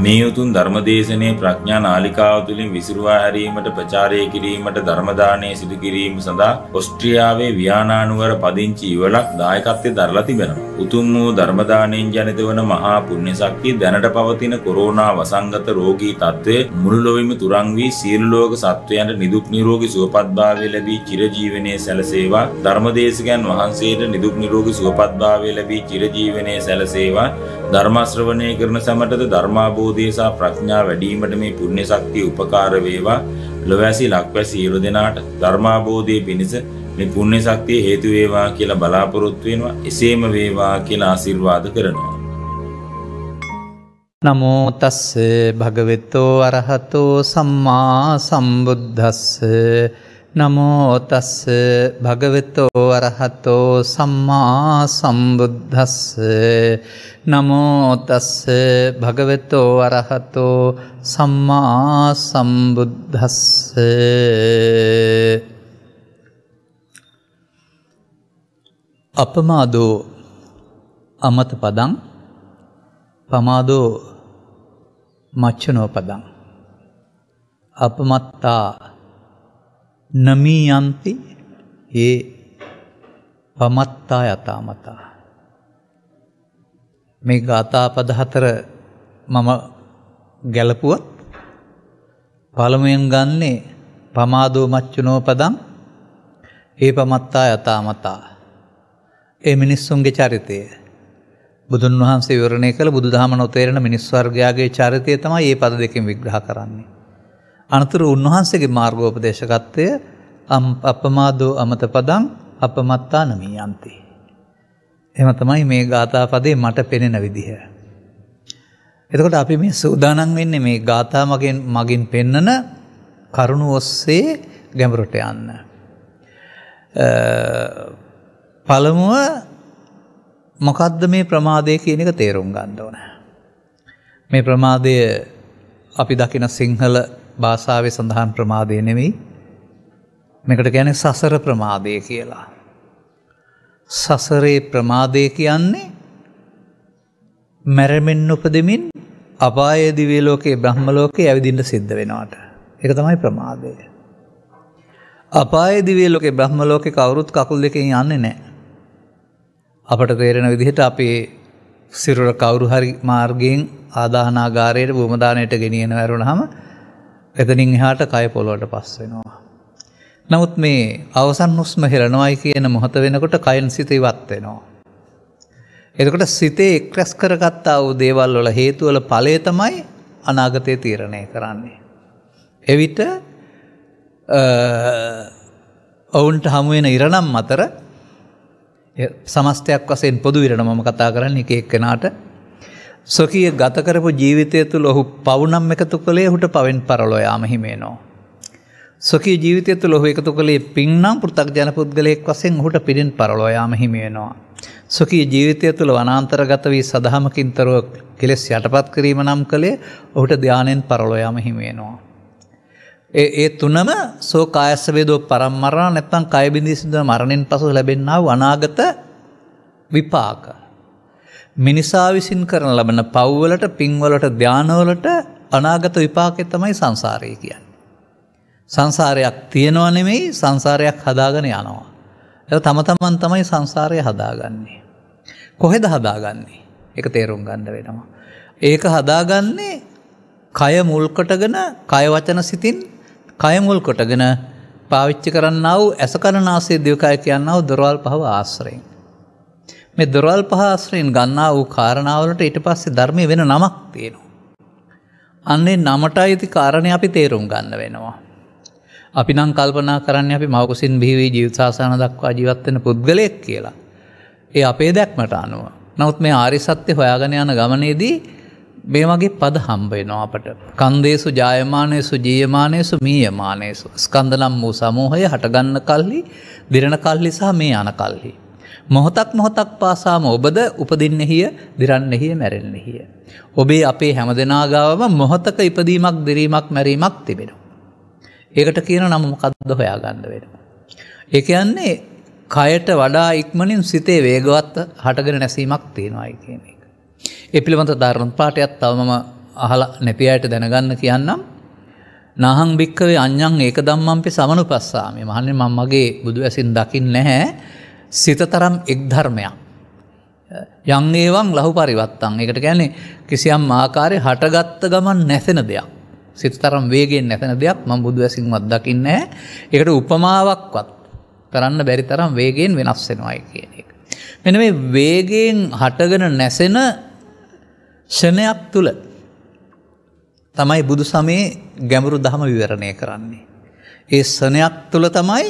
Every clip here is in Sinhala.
මේ උතුම් ධර්මදේශනයේ ප්‍රඥා නාලිකාව තුළින් විසිරුවා හැරීමට ප්‍රචාරය කිරීමට ධර්ම දානය සිදු කිරීම සඳහා ඕස්ට්‍රියාවේ වියානා නුවර පදිංචි යුවලක් දායකත්වයේ දරලා තිබෙනවා. උතුම් වූ ධර්ම දානයෙන් ජනිත වන මහා පුණ්‍ය ශක්තිය දැනට පවතින කොරෝනා වසංගත රෝගී තත්ත්වය මුළු ලොවෙම තුරන් වී සියලු ලෝක සත්වයන්ට නිදුක් නිරෝගී සුවපත්භාවය ලැබී චිරජීවනයේ සැලසේවා. ධර්මදේශකයන් වහන්සේට නිදුක් නිරෝගී සුවපත්භාවය ලැබී චිරජීවනයේ සැලසේවා. ධර්ම ශ්‍රවණය කරන සමටද ධර්මාභෝධය සහ ප්‍රඥා වැඩිවීමට මේ පුණ්‍ය ශක්තිය උපකාර වේවා. ලොවැසි ලක්වැසි සියලු දෙනාට ධර්මාභෝධය පිණිස මේ පුණ්‍ය ශක්තිය හේතු වේවා කියලා බලාපොරොත්තු වෙනවා. එසේම වේවා කියලා ආශිර්වාද කරනවා. නමෝ තස්ස භගවතෝ අරහතෝ සම්මා සම්බුද්දස්ස. නමෝ තස්ස භගවතෝ අරහතෝ සම්මා සම්බුද්දස්ස. නමෝ තස්ස භගවතෝ අරහතෝ සම්මා සම්බුද්දස්ස. අපමාදෝ අමත පදං පමාදෝ මච්චනෝ පදං අපමත්තා නමීයන්ති ඒ පමත්තා යතාමතා. මේ ගාථා පද හතර මම ගැලපුවත් පළමුවෙන් ගන්නේ පමාදෝ මච්චනෝ පදං ඒ පමත්තා යතාමතා. ඒ මිනිස්සුන්ගේ චරිතය බුදුන් වහන්සේ විවරණය කළ බුදුදහම නොතේරෙන මිනිස් වර්ගයාගේ චරිතය තමයි මේ පද දෙකෙන් විග්‍රහ කරන්නේ. අනතුරු උන්වහන්සේගේ මාර්ගෝපදේශකත්වය අපමාදෝ අමත පදං අපමත්තා නමීයන්ති. එහෙම තමයි මේ ගාථා පදේ මට පෙනෙන විදිහ. එතකොට අපි මේ සූදානම් වෙන්නේ මේ ගාථා මගින් පෙන්නන කරුණු ඔස්සේ ගැඹුරට යන්න. පළමුව මොකද්ද මේ ප්‍රමාදය කියන එක තේරුම් ගන්න ඕන. මේ ප්‍රමාදය අපි දකින සිංහල භාෂාවේ සඳහන් ප්‍රමාදය නෙමෙයි. මේකට කියන්නේ සසර ප්‍රමාදය කියලා. සසරේ ප්‍රමාදය කියන්නේ මැරෙමින් උපදෙමින් අපායේ දිව්‍ය ලෝකේ බ්‍රහ්ම ලෝකේ ඇවිදින්න සිද්ධ වෙනවට. ඒක තමයි ප්‍රමාදය. අපායේ දිව්‍ය ලෝකේ බ්‍රහ්ම ලෝකේ කවුරුත් කකුල් දෙකෙන් යන්නේ නැහැ. අපට තේරෙන විදිහට අපේ සිරුර කවුරු හරි මාර්ගයෙන් ආදාහනාගාරයට භූමදානයට ගෙනියන වැරුණාම එතනින් එහාට කය පොළොවට පස් වෙනවා. නමුත් මේ අවසන් හුස්ම හෙලනවායි කියන මොහොත වෙනකොට කයන් සිත ඉවත් වෙනවා. එතකොට සිතේ එක්රැස් කරගත්තා වූ දේවල් වල හේතු වල ඵලය තමයි අනාගතය තීරණය කරන්නේ. එවිට ඔවුන්ට හමු වෙන ඉරණම් අතර සමස්තයක් වශයෙන් පොදු ඉරණ මම කතා කරන්නේ එක එක්කෙනාට සොකී ගත කරපු ජීවිතය තුළ ඔහු පවුනම් එකතු කළේ ඔහුට පවෙන් පරලෝ යාම හිමි වෙනවා. සොකී ජීවිතය තුළ ඔහු එකතු කළේ පින් නම් පෘථග්ජන පුද්ගලයෙක් වශයෙන් ඔහුට පිරින් පරලෝ යාම හිමි වෙනවා. සොකී ජීවිතය තුළ වනාන්තරගත වී සදහමකින් තොරව කෙලෙස් යටපත් කිරීම නම් කළේ ඔහුට ධානයෙන් පරලෝ යාම හිමි වෙනවා. ඒ තුනම සෝ කායස්ස වේදෝ පරම්මරණ නැත්නම් කය බිඳී සිදුවන මරණයෙන් පසු ලැබෙනා වූ අනාගත විපාක. මිනිසා විසින් කරන ලබන පව්වලට පින්වලට ධානවලට අනාගත විපාකය තමයි සංසාරය කියන්නේ. සංසාරයක් තියෙනව නෙමෙයි සංසාරයක් හදාගෙන යනවා. ඒක තම තමන් තමයි සංසාරය හදාගන්නේ. කොහෙද හදාගන්නේ? ඒක තේරුම් ගන්න වෙනවා. ඒක හදාගන්නේ කය මුල් කොටගෙන කය වචන සිතින් කය මුල් කොටගෙන පාවිච්චි කරන්නා වූ ඇස කන නාසය දිවකය කියනා වූ දොරවල් පහව ආශ්‍රයෙන්. මේ දොරවල් පහ ආශ්‍රයෙන් ගන්නා වූ කාරණාවලට ඊට පස්සේ ධර්මයේ වෙන නමක් තියෙනවා. අන්නේ නමට අයිති කාරණේ අපි තේරුම් ගන්න වෙනවා. අපි නම් කල්පනා කරන්නේ අපි මවකුසින් බිහි වී ජීවිත සාසන දක්වා ජීවත් වෙන පුද්ගලයෙක් කියලා. ඒ අපේ දැක්මට අනුව. නමුත් මේ ආර්ය සත්‍ය හොයාගෙන යන ගමනේදී මේ වගේ පද හම්බ වෙනවා අපට. කන්දේසු ජායමානේසු ජීයමානේසු මීයමානේසු. ස්කන්ධ නම් වූ සමූහය හටගන්න කල්හි, දිරණ කල්හි සහ මේ යන කල්හි. මොහොතක් පාසාම ඔබද උපදින්නෙහිය, දිරන්නෙහිය, මැරෙන්නෙහිය. ඔබේ අපේ හැමදෙනා ගාවම මොහොතක ඉපදීමක්, දිරීමක්, මැරීමක් තිබෙනවා. ඒකට කියන නම මොකද්ද හොයාගන්න වෙනවා. ඒ කියන්නේ කයට වඩා ඉක්මනින් සිතේ වේගවත් හටගෙන නැසීමක් තියෙනවායි කියන එක. ඒ පිළිබඳ ධර්ම පාඩයක් තව මම අහලා නැති අයට දැනගන්න කියන්නම්. නාහං භික්ඛවේ අඤ්ඤං ඒක ධම්මම්පි සමනුපස්සාමි. මහන්නේ මම මගේ බුදු ඇසින් දකින්නේ නැහැ සිතතරම් එක් ධර්මයක්. යං ඒවං ලහු පරිවත්තං. ඒකට කියන්නේ කිසියම් ආකාරයේ හටගත්ත ගමන් නැසෙන දෙයක්. සිතතරම් වේගයෙන් නැසෙන දෙයක් මම බුදු ඇසින්වත් දකින්නේ නැහැ. ඒකට උපමාවක්වත් කරන්න බැරි තරම් වේගයෙන් වෙනස් වෙනවායි කියන එක. මෙන්න මේ වේගයෙන් හටගෙන නැසෙන ෂණයක් තුල තමයි බුදු සමයේ ගැඹුරු ධම විවරණය කරන්නේ. ඒ ෂණයක් තුල තමයි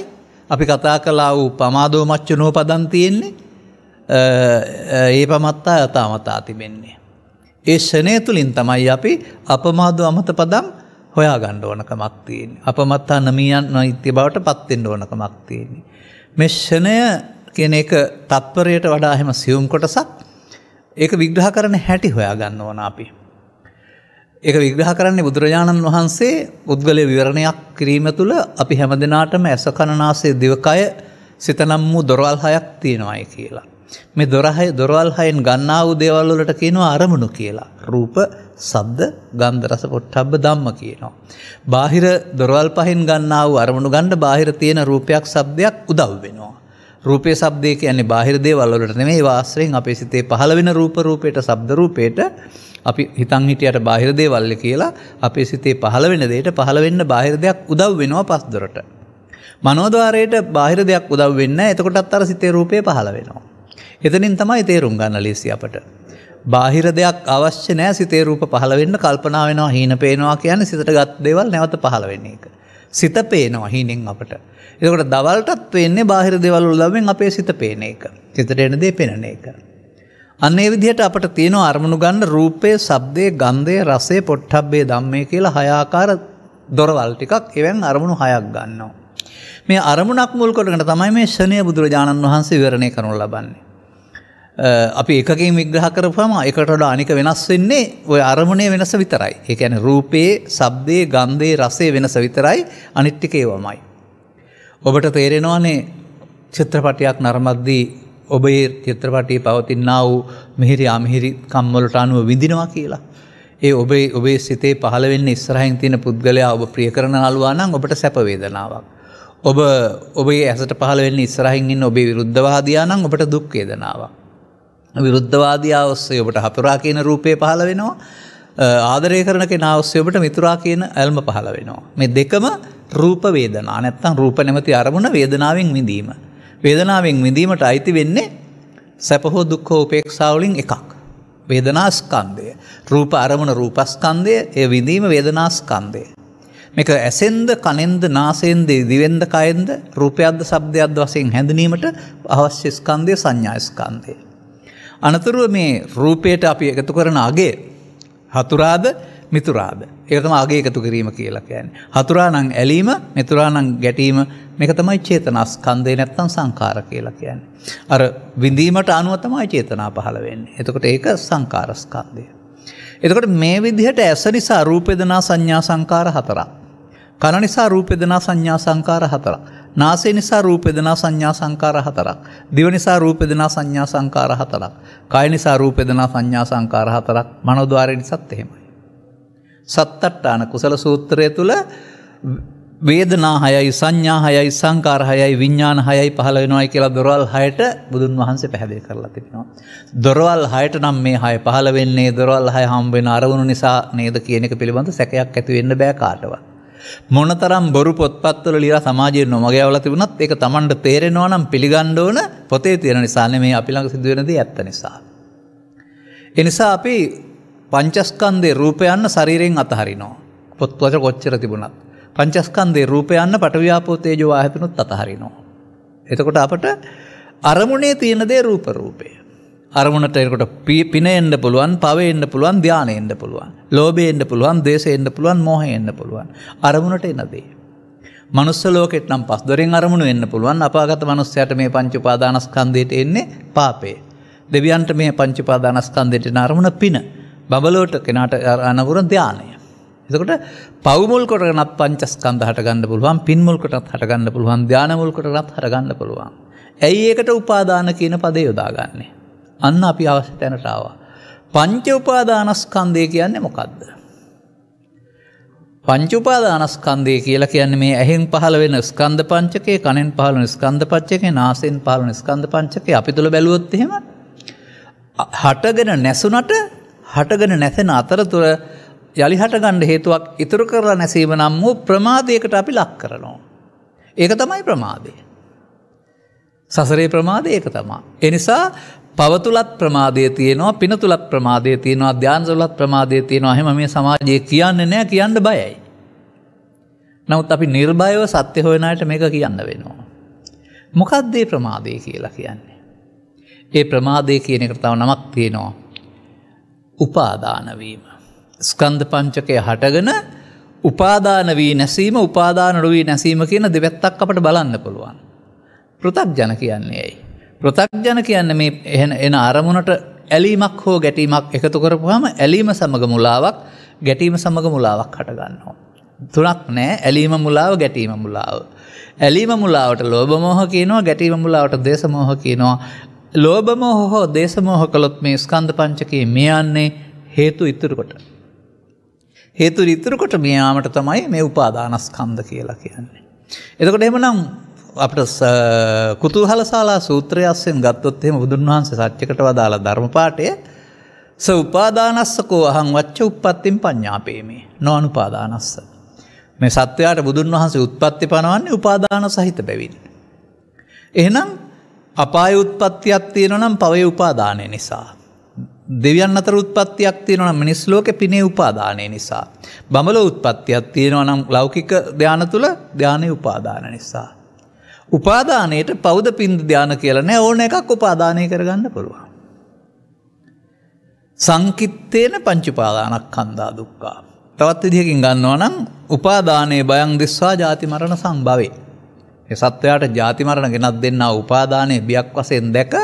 අපි කතා කළා වූ පමාදෝ මච්චනෝ පදන් තියෙන්නේ. ඒ පමත්තා යතාමතා තිබෙන්නේ. ඒ ෂණය තුලින් තමයි අපි අපමාදෝ අමත පදම් හොයාගන්න ඕනකමක් තියෙන්නේ. අපමත්තා නමියන් නෛත්‍ය බවට පත් වෙන්න ඕනකමක් තියෙන්නේ. මේ ෂණය කියන එක තත්පරයට වඩා එහෙම සියුම් කොටසක්. ඒක විග්‍රහ කරන්න හැටි හොයාගන්න ඕන අපි. ඒක විග්‍රහ කරන්නේ බුදුරජාණන් වහන්සේ පුද්ගල විවරණයක් කිරීම තුළ අපි හැමදෙනාටම ඇස කන නාසය දිවකය සිත නම් වූ දොරවල් හයක් තියෙනවායි කියලා. මේ දොරවල් හයෙන් ගන්නා වූ දේවල් වලට කියනවා අරමුණු කියලා. රූප, ශබ්ද, ගන්ධ, රස, පොට්ටබ්බ ධම්ම කියනවා. බාහිර දොරවල් පහෙන් ගන්නා වූ අරමුණු ගන්න බාහිර තියෙන රූපයක්, ශබ්දයක් උදව් වෙනවා. රූපේ ශබ්දේ කියන්නේ බාහිර දේවල් වලට නෙමෙයි වාස්ත්‍රයෙන් අපේ සිතේ පහළ වෙන රූපයට, ශබ්ද රූපයට අපි හිතන් හිටියට බාහිර දේවල් කියලා අපේ සිතේ පහළ වෙන දෙයට පහළ වෙන්න බාහිර දෙයක් උදව් වෙනවා පස්දොරට. මනෝද්වාරයට බාහිර දෙයක් උදව් වෙන්නේ නැහැ. එතකොටත් අර සිතේ රූපේ පහළ වෙනවා. එතනින් තමයි තේරුම් ගන්න ලීසි අපට. බාහිර දෙයක් අවශ්‍ය නැහැ සිතේ රූප පහළ වෙන්න. කල්පනා වෙනවා, හීන පේනවා කියන්නේ සිතට ගත් දේවල් නැවත පහළ වෙන එක. සිත පේනවා හීනෙන් අපට. එතකොට දවල්ටත් වෙන්නේ බාහිර දේවල් වලින් අපේ සිත පේන එක. සිතට එන දේ පේන එක. අන්න ඒ විදිහට අපට තියෙනවා අරමුණු ගන්න රූපේ, ශබ්දේ, ගන්ධේ, රසේ, පොට්ටබ්බේ ධම්මේ කියලා හය ආකාර දොරවල් ටිකක් එවෙන් අරමුණු හයක් ගන්නවා. මේ අරමුණක් මුල් කොටගෙන තමයි මේ ෂණය බුදුරජාණන් වහන්සේ විවරණය කරනු ලබන්නේ. අපි එකකින් විග්‍රහ කරපුවම එකට වඩා අනික වෙනස් වෙන්නේ ওই අරමුණේ වෙනස විතරයි. ඒ කියන්නේ රූපේ, ශබ්දේ, ගන්ධේ, රසේ වෙනස විතරයි. අනිත් ටික ඒවමයි. ඔබට තේරෙනවානේ චිත්‍රපටයක් නරඹද්දී ඔබේ චිත්‍රපටයේ පවතිනා වූ මිහිරි අමිහිරි කම් වලට අනුව විඳිනවා කියලා. ඒ ඔබේ සිතේ පහළ වෙන්නේ ඉස්සරහින් තියෙන පුද්ගලයා ඔබ ප්‍රිය කරන නළුවා නම් ඔබට සැප වේදනාවක්. ඔබේ ඇසට පහළ වෙන්නේ ඉස්සරහින් ඉන්න ඔබේ විරුද්ධවාදියා නම් ඔබට දුක් වේදනාවක්. විරුද්ධවාදියා ඔස්සේ ඔබට හතුරා කියන රූපේ පහළ වෙනවා. ආදරය කරන කෙනා ඔස්සේ ඔබට මිතුරා කියන ඇල්ම පහළ වෙනවා. මේ දෙකම රූප වේදනා. නැත්තම් රූප නැමැති අරමුණ වේදනාවෙන් විඳීම. වේදනාවෙන් විඳීමට අයිති වෙන්නේ සැප හෝ දුක් හෝ උපේක්ෂා වලින් එකක්. වේදනා ස්කන්ධය. රූප අරමුණ රූපස්කන්ධය, ඒ විඳීම වේදනා ස්කන්ධය. මේක ඇසෙන්ද, කනෙන්ද, නාසයෙන්ද, දිවෙන්ද, කයෙන්ද රූපයක්ද, ශබ්දයක්ද වශයෙන් හැඳිනීමට අවශ්‍ය ස්කන්ධය සංඥා ස්කන්ධය. අනතුරුව මේ රූපයට අපි එකතු කරන අගය හතුරාද, මිතුරාද. ඒක තමයි අගය එකතු කිරීම කියලා කියන්නේ. හතුරා නම් ඇලීම, මිතුරා නම් ගැටීම. මේක තමයි චේතනා ස්කන්ධය නැත්නම් සංඛාර කියලා කියන්නේ. අර විඳීමට අනුව තමයි චේතනා පහළ වෙන්නේ. එතකොට ඒක සංඛාර ස්කන්ධය. එතකොට මේ විදිහට ඇස නිසා රූප වේදනා සංඥා සංකාර හතරක්. කන නිසා රූප වේදනා සංඥා සංකාර හතරක්. නාසය නිසා රූප වේදනා සංඥා සංකාර හතරක්. දිව නිසා රූප වේදනා සංඥා සංකාර හතරක්. කාය නිසා රූප වේදනා සංඥා සංකාර හතරක්. මනෝද්වාරය නිසාත් එහෙමයි. සත්තට්ඨාන කුසල සූත්‍රය තුල වේදනා 6යි, සංඥා 6යි, සංකාර 6යි, විඥාන 6යි පහළ වෙනවායි කියලා දොරවල් 6ට බුදුන් වහන්සේ පැහැදිලි කරලා තිබෙනවා. දොරවල් 6ට නම් මේ 6 පහළ වෙන්නේ දොරවල් 6 හම් වෙන අරමුණු නිසා නේද කියන එක පිළිබඳ සැකයක් ඇති වෙන්න බෑ කාටවත්. මොනතරම් බොරු පොත්පත්වල ලියලා සමාජයේ නොමගයවලා තිබුණත් ඒක Tamanට තේරෙනවා නම් පිළිගන්න ඕන පොතේ තියෙන නිසා නෙමෙයි අපි ළඟ සිදු වෙන දේ ඇත්ත නිසා. ඒ නිසා අපි පංචස්කන්ධේ රූපයන්න ශරීරයෙන් අතහරිනවා. පොත්පත කොච්චර තිබුණත් පංචස්කන්ධේ රූපයන්න පටවියාපෝ තේජෝ ආයතනොත් අතහරිනවා. එතකොට අපට අරමුණේ තියෙන දේ රූපේ. අරමුණට එනකොට පිනෙන්න පුළුවන්, පවෙන්න පුළුවන්, ධානයෙන්න පුළුවන්. ලෝභයෙන්න පුළුවන්, ද්වේෂයෙන්න පුළුවන්, මෝහයෙන්න පුළුවන්. අරමුණට එන දේ. මනුස්ස ලෝකෙට නම් පස් දොරෙන් අරමුණු වෙන්න පුළුවන්. අපාගත මනුස්සයාට මේ පංච උපාදානස්කන්ධයට එන්නේ පාපේ. දෙවියන්ට මේ පංච උපාදානස්කන්ධයට එන අරමුණ පින. බබලෝට කෙනාට අනවුර ධානය. එතකොට පව් මුල් කොටගෙනත් පංචස්කන්ධ හට ගන්න පුළුවන්, පින් මුල් කොටත් හට ගන්න පුළුවන්, ධාන මුල් කොටත් හට ගන්න පුළුවන්. ඇයි ඒකට උපාදාන කියන පදේ යොදාගන්නේ? අන්න අපි අවශ්‍ය තැනට ආවා. පංච උපාදානස්කන්ධය කියන්නේ මොකද්ද? පංච උපාදානස්කන්ධය කියලා කියන්නේ මේ ඇහෙන් පහළ වෙන ස්කන්ධ පංචකය, කනෙන් පහළ වෙන ස්කන්ධ පංචකය, නාසයෙන් පහළ වෙන ස්කන්ධ පංචකය අපි තුල බැලුවොත් එහෙම හටගෙන නැසුණට හටගෙන නැසෙන අතරතුර යලි හට ගන්න හේතුවක් ඉතුරු කරලා නැසීම නම් වූ ප්‍රමාදයකට අපි ලක් කරනවා. ඒක තමයි ප්‍රමාදය. සසරේ ප්‍රමාදය ඒක තමයි. ඒ නිසා පව තුලත් ප්‍රමාදය තියෙනවා, පින තුලත් ප්‍රමාදය තියෙනවා, ධ්‍යාන තුලත් ප්‍රමාදය තියෙනවා. එහෙම මේ සමාජයේ කියන්නේ නැහැ, කියන්න බයයි. නමුත් අපි නිර්භයව සත්‍ය හොයන අයට මේක කියන්න වෙනවා. මොකක්ද මේ ප්‍රමාදය කියලා කියන්නේ? ඒ ප්‍රමාදය කියන එකට තව නමක් තියෙනවා. උපාදාන වීම. ස්කන්ධ පංචකය හටගෙන උපාදාන වී නැසීම, උපාදාන නොවී නැසීම කියන දෙපැත්තක් අපට බලන්න පුළුවන්. පෘථග්ජන කියන්නේ ඇයි? පෘථග්ජන කියන්නේ මේ එන අරමුණට ඇලීමක් හෝ ගැටීමක් එකතු කරපුවාම ඇලීම සමග මුලාවක්, ගැටීම සමග මුලාවක් හට ගන්නවා. තුනක් නෑ, ඇලීම මුලාව, ගැටීම මුලාව. ඇලීම මුලාවට ලෝභ මෝහ කියනවා, ගැටීම මුලාවට දේශ මෝහ කියනවා. ලෝභ මෝහ හෝ දේශ මෝහ කළොත් මේ ස්කන්ධ පංචකයේ මේ යන්නේ හේතු ඉතුරු කොට. හේතු ඉතුරු කොට මේ යාමට තමයි මේ උපාදානස්කන්ධ කියලා කියන්නේ. එතකොට එහෙමනම් අපිට කුතුහලශාලා සූත්‍රය අස්සෙන් ගත්තොත් එහෙම බුදුන් වහන්සේ සත්‍යකට වදාලා ධර්ම පාඨය උපාදානස්සකෝ අහං වච්ච උප්පත්තිම් පඤ්ඤාපේමි නොඅනුපාදානස්ස. මේ සත්‍යයට බුදුන් වහන්සේ උත්පත්ති පනවන්නේ උපාදාන සහිත බැවින්. එහෙනම් අපාය උත්පත්තියක් තියෙනවා නම් පවේ උපාදානය නිසා. දෙවියන් අතර උත්පත්තියක් තියෙනවා නම් මිනිස් ලෝකේ පිනේ උපාදානය නිසා. බඹලෝ උත්පත්තියක් තියෙනවා නම් ලෞකික ධාන තුල ධානයේ උපාදාන නිසා. උපාදානයට පෞද පින්ද ධාන කියලා නෑ, ඕන එකක් උපාදානය කරගන්න පුළුවන්. සංකිට්ඨේන පංච උපාදානස්කන්ධා දුක්ඛා. තවත් විදිහකින් ගන්නවා නම් උපාදානයේ බයං දිස්වා ජාති මරණ සම්භවේ. ඒ සත්වයාට ජාති මරණ ගෙනත් දෙන්නා උපාදානයේ බියක් වශයෙන් දැක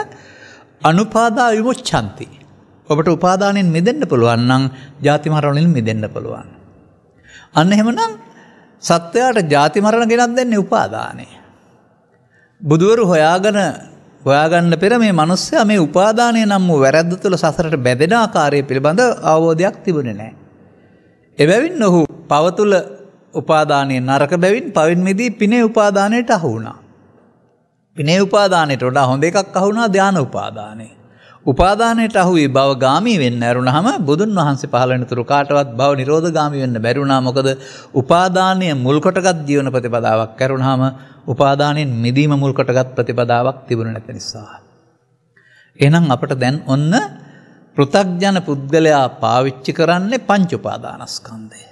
අනුපාදා විමුච්ඡanti. ඔබට උපාදානයෙන් මිදෙන්න පුළුවන් නම් ජාති මරණ වලින් මිදෙන්න පුළුවන්. අන්න එහෙමනම් සත්වයාට ජාති මරණ ගෙනත් දෙන්නේ උපාදානය. බුදුවරු හොයාගන්න පෙර මේ මිනිස්සයා මේ උපාදානය නම් වූ වැරද්ද තුළ සසරට බැඳෙන ආකාරය පිළිබඳ අවබෝධයක් තිබුණේ නැහැ. එබැවින් ඔහු පව තුළ උපාදානයේ නරක බැවින් පවින් මිදී පිනේ උපාදානයට අහු වුණා. පිනේ උපාදානයට වඩා හොඳ එකක් අහු වුණා ධාන උපාදානය. උපාදානයට අහු වී භවගාමී වෙන්න ඇරුණාම බුදුන් වහන්සේ පහළ වෙන තුරු කාටවත් භව නිරෝධගාමී වෙන්න බැරි වුණා. මොකද උපාදානය මුල් කොටගත් ජීවන ප්‍රතිපදාවක් කරුණාම උපාදානයෙන් මිදීම මුල් කොටගත් ප්‍රතිපදාවක් තිබුණ නැති නිසා. එහෙනම් අපට දැන් ඔන්න පෘථග්ජන පුද්ගලයා පාවිච්චි කරන්නේ පංච උපාදානස්කන්ධය.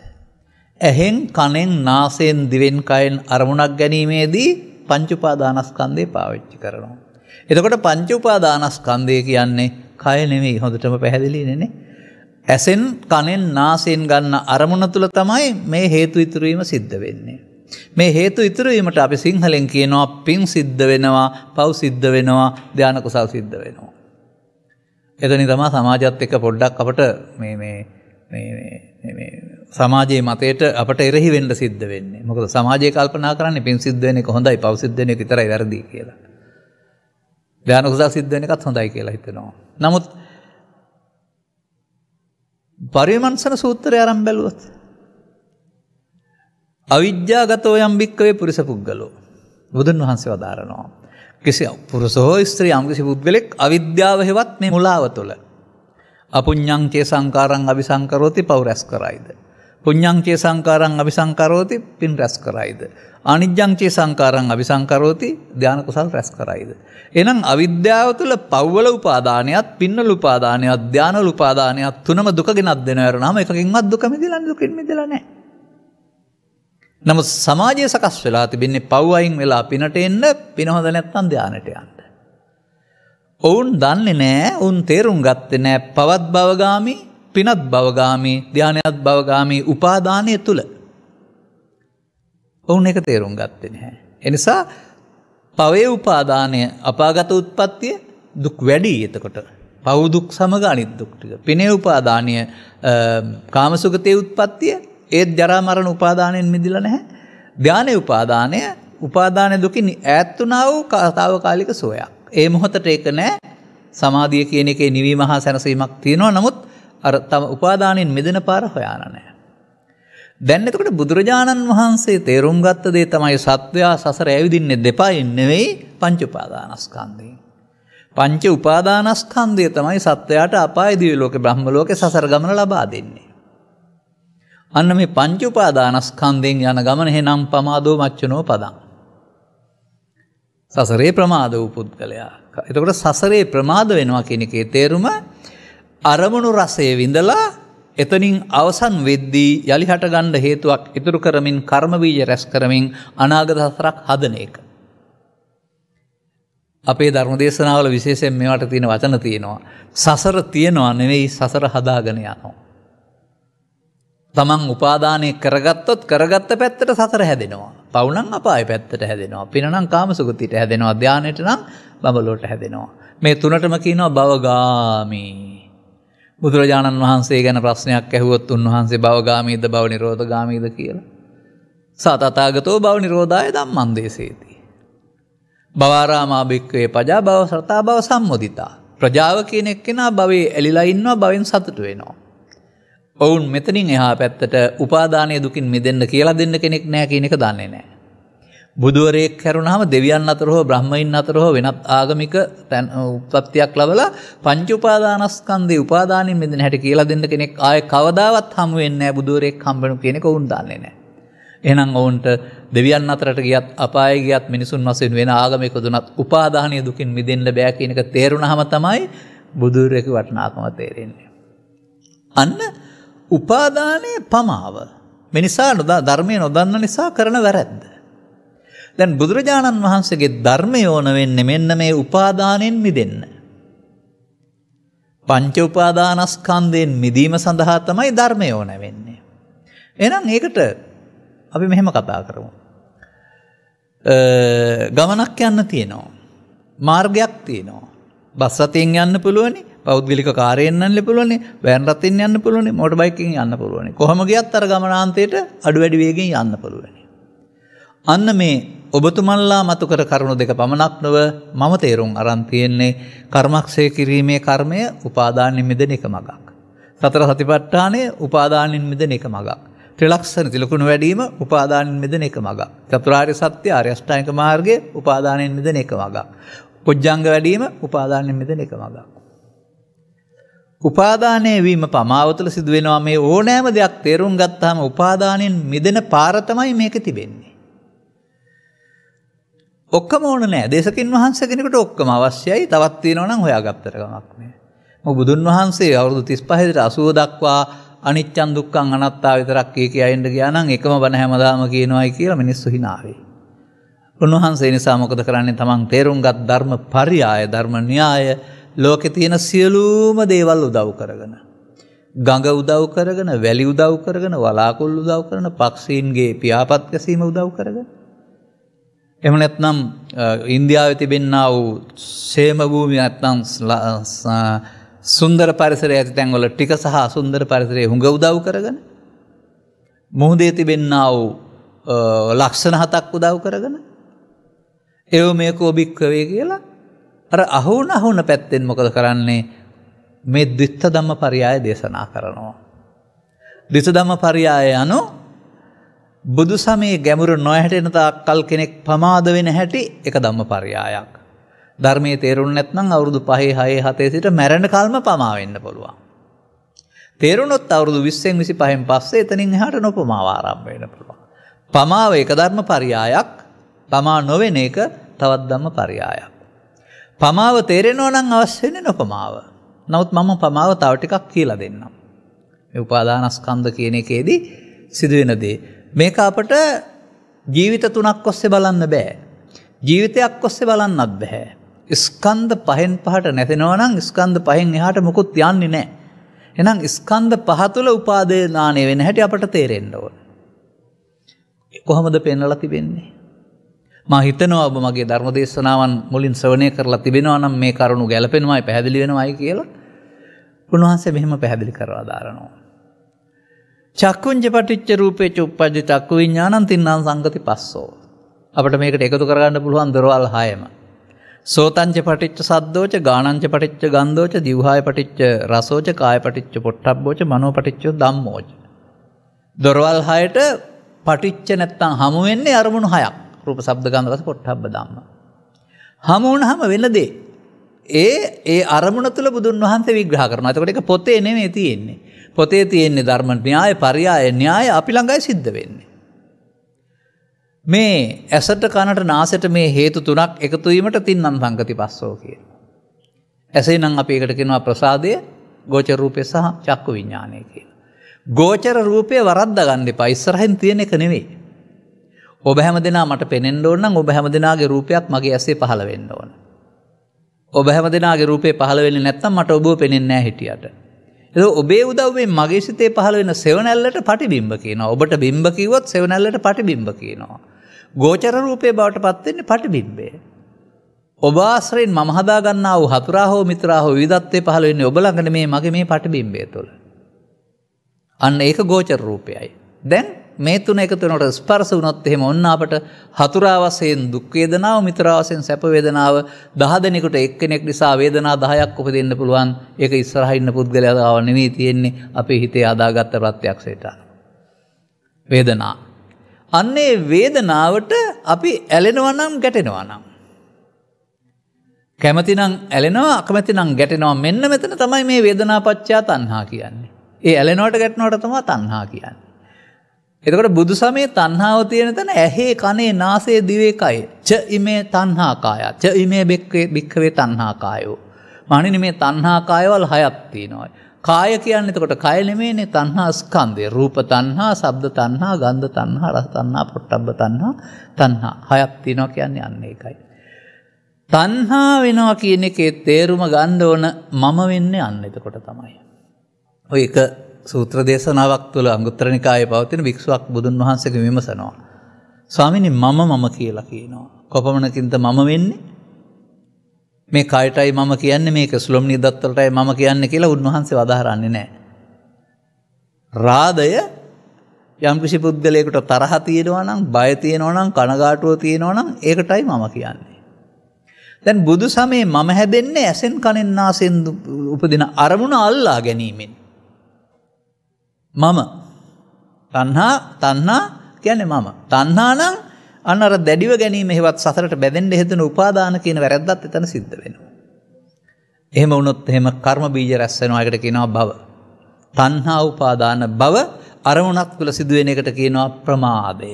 ඇහෙන්, කනෙන්, නාසයෙන්, දිවෙන්, කයෙන් අරමුණක් ගැනීමේදී පංච උපාදානස්කන්ධය පාවිච්චි කරනවා. එතකොට පංච උපාදානස්කන්ධය කියන්නේ කය නෙමෙයි, හොඳටම පැහැදිලි නේ. ඇසෙන්, කනෙන්, නාසයෙන් ගන්න අරමුණ තුල තමයි මේ හේතු ඉතුරු වීම සිද්ධ වෙන්නේ. මේ හේතු ඉතුරු වීමට අපි සිංහලෙන් කියනවා පින් සිද්ධ වෙනවා, පව් සිද්ධ වෙනවා, ධාන කුසල් සිද්ධ වෙනවා. එතනින් තමයි සමාජයත් එක්ක පොඩ්ඩක් අපට මේ සමාජයේ මතයට අපට එරෙහි වෙන්න සිද්ධ වෙන්නේ. මොකද සමාජයේ කල්පනා කරන්නේ පින් සිද්ධ වෙන එක හොඳයි, පව් සිද්ධ වෙන එක විතරයි වැරදි කියලා. ධාන කුසල් සිද්ධ වෙන එකත් හොඳයි කියලා හිතනවා. නමුත් පරිමංසන සූත්‍රය ආරම්භ බැලුවොත් අවිජ්ජාගතෝ යම් භික්කවේ පුරිස පුද්ගලෝ බුදුන් වහන්සේ වදාරනවා. කිසි පුරුෂෝ ස්ත්‍රී යම් කිසි පුද්ගලෙක් අවිද්‍යාව හේවත් මේ මුලාව තුළ අපුඤ්ඤං චේ සංකාරං අபிසංකරෝති පව් රැස් කරයිද, පුඤ්ඤං චේ සංකාරං අபிසංකරෝති පින් රැස් කරයිද, අනිජ්ජං චේ සංකාරං අபிසංකරෝති ධාන කුසල් රැස් කරයිද. එහෙනම් අවිද්‍යාව තුළ පව්වල උපාදානයත්, පින්වල උපාදානයත්, ධානවල උපාදානයත් තුනම දුක ගෙනත් දෙනවරනම එකකින්වත් දුක මිදෙලා දුකින් මිදෙලා නැහැ. නමුත් සමාජයේ සකස් වෙලා තිබෙන්නේ පව් අයින් වෙලා පිනට එන්න, පින හොඳ නැත්නම් ධානයට යන්න. ඔවුන් දන්නේ නැහැ, ඔවුන් තේරුම් ගත්තේ නැහැ පවත් භවගාමී, පිනත් භවගාමී, ධානයත් භවගාමී උපාදානය තුල. ඔවුන් ඒක තේරුම් ගත්තේ නැහැ. ඒ නිසා පවේ උපාදානය අපාගත උත්පත්තිය දුක් වැඩි. එතකොට පව් දුක් සමග අනිත් දුක් ටික. පිනේ උපාදානය කාමසුගතේ උත්පත්තිය, ඒත් ජරා මරණ උපාදානයෙන් මිදිලා නැහැ. ධානයේ උපාදානය දුකින් ඈත් වුණා වූ తాවකාලික සෝයක්. ඒ මොහොතට ඒක නැහැ. සමාධිය කියන එකේ නිවීම හා සැනසීමක් තියෙනවා. නමුත් අර තම උපාදානයෙන් මිදෙන පාර හොයාන නැහැ. දැන් එතකොට බුදුරජාණන් වහන්සේ තේරුම් ගත්ත දේ තමයි සත්වයා සසර ඇවිදින්නේ දෙපයින් නෙවෙයි පංච උපාදානස්කන්ධයෙන්. පංච උපාදානස්කන්ධය තමයි සත්වයාට අපාය දිව්‍ය ලෝකේ බ්‍රහ්ම ලෝකේ සසර ගමන ලබා දෙන්නේ. අන්න මේ පංච උපාදානස්කන්ධයෙන් යන ගමන එහෙනම් පමාදෝ මච්චනෝ පදං. සසරේ ප්‍රමාද වූ පුද්ගලයා. එතකොට සසරේ ප්‍රමාද වෙනවා කියන එකේ තේරුම අරමුණු රසය විඳලා එතනින් අවසන් වෙද්දී යලි හට ගන්න හේතුවක් ඉතුරු කරමින් කර්ම බීජ රැස් කරමින් අනාගත සසරක් හදන එක. අපේ ධර්ම දේශනාවල විශේෂයෙන් මේවට තියෙන වචන තියෙනවා. සසර තියෙනවා නෙවෙයි සසර හදාගෙන යනවා. තමන් උපාදානය කරගත්තොත් කරගත්ත පැත්තට සසර හැදෙනවා. පව් නම් අපාය පැත්තට හැදෙනවා. පින නම් කාමසුගතියට හැදෙනවා. ධානයට නම් බඹලොවට හැදෙනවා. මේ තුනටම කියනවා භවගාමී. බුදුරජාණන් වහන්සේ ගැන ප්‍රශ්නයක් ඇහුවොත් උන්වහන්සේ භවගාමීද භව නිරෝධගාමීද කියලා. සතතාගතෝ භව නිරෝධාය ධම්මං දේසේති. භවාරාමා භික්ඛවේ පජා භව සරතා භව සම්මුදිතා. ප්‍රජාව කියන එක්කෙනා භවයේ ඇලිලා ඉන්නවා භවෙන් සතුටු වෙනවා. ඔවුන් මෙතනින් එහා පැත්තට උපාදානයේ දුකින් මිදෙන්න කියලා දෙන්න කෙනෙක් නැහැ කියන එක දන්නේ නැහැ. බුදුවරයෙක් කරුණාම දෙවියන් අතර හෝ බ්‍රහ්මයින් අතර හෝ වෙනත් ආගමික උත්පත්තියක් ලැබලා පංච උපාදානස්කන්ධේ උපාදානින් මිදෙන්න හැටි කියලා දෙන්න කෙනෙක් ආයේ කවදාවත් හමු වෙන්නේ නැහැ බුදුවරයෙක් හම්බෙනු කියන එක ඔවුන් දන්නේ නැහැ. එහෙනම් ඔවුන්ට දෙවියන් අතරට ගියත් අපායේ ගියත් මිනිසුන් වශයෙන් වෙන ආගමික දුනත් උපාදානීය දුකින් මිදෙන්න බෑ කියන එක තේරුණාම තමයි බුදුවරයෙකුගේ වටිනාකම තේරෙන්නේ. අන්න උපාදානයේ පමාව. මේ නිසා ධර්මය නොදන්න නිසා කරන වැරැද්ද. දැන් බුදුරජාණන් වහන්සේගේ ධර්මය ඕන වෙන්නේ මෙන්න මේ උපාදානයෙන් මිදෙන්න. පංච උපාදානස්කන්ධයෙන් මිදීම සඳහා තමයි ධර්මය ඕන වෙන්නේ. එහෙනම් ඒකට අපි මෙහෙම කතා කරමු. ගමනක් යන්න තියෙනවා. මාර්ගයක් තියෙනවා. බස් රථයෙන් යන්න පුළුවනි. පෞද්ගලික කාර්යයෙන් යන්න පුළුවනි. වෑන් රථයෙන් යන්න පුළුවනි. මෝටර් බයික්කින් යන්න පුළුවනි. කොහොම ගියත් අර ගමනාන්තයට අඩු වැඩි වේගෙන් යන්න පුළුවනි. අන්න මේ ඔබතුමන්ලා මතු කර කරුණු දෙක පමණක් නොව මම තේරුම් අරන් තියෙන්නේ කර්මක්ෂය කිරීමේ කර්මය උපාදානින් මිදෙන එක මගක්. සතර සතිපට්ඨානය උපාදානින් මිදෙන එක මගක්. ත්‍රිලක්ෂණ තිලකුණු වැඩිම උපාදානින් මිදෙන එක මගක්. චතුරාර්ය සත්‍ය ආර්ය අෂ්ටාංගික මාර්ගය උපාදානින් මිදෙන එක මගක්. පොජ්ජංග වැඩිම උපාදානින් මිදෙන එක මගක්. උපාදානයේ වීම පමාව තුළ සිදු වෙනවා. මේ ඕනෑම දෙයක් තේරුම් ගත්තාම උපාදානෙන් මිදෙන පාර තමයි මේක තිබෙන්නේ. ඔක්කොම ඕන නෑ. දේශකින් වහන්සේ කෙනෙකුට ඔක්කොම අවශ්‍යයි. තවත් තියෙනවා නම් හොයාගත්තට කමක් නෑ. මොකද බුදුන් වහන්සේ අවුරුදු 35 80 දක්වා අනිච්චං දුක්ඛං අනාත්තා විතරක් කිය ඉන්න ගියා නම් එකම බණ හැමදාම කියනවායි කියලා මිනිස්සු hina වෙයි. උන්වහන්සේ නිසා මොකද කරන්නේ? තමන් තේරුම්ගත් ධර්ම පරියාය ධර්ම න්‍යාය ලෝකේ තියෙන සියලුම දේවල් උදව් කරගෙන, ගඟ උදව් කරගෙන, වැලි උදව් කරගෙන, වලාකුළු උදව් කරන, පක්ෂීන්ගේ පියාපත් ගැසීම උදව් කරගෙන, එහෙම නැත්නම් ඉන්දියාවේ තිබෙනා වූ ශේම භූමිය නැත්නම් සුන්දර පරිසරය ඇති තැන්වල ටික සහ සුන්දර පරිසරයේ හුඟ උදව් කරගෙන, මුහුදේ තිබෙනා වූ ලක්ෂණ 7ක් උදව් කරගෙන, ඒව මේකෝ බික්කවේ කියලා අර අහුණ පැත්තෙන් මොකද කරන්නේ? මේ ද්විත්ත ධම්ම පරියාය දේශනා කරනවා. ද්විත්ත ධම්ම පරියාය යනෝ බුදු සමයේ ගැඹුරු නොහැටෙන තාක්කල් කෙනෙක් පමාද වෙන හැටි එක ධම්ම පරියායක්. ධර්මයේ තේරුම් නැත්නම් අවුරුදු 5 6 7 සිට මැරෙන කල්ම පමා වෙන්න පුළුවන්. තේරුණොත් අවුරුදු 20න් 25න් පස්සේ එතනින් එහාට නොපමාව ආරම්භ වෙන්න පුළුවන්. පමාව එක ධර්ම පරියායක්, පමා නොවෙන එක තවත් ධම්ම පරියායක්. පමාව තේරෙනවා නම් අවශ්‍ය වෙන්නේ නොපමාව. නමුත් මම පමාව තව ටිකක් කියලා දෙන්නම්. මේ උපාදානස්කන්ධ කියන එකේදී සිදුවෙන දේ. මේක අපට ජීවිත 3ක් ඔස්සේ බලන්න බෑ. ජීවිතයක් ඔස්සේ බලන්නත් බෑ. ස්කන්ධ 5න් 5ට නැතෙනවා නම් ස්කන්ධ 5න් එහාට මොකුත් යන්නේ නැහැ. එහෙනම් ස්කන්ධ 5 තුල උපාදානය වෙන හැටි අපට තේරෙන්න ඕන. කොහොමද පෙන්වලා තිබෙන්නේ? මා හිතනවා ඔබ මගේ ධර්ම දේශනාවන් මුලින් ශ්‍රවණය කරලා තිබෙනවා නම් මේ කරුණු ගැලපෙනවායි පැහැදිලි වෙනවායි කියලා උන්වහන්සේ මෙහෙම පැහැදිලි කරලා දාරනවා. චක්කුංජ පටිච්ච රූපේ චුප්පජ්ජ චක්කු විඥානං තින්නම් සංගති පස්සෝ. අපිට මේකට එකතු කරගන්න පුළුවන් දොරවල් 6ම. සෝතංච පටිච්ච සද්දෝච ගානංච පටිච්ච ගන්ධෝච දිවහාය පටිච්ච රසෝච කාය පටිච්ච පොට්ටබ්බෝච මනෝ පටිච්ච ධම්මෝච. දොරවල් 6ට පටිච්ච නැත්තම් හමු වෙන්නේ අරමුණු 6ක්. රූප, ශබ්ද, ගන්ධ, රස, පොට්ටබ්බ ධම්ම. හමු වුණාම වෙන දේ ඒ අරමුණ තුල බුදුන් වහන්සේ විග්‍රහ කරනවා. එතකොට ඒක පොතේ නෙමෙයි තියෙන්නේ. පොතේ තියෙන්නේ ධර්ම න්‍යාය, පරියාය න්‍යාය අපි ළඟයි සිද්ධ වෙන්නේ. මේ ඇසට කනට නාසයට මේ හේතු තුනක් එකතු වීමට තින්නම් සංගති පස්සෝ කියන. ඇසෙනම් අපි ඒකට කියනවා ප්‍රසාදය, ගෝචර රූපය සහ චක්කු විඥානය කියලා. ගෝචර රූපය වරද්දා ගන්න එපා. ඉස්සරහින් තියෙන එක නෙවෙයි. ඔබ හැමදෙනා මට පෙනෙන්න ඕන නම් ඔබ හැමදෙනාගේ රූපයක් මගේ ඇසේ පහළ වෙන්න ඕන. ඔබ හැමදෙනාගේ රූපේ පහළ වෙන්නේ නැත්නම් මට ඔබව පෙනෙන්නේ නැහැ හිටියට. ඒක ඔබේ උදව්වෙන් මගේ සිතේ පහළ වෙන සෙවණැල්ලට පටිබිම්බ කියනවා. ඔබට බිම්බ කිව්වොත් සෙවණැල්ලට පටිබිම්බ කියනවා. ගෝචර රූපේ බවට පත් වෙන්නේ පටිබිම්බය. ඔබ ආශ්‍රයෙන් මම හදා ගන්නා වූ හතුරා හෝ මිත්‍රා හෝ විවිධත්වයේ පහළ වෙන්නේ ඔබ ළඟ නෙමේ මගේ මේ පටිබිම්බය තුළ. අන්න ඒක ගෝචර රූපයයි. දැන් මේ තුන එකතු වෙනකොට ස්පර්ශ වුණොත් එහෙම ඔන්න අපට හතුරා වශයෙන් දුක් වේදනාව, මිත්‍රා වශයෙන් සැප වේදනාව 10 දෙනෙකුට එක්කෙනෙක් නිසා වේදනා 10ක් උපදින්න පුළුවන්. ඒක ඉස්සරහින් ඉන්න පුද්ගලයාව නෙමෙයි තියෙන්නේ අපේ හිතේ අදාගත්ත ප්‍රත්‍යක්ෂයට. වේදනා. අන්නේ වේදනාවට අපි ඇලෙනවා නම් ගැටෙනවා නම්. කැමති නම් ඇලෙනවා, අකමැති නම් ගැටෙනවා. මෙන්න මෙතන තමයි මේ වේදනාපච්චය තණ්හා කියන්නේ. ඒ ඇලෙනවට ගැටෙනවට තමයි තණ්හා කියන්නේ. එතකොට බුදු සමයේ තණ්හාව තියෙන තැන ඇහි, කනේ, නාසයේ, දිවේ, කයේ. ච ඉමේ තණ්හා කාය. ච ඉමේ බික්ඛවේ තණ්හා කායෝ. මානින මේ තණ්හා කායවල හයක් තියෙනවා. කාය කියන්නේ එතකොට කය නෙමෙයිනේ තණ්හා ස්කන්ධය. රූප තණ්හා, ශබ්ද තණ්හා, ගන්ධ තණ්හා, රස තණ්හා, පොට්ටබ්බ තණ්හා හයක් තියෙනවා කියන්නේ අන්න ඒකයි. තණ්හා වෙනවා කියන එකේ තේරුම ගන්න ඕන මම වෙන්නේ අන්න එතකොට තමයි. ඔය එක සූත්‍ර දේශනාවක් තුළ අංගුත්තර නිකායේ පවතින වික්ෂුවක් බුදුන් වහන්සේගෙන් විමසනවා. ස්වාමීනි මම කියලා කියනවා. කොපමණකින්ද මම වෙන්නේ? මේ කයටයි මම කියන්නේ, මේක සුලම් නිදත් වලටයි මම කියන්නේ කියලා උන්වහන්සේ වදාහරන්නේ නැහැ. රාදය යම් කිසි පුද්ගලයෙකුට තරහ තියෙනවා නම්, බය තියෙනවා නම්, කනගාටුව තියෙනවා නම් ඒකටයි මම කියන්නේ. දැන් බුදු සමයේ මම හැදෙන්නේ ඇසෙන්, කනෙන්, නාසයෙන් උපදින අරමුණ අල්ලා ගැනීමෙන්. මම තණ්හා කියන්නේ මම. තණ්හා නම් අන්න අර දැඩිව ගැනීම හේවත් සසරට බැඳෙන්න හේතුන උපාදාන කියන වැරද්දත් එතන සිද්ධ වෙනවා. එහෙම වුණොත් එහෙම කර්ම බීජ රැස් වෙනවා. ඒකට කියනවා භව. තණ්හා උපාදාන භව අරමුණක් තුළ සිදුවෙන එකට කියනවා ප්‍රමාදය.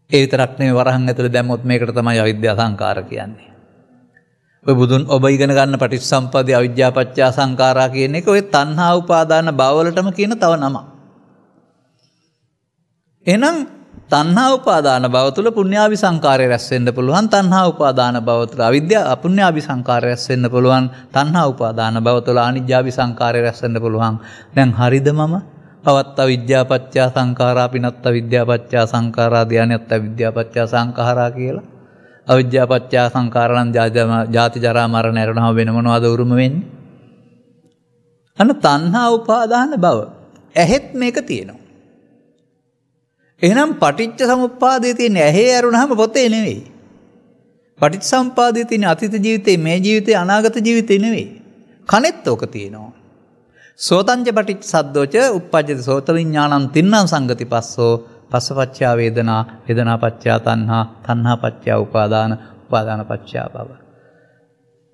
ඒ විතරක් නෙමෙයි වරහන් ඇතුළේ දැම්මොත් මේකට තමයි අවිද්‍යා සංකාර කියන්නේ. ඔය බුදුන් ඔබ ඉගෙන ගන්න පටිච්චසමුප්පාදේ අවිද්‍යා පත්‍ය සංඛාරා කියන එක ඔය තණ්හා උපාදාන භවවලටම කියන තව නමක්. එහෙනම් තණ්හා උපාදාන භව තුල පුණ්‍යාවි සංඛාරය රැස් වෙන්න පුළුවන්. තණ්හා උපාදාන භව තුල අවිද්‍යා අපුණ්‍යාවි සංඛාරය රැස් වෙන්න පුළුවන්. තණ්හා උපාදාන භව තුල අනිජ්ජාවි සංඛාරය රැස් වෙන්න පුළුවන්. දැන් හරිද මම? පවත්ත විද්‍යා පත්‍ය සංඛාරා, පිනත්ත විද්‍යා පත්‍ය සංඛාරා, ධානයත්ත විද්‍යා පත්‍ය සංඛාරා කියලා. අවිද්‍යා පත්‍ය සංඛාරණං ජාති ජරා මරණ ඇරෙනවා වෙන මොනවද උරුම වෙන්නේ? අන්න තණ්හා උපාදාන භව. ඇහෙත් මේක තියෙනවා. එහෙනම් පටිච්ච සමුප්පාදයේ තියෙන ඇහි ඇරුණාම පොතේ නෙවෙයි. පටිච්ච සමුප්පාදයේ තියෙන අතීත ජීවිතේ, මේ ජීවිතේ, අනාගත ජීවිතේ නෙවෙයි. කනෙත් ඕක තියෙනවා. සෝතංච පටිච්ච සද්දෝච uppajjati සෝත විඥානං තින්නම් සංගති පස්සෝ පස්සපච්චා වේදනා, වේදනා පච්චා තණ්හා, තණ්හා පච්චා උපාදාන, උපාදාන පච්චා භව.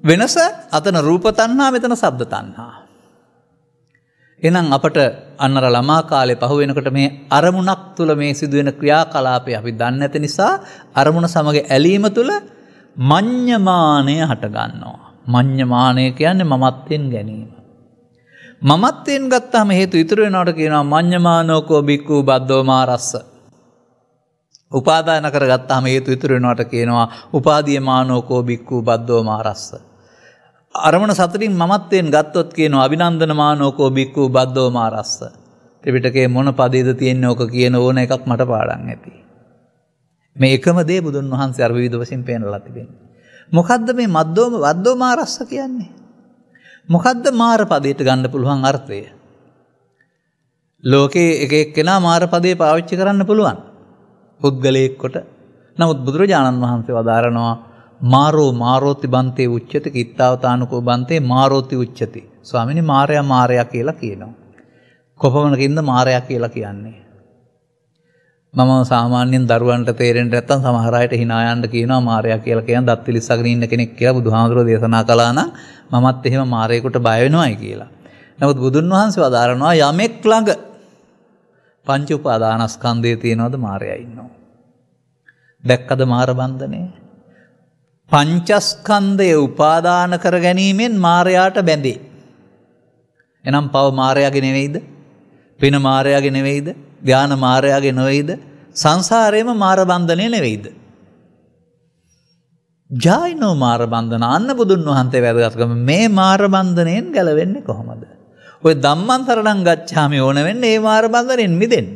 වෙනස අතන රූප තණ්හා, මෙතන ශබ්ද තණ්හා. එහෙනම් අපට අන්නර ළමා කාලේ පහු වෙනකොට මේ අරමුණක් තුල මේ සිදුවෙන ක්‍රියාකලාපය අපි දන්නේ නැති නිසා අරමුණ සමග ඇලීම තුල මඤ්ඤමානය හට ගන්නවා. මඤ්ඤමානය කියන්නේ මමත්වෙන් ගැනීම. මමත්වෙන් ගත්තාම හේතු ඉතුරු වෙනවට කියනවා මඤ්ඤමානෝකෝ බික්ඛු බද්දෝ මාරස්ස. උපාදාන කරගත්තාම හේතු ඉතුරු වෙනවට කියනවා උපාදීයමානෝකෝ බික්ඛු බද්දෝ මාරස්ස. අරමුණ සතරින් මමත්වෙන් ගත්තොත් කියනවා අභිනන්දනමානෝකෝ බික්ඛු බද්දෝ මාරස්ස. ත්‍රිපිටකයේ මොන පදේද තියෙන්නේ ඕක කියන ඕන එකක් මට පාඩම් ඇති. මේ එකම දේ බුදුන් වහන්සේ අර විවිධ වශයෙන් පෙන්නලා තිබෙනවා. මොකද්ද මේ බද්දෝ මාරස්ස කියන්නේ? මොකද්ද මාර පදයට ගන්න පුළුවන් අර්ථය? ලෝකේ එක එක්කෙනා මාර පදේ පාවිච්චි කරන්න පුළුවන්. පුද්ගලයෙක් කොට. නමුත් බුදුරජාණන් වහන්සේ වදාරනවා මාරෝ මාරෝති බන්තේ උච්චති කිත්තාවතානුකෝ බන්තේ මාරෝති උච්චති. ස්වාමිනේ මාරයා කියලා කියනවා. කොපමණකින්ද මායя කියලා කියන්නේ. මම සාමාන්‍යයෙන් දරුවන්ට තේරෙන්නේ නැත්තම් සමහර අයට hina යන්න කියනවා මායя කියලා කියන දත් පිලිස්සගෙන ඉන්න කෙනෙක් කියලා බුදුහාමුදුරුවෝ දේශනා කළා නම් මමත් එහෙම මායයට බය වෙනවයි කියලා. නමුත් බුදුන් වහන්සේ වදාරනවා යමෙක් ළඟ පංච උපාදානස්කන්ධයේ තියෙනවද මායя ඉන්නවා. දැක්කද මාර බන්ධනේ? පංචස්කන්ධය උපාදාන කර ගැනීමෙන් මායයට බැඳේ. එනම් පව මායяගේ නෙවෙයිද? පින මායяගේ නෙවෙයිද? ධාන මායяගේ නෙවෙයිද? සංසාරේම මාර බන්ධනේ නෙවෙයිද? ජායනෝ මාර බන්ධන අන්න බුදුන් වහන්සේ වැදගත්කම මේ මාර බන්ධනෙන් ගැලවෙන්නේ කොහොමද? ඔය ධම්මං සරණං ගච්ඡාමි ඕන වෙන්නේ මේ මාර බන්ධනෙන් මිදෙන්න.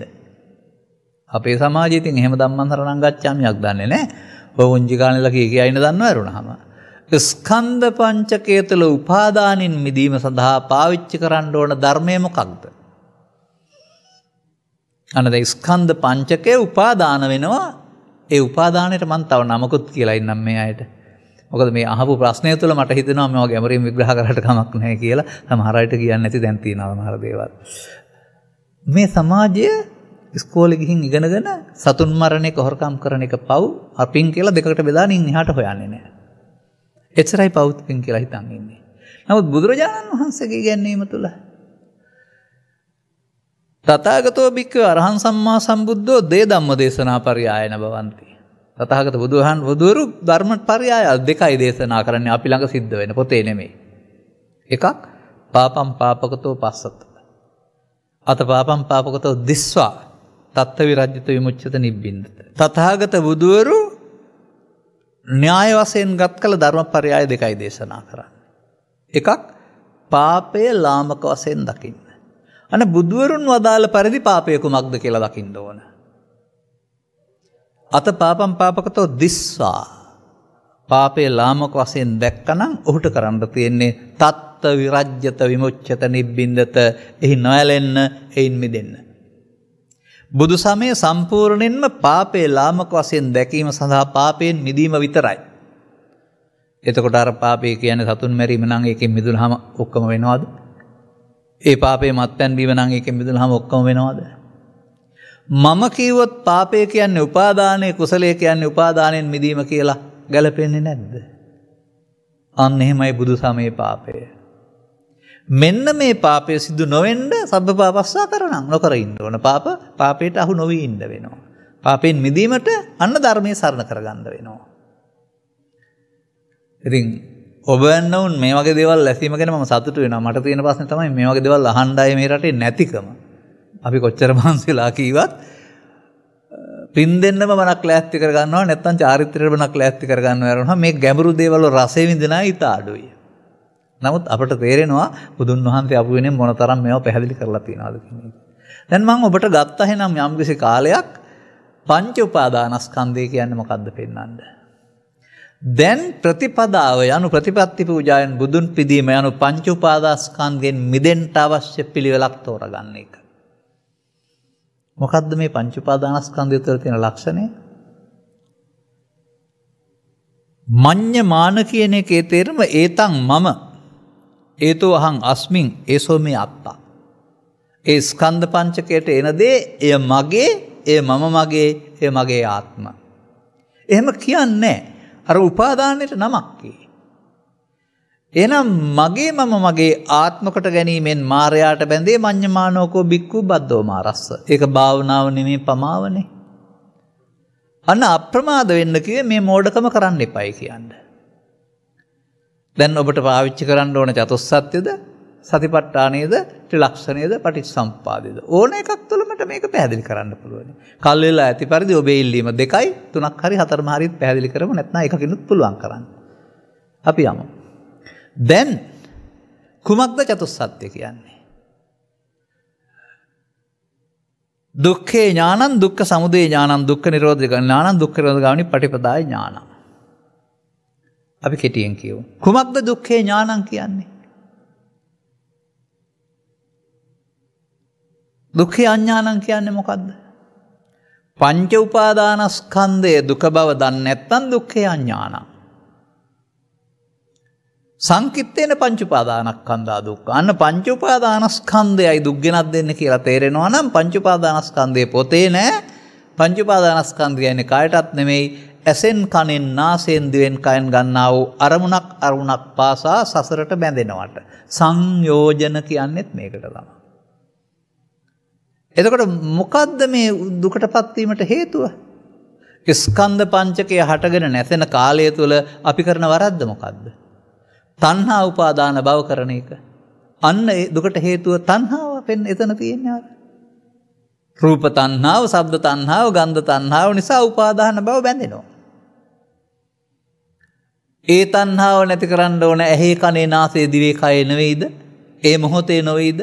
අපේ සමාජයේ ඉතින් එහෙම ධම්මං සරණං ගච්ඡාමියක් දන්නේ නැහැ. ඔය උන්ජි කාලේලා කිය ඉන්න දන්නව වරුණාම. ස්කන්ධ පංචකය තුළ උපාදානින් මිදීම සඳහා පාවිච්චි කරන්න ඕන ධර්මය මොකක්ද? අනද ස්කන්ධ පංචකය උපාදාන වෙනවා. ඒ උපාදානයට මම තව නමකුත් කියලා ඉන්නම් මේ අයට. මොකද මේ අහපු ප්‍රශ්නය තුළ මට හිතෙනවා මේවා ගැඹුරින් විග්‍රහ කරලා කමක් නැහැ කියලා. සමහර අයට කියන්නේ නැති දැන් තියෙනවා සමහර දේවල්. මේ සමාජය ඉස්කෝලේ ගිහින් ඉගෙනගෙන සතුන් මරණ එක හොරකම් කරන එක පව් අපින් කියලා දෙකකට බෙදාගෙන එහාට හොයන්නේ නැහැ. එච්චරයි පව් පින් කියලා හිතන් ඉන්නේ. නමුත් බුදුරජාණන් වහන්සේගේ ඉගැන්වීම තුළ තථාගතෝ භික්ඛවේ අරහං සම්මා සම්බුද්ධෝ දේ ධම්ම දේශනා පරියායන භවಂತಿ. තථාගත බුදුවරු ධර්ම පරියාය දෙකයි දේශනා කරන්නේ අපි ළඟ සිද්ධ වෙන පොතේ නෙමෙයි. එකක් පාපම් පාපකතෝ පස්සත. අත පාපම් පාපකතෝ දිස්වා තත්ත්ව විරජ්‍යත විමුච්ඡත නිබ්බින්දත. තථාගත බුදුවරු න්‍යාය වශයෙන් ගත් කළ ධර්ම පරියාය දෙකයි දේශනා කරන්නේ. එකක් පාපය ලාමක වශයෙන් දකින්න. අන බුදුවරුන් වදාළ පරිදි පාපය කුමක්ද කියලා දකින්න ඕන. අත පාපම් පාපකතෝ දිස්වා පාපේ ලාමක වශයෙන් දැක්කනම් ඔහුට කරන්න තියෙන්නේ තත්ත්ව විරජ්‍යත විමුච්ඡත නිබ්බින්දත එහි නොයැලෙන්න එයින් මිදෙන්න. බුදු සමය සම්පූර්ණයෙන්ම පාපේ ලාමක වශයෙන් දැකීම සඳහා පාපයෙන් මිදීම විතරයි. එතකොට අර පාපේ කියන්නේ සතුන් මැරීම නම් ඒකෙන් මිදුනහම ඔක්කොම වෙනවද? ඒ පාපේ මත්පැන් බීම නම් ඒකෙන් මිදුනහම ඔක්කොම වෙනවද? මම කිව්වොත් පාපය කියන්නේ උපාදානයේ කුසලයේ කියන්නේ උපාදානයෙන් මිදීම කියලා ගැලපෙන්නේ නැද්ද? අන්න එහෙමයි බුදු සමයේ පාපය. මෙන්න මේ පාපය සිදු නොවෙන්න සබ්බ පාපස්සා කරණම් නොකර ඉන්න ඕන. පාපයට අහු නොවී ඉන්න වෙනවා. පාපයෙන් මිදීමට අන්න ධර්මයේ සරණ කරගන්න වෙනවා. ඉතින් ඔබ වුන් මේ වගේ දේවල් ඇසීම ගැන මම සතුටු වෙනවා. මට තියෙන ප්‍රශ්නේ තමයි මේ වගේ දේවල් අහන්නයි මේ රටේ නැතිකම. අපි කොච්චර මහන්සිලා කීවත් පින් දෙන්නම මනක් ලෑස්ති කර ගන්නවා නැත්නම් චාරිත්‍රයට මනක් ලෑස්ති කර ගන්නවා යනවා. මේ ගැඹුරු දේවල් රසෙ විඳිනා ඊට අඩුයි. නමුත් අපට තේරෙනවා බුදුන් වහන්සේ අපු වෙනින් මොනතරම් මේවා පැහැදිලි කරලා තියෙනවද කියන එක. දැන් මම ඔබට ගත්තා එහෙනම් යම්කිසි කාලයක් පංච උපාදානස්කන්ධය කියන්නේ මොකද්ද පෙන්වන්න. දැන් ප්‍රතිපදාව යනු ප්‍රතිපත්ති පූජාවෙන් බුදුන් පිදීම යනු පංච උපාදානස්කන්ධයෙන් මිදෙන්න අවශ්‍ය පිළිවෙලක් තෝරගන්න එක. මොකද්ද මේ පංච උපාදානස්කන්ධය තුළ තියෙන ලක්ෂණය? මඤ්ඤ මාන කියන එකේ තේරුම ඒතං මම ඒතෝ අහං අස්මින් ඒසෝ මේ අත්තා. ඒ ස්කන්ධ පංචකයට එන දේ එය මගේ, එය මම මගේ, එය මගේ ආත්ම. එහෙම කියන්නේ අර උපාදානයට නමක්. එහෙනම් මගේ මම මගේ ආත්ම කොට ගැනීමෙන් මායයට බැඳේ මඤ්ඤමානෝකෝ බික්ඛු බද්දෝ මාරස්ස. ඒක භාවනාව නෙමෙයි පමාවනේ. අන්න අප්‍රමාද වෙන්න කිව්වේ මේ මෝඩකම කරන්න එපයි කියන්නේ. දැන් ඔබට පාවිච්චි කරන්න ඕන චතුස්සත්‍යද, සතිපට්ඨානයේද, ත්‍රිලක්ෂණයේද, පටිච්චසමුප්පාදයේද ඕන එකක් තුළමට මේක පැහැදිලි කරන්න පුළුවන්. කල් වෙලා ඇති පරිදි ඔබේ ඉල්ලීම 2යි 3ක් හරි 4ම හරි පැහැදිලි කරමු නැත්නම් එකකිනුත් පුළුවන් කරන්න. අපි යමු. දැන් කුමක්ද චතුස්සත්‍ය කියන්නේ? දුක්ඛේ ඥානං දුක්ඛ සමුදය ඥානං දුක්ඛ නිරෝධ ඥානං දුක්ඛ නිරෝධ ගාමිනී පටිපදාය ඥානං. අපි කෙටියෙන් කියමු. කුමක්ද දුක්ඛේ ඥානං කියන්නේ? දුක්ඛේ අඥානං කියන්නේ මොකද්ද? පංච උපාදානස්කන්ධයේ දුක බව දන්නේ නැත්නම් දුක්ඛේ අඥානං. සංකිට්ඨේන පංච උපාදානස්කන්ධා දුක්ඛ. අන්න පංච උපාදානස්කන්ධයයි දුක් ගෙනත් දෙන්නේ කියලා තේරෙනවා නම් පංච උපාදානස්කන්ධයේ පොතේ නෑ. පංච උපාදානස්කන්ධය කියන්නේ කායටත් නෙමෙයි, ඇසෙන් කනෙන් නාසයෙන් දිවෙන් කයෙන් ගන්නා වූ අරමුණක් පාසා සසරට බැඳෙනවට. සංයෝජන කියන්නේත් මේකට තමයි. එතකොට මොකද්ද මේ දුකටපත් වීමට හේතුව? ස්කන්ධ පංචකය හටගෙන නැසෙන කාලය තුල අපි කරන වරද්ද මොකද්ද? තණ්හා උපාදාන භව කරන එක. අන්න ඒ දුකට හේතුව තණ්හාව එතන තියෙන්නේ. රූප තණ්හාව, ශබ්ද තණ්හාව, ගන්ධ තණ්හාව නිසා උපාදාන භව බැඳෙනවා. ඒ තණ්හාව නැති කරන්න ඕන ඇහි කනේ නාසයේ දිවේ කයේ නෙවෙයිද? ඒ මොහොතේ නෙවෙයිද?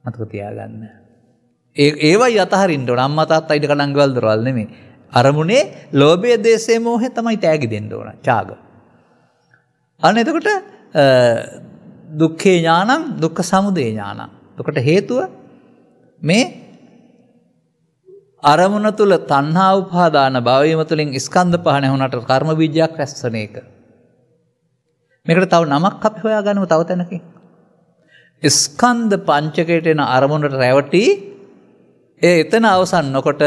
මතක තියාගන්න. ඒවයි අතහරින්න ඕන. අම්මා තාත්තා ඊට කඩන් ගෙවල් දරවල් නෙමෙයි. අරමුණේ ලෝභය, දේශය, මෝහය තමයි තෑගි දෙන්න ඕන. ඡාග. අන්න එතකොට දුක්ඛේ ඥානං, දුක්ඛ සමුදය ඥානං. එතකොට හේතුව මේ අරමුණ තුල තණ්හා උපාදාන භවයම තුලින් ස්කන්ධ පහ නැහුණට කර්ම බීජයක් රැස්වන එක. මේකට තව නමක් අපි හොයාගන්නව තව තැනකින්. ස්කන්ධ පංචකයට එන අරමුණට රැවටි එතන අවසන් නොකොට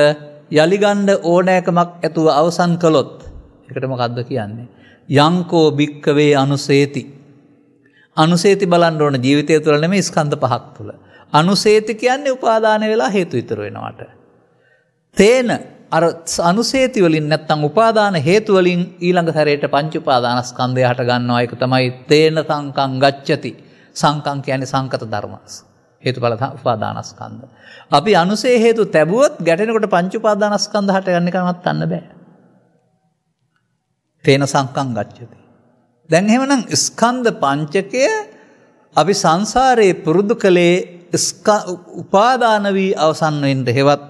යලි ගන්න ඕනෑකමක් ඇතුව අවසන් කළොත් ඒකට මොකද්ද කියන්නේ? යංකෝ භික්කවේ අනුසේති. අනුසේති බලන්න ඕන ජීවිතය තුළ නෙමෙයි ස්කන්ධ පහක් තුළ. අනුසේති කියන්නේ උපාදාන වෙලා හේතු ඉතුරු වෙනවට. තේන අර අනුසේති වලින් නැත්තම් උපාදාන හේතු වලින් ඊළඟ හැරේට පංච උපාදානස්කන්ධය හට ගන්නවා. ඒක තමයි තේන සංකං ගච්ඡති. සංකං කියන්නේ සංකත ධර්ම. හේතුඵල උපාදානස්කන්ධ. අපි අනුසේ හේතු තැබුවොත් ගැටෙනකොට පංච උපාදානස්කන්ධ හට ගන්න කමත් අන්න බෑ. තේන සංකං ගච්ඡති. දැන් එහෙමනම් ස්කන්ධ පංචකය අපි සංසාරේ පුරුදු කළේ උපාදාන වී අවසන් වෙන්න හේවත්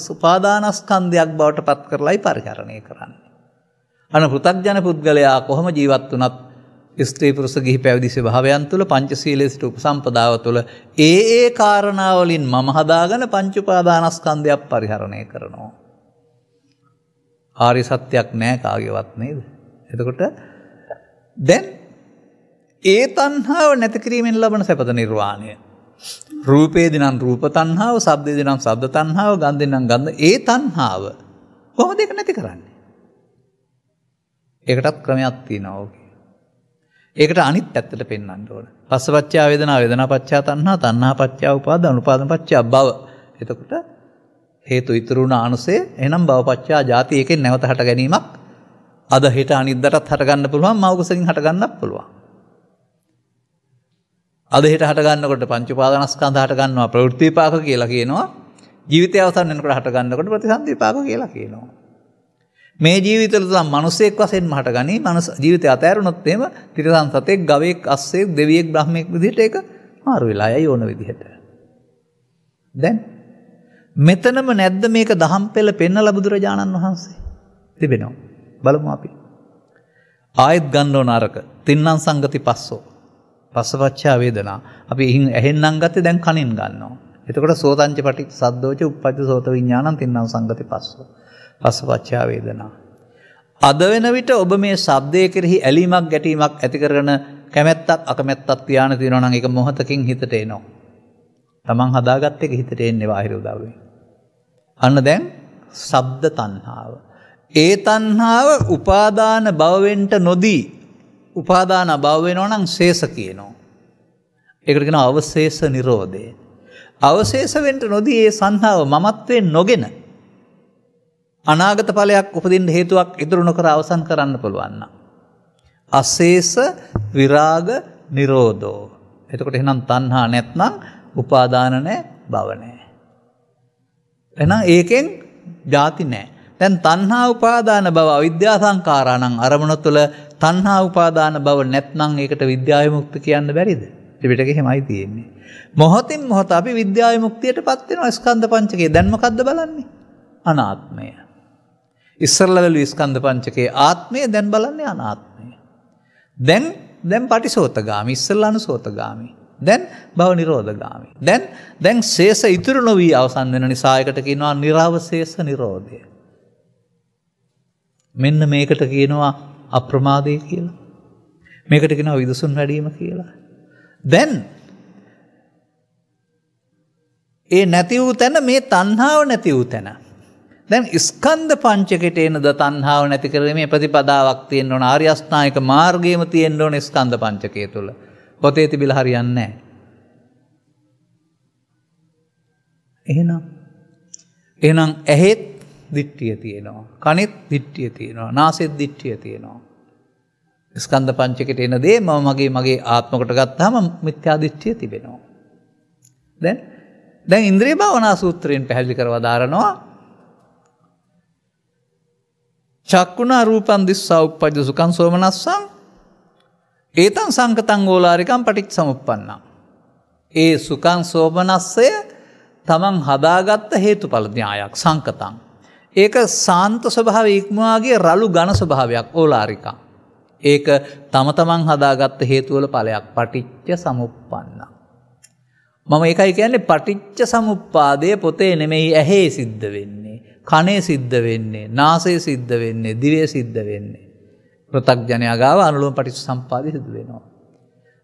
උපාදානස්කන්ධයක් බවට පත් කරලායි පරිහරණය කරන්නේ. අන පෘථග්ජන පුද්ගලයා කොහොම ජීවත් වුණත් ස්ත්‍රී පුරුෂ ගිහි පැවිදි ස්වභාවයන් තුළ පංචශීලයේ සිට උපසම්පදාව තුළ ඒ කාරණා වලින් මම හදාගෙන පංච උපාදානස්කන්ධයක් පරිහරණය කරනවා. ආර්ය සත්‍යයක් නැහැ කාගේවත් නේද? එතකොට දැන් ඒ තණ්හාව නැති කිරීමෙන් ලබන සැපත නිර්වාණය. රූපේදී නම් රූප තණ්හාව, ශබ්දේදී නම් ශබ්ද තණ්හාව, ගන්ධේදී නම් ගන්ධ ඒ තණ්හාව කොහොමද ඒක නැති කරන්නේ? ඒකටත් ක්‍රමයක් තියෙනවා. ඒකට අනිත් පැත්තට පෙන්වන්න ඕන. පස්සපච්චා වේදනා, වේදනාපච්චා තණ්හා, තණ්හාපච්චා උපාදාන, උපාදානපච්චා භව. එතකොට හේතු ඉතුරු වුණ අනුසය එහෙනම් භවපච්චා ජාති එකෙන් නැවත හට ගැනීමක් අද හෙට අනිද්දාටත් හට ගන්න පුළුවන්, මව කුසකින් හට ගන්නත් පුළුවන්. අද හෙට හට ගන්නකොට පංච උපාදානස්කන්ධ හට ගන්නවා ප්‍රවෘත්ති විපාක කියලා කියනවා. ජීවිතය අවසන් වෙනකොට හට ගන්නකොට ප්‍රතිසන්දි විපාක කියලා කියනවා. මේ ජීවිතවල තමයි මිනිසෙක් වශයෙන්ම හටගනි. මනස ජීවිතය අතෑරුණොත් එහෙම තිරසන් සතෙක්, ගවයෙක්, අස්සෙක්, දෙවියෙක්, බ්‍රහ්මෙක් විදිහට ඒක මාරු වෙලා යයි ඕන විදිහට. දැන් මෙතනම නැද්ද මේක දහම් පෙළ පෙන්නලා බුදුරජාණන් වහන්සේ තිබෙනවා. බලමු අපි. ආයත් ගන්න ඕන අරක. තින්නම් සංගති පස්සෝ. පස්සපච්චා වේදනා. අපි ඇහෙන්නම් ගත්තේ දැන් කනින් ගන්නවා. එතකොට සෝතංච පටිච්ච සද්දෝච උප්පජ්ජ සෝත විඥානං තින්නම් සංගති පස්සෝ. පස්සපච්චා වේදනා. අද වෙන විට ඔබ මේ ශබ්දයේ කෙරෙහි ඇලීමක් ගැටීමක් ඇති කරගෙන කැමැත්තක් අකමැත්තක් තියාන තියෙනවා නම් ඒක මොහතකින් හිතට එනවා. තමන් හදාගත්ත එක හිතට එන්නේ බාහිර උදව්වෙන්. අන්න දැන් ශබ්ද තණ්හාව. ඒ තණ්හාව උපාදාන භවෙන්ට නොදී උපාදාන භව වෙනවා නම් ශේෂ කියනවා. ඒකට කියනවා අවශේෂ නිරෝධය. අවශේෂ වෙන්න නොදී ඒ සංහාව මමත්වයෙන් නොගෙන අනාගත ඵලයක් උපදින්න හේතුවක් ඉදිරි නොකර අවසන් කරන්න පුළුවන් නම් අශේෂ විරාග නිරෝධෝ. එතකොට එහෙනම් තණ්හා නැත්නම් උපාදාන නැහැ, භව නැහැ. එහෙනම් ඒකෙන් ಜಾති නැහැ. දැන් තණ්හා උපාදාන භව අවිද්‍යා සංඛාරාණං අරමුණ තුළ තණ්හා උපාදාන භව නැත්නම් ඒකට විද්‍යා විමුක්ති කියන්න බැරිද? ත්‍රිපිටකේ එහෙමයි තියෙන්නේ. මොහොතින් මොහොත අපි විද්‍යා විමුක්තියටපත් වෙනවා ස්කන්ධ පංචකය. දැන් මොකද්ද බලන්නේ? අනාත්මය. ඉස්සරලා වැළු ස්කන්ධ පංචකයේ ආත්මය, දැන් බලන්නේ අනාත්මය. දැන් පටිසෝතගාමි, ඉස්සරලා අනුසෝතගාමි. දැන් භව නිරෝධගාමි. දැන් ශේෂ ඉතුරු නොවි අවසන් වෙන නිසා ඒකට කියනවා නිරවශේෂ නිරෝධය. මෙන්න මේකට කියනවා අප්‍රමාදය කියලා. මේකට කියනවා විදසුන් වැඩීම කියලා. දැන් ඒ නැති වූ තැන මේ තණ්හාව නැති වූ තැන. දැන් ස්කන්ධ පංචකයට එනද තණ්හාව නැති කරීමේ ප්‍රතිපදාවක් තියෙන්න ඕන. ආර්ය අෂ්ටාංගික මාර්ගයේම තියෙන්න ඕන ස්කන්ධ පංචකය තුල. පොතේ තිබිලා හරියන්නේ නැහැ. එහෙනම් ඇහෙත් දිට්ඨිය තියෙනවා. කනෙත් දිට්ඨිය තියෙනවා. නාසෙත් දිට්ඨිය තියෙනවා. ස්කන්ධ පංචකයට එන දේ මම මගේ ආත්මකට ගත්තාම මිත්‍යා දිට්ඨිය තිබෙනවා. දැන් ඉන්ද්‍රිය භාවනා සූත්‍රයෙන් පැහැදිලි කරව දාරනවා චක්කුණා රූපං දිස්සා උප්පජ්ජ සුඛං සෝමනස්සං ඒතං සංකතං ඕලාරිකං පටිච්චසමුප්පන්නං. ඒ සුඛං සෝමනස්සය තමන් හදාගත්ත හේතුඵල න්‍යායක් සංකතං. ඒක සාන්ත ස්වභාවය ඉක්මවාගේ රළු ඝන ස්වභාවයක් ඕලාරිකං. ඒක තම තමන් හදාගත්ත හේතුවල ඵලයක් පටිච්ච සමුප්පන්නං. මම ඒකයි කියන්නේ පටිච්ච සමුප්පාදය පොතේ නෙමෙයි ඇහි සිද්ධ වෙන්නේ. කනේ සිද්ධ වෙන්නේ. නාසයේ සිද්ධ වෙන්නේ. දිවේ සිද්ධ වෙන්නේ. පෘථග්ජනයා ගාව අනුලෝම පටිච්ච සම්පාදය සිදු වෙනවා.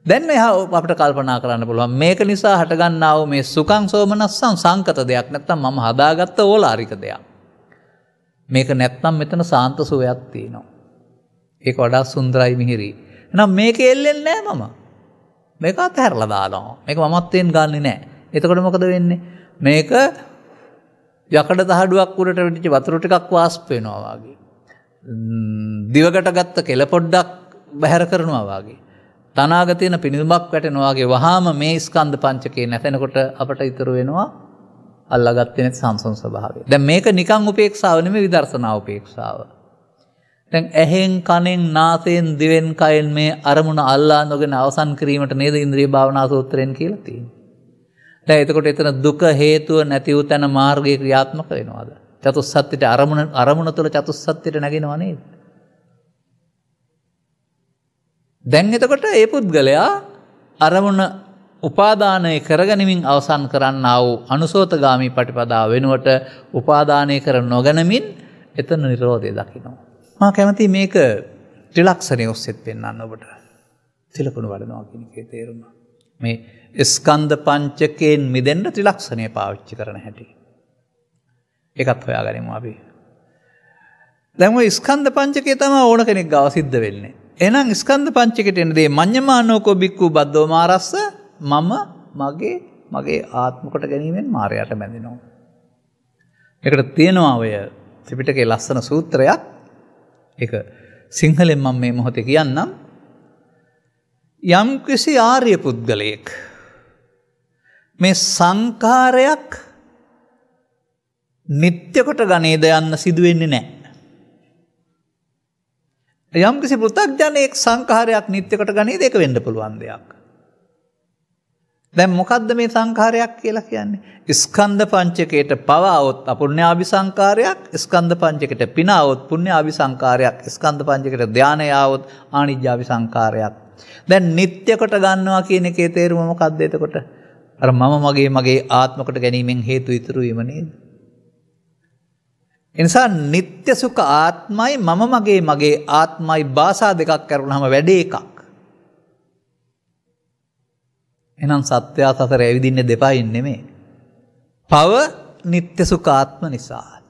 දැන් මෙහා අපිට කල්පනා කරන්න පුළුවන් මේක නිසා හටගන්නා වූ මේ සුඛං සෝමනස්සං සංකත දෙයක් නැත්නම් මම හදාගත්ත ඕලාරික දෙයක්. මේක නැත්නම් මෙතන සාන්ත සුවයක් තියෙනවා. ඒක වඩා සුන්දරයි මිහිරි. එහෙනම් මේක එල්ලෙන්නේ නැහැ මම. මේක අතහැරලා දානවා. මේක මමත්වෙන් ගන්නෙ නැහැ. එතකොට මොකද වෙන්නේ? මේක යකඩ තහඩුවක් උඩට වෙච්ච වතුර ටිකක් වාෂ්ප වෙනවා වගේ. දිවකට ගත්ත කෙල පොඩ්ඩක් බැහැර කරනවා වගේ. තනාග තියෙන පිනිඳුමක් වැටෙනවා වගේ වහාම මේ ස්කන්ධ පංචකේ නැතෙනකොට අපට ඉතුරු වෙනවා අල්ලාගත්තේ නැති සංසම් ස්වභාවය. දැන් මේක නිකන් උපේක්ෂාව නෙමෙයි විදර්ශනා උපේක්ෂාව. දැන් ඇහෙන් කනෙන් නාසයෙන් දිවෙන් කයෙන් මේ අරමුණ අල්ලා නොගෙන අවසන් කිරීමට නේද ඉන්ද්‍රිය භාවනා සූත්‍රයෙන් කියලා තියෙන්නේ. දැන් එතකොට එතන දුක හේතුව නැති වූ තැන මාර්ගයේ ක්‍රියාත්මක වෙනවද? චතුස්සත්ත්‍යට අරමුණ තුළ චතුස්සත්ත්‍යට නැගෙනව නේද? දැන් එතකොට ඒ පුද්ගලයා අරමුණ උපාදානය කරගනිමින් අවසන් කරන්නා වූ අනුසෝතගාමී පටිපදාව වෙනුවට උපාදානය කර නොගැනමින් එතන නිරෝධය දකිනවා. මා කැමති මේක ත්‍රිලක්ෂණය ඔස්සේත් පෙන්වන්න ඔබට. තිලකුණු වඩනවා කියන එකේ තේරුම. මේ ස්කන්ධ පංචකයෙන් මිදෙන්න ත්‍රිලක්ෂණය පාවිච්චි කරන හැටි. ඒකත් හොයාගනිමු අපි. දැන් ওই ස්කන්ධ පංචකය තමයි ඕන කෙනෙක් ගාව සිද්ධ වෙන්නේ. එහෙනම් ස්කන්ධ පංචකයට එන දේ මඤ්ඤමානෝකෝ බික්ඛු බද්දෝ මාරස්ස මම මගේ ආත්ම කොට ගැනීමෙන් මායයට බැඳෙනවා. ඒකට තියෙනවා ඔය ත්‍රිපිටකයේ ලස්සන සූත්‍රයක්. ඒක සිංහලෙන් මම මේ මොහොතේ කියන්නම්. යම් කිසි ආර්ය පුද්ගලයෙක් මේ සංඛාරයක් නිත්‍ය කොට ගනේද යන්න සිදු වෙන්නේ නැහැ. යම් කිසි පෘථග්ජනයෙක් සංඛාරයක් නිත්‍ය කොට ගනේද ඒක වෙන්න පුළුවන් දෙයක්. දැන් මොකද්ද මේ සංඛාරයක් කියලා කියන්නේ? ස්කන්ධ පංචකයට පවවොත් අපුඤ්ඤාභි සංඛාරයක්, ස්කන්ධ පංචකයට පිනවොත් පුඤ්ඤාභි සංඛාරයක්, ස්කන්ධ පංචකයට ධානය ආවොත් ආනිජ්ජාභි සංඛාරයක්. දැන් නිත්‍ය කොට ගන්නවා කියන එකේ තේරුම මොකද්ද එතකොට? අර මගේ ආත්ම කොට ගැනීමෙන් හේතු ඉතුරු වීම නේද? එනිසා නිත්‍ය සුඛ ආත්මයි මගේ ආත්මයි භාෂා දෙකක් කරුණාම වැඩේ එකක්. එහෙනම් සත්‍ය සසර ඇවිදින්නේ දෙපයින් නෙමෙයි. පව නිත්‍ය සුඛ ආත්ම නිසා.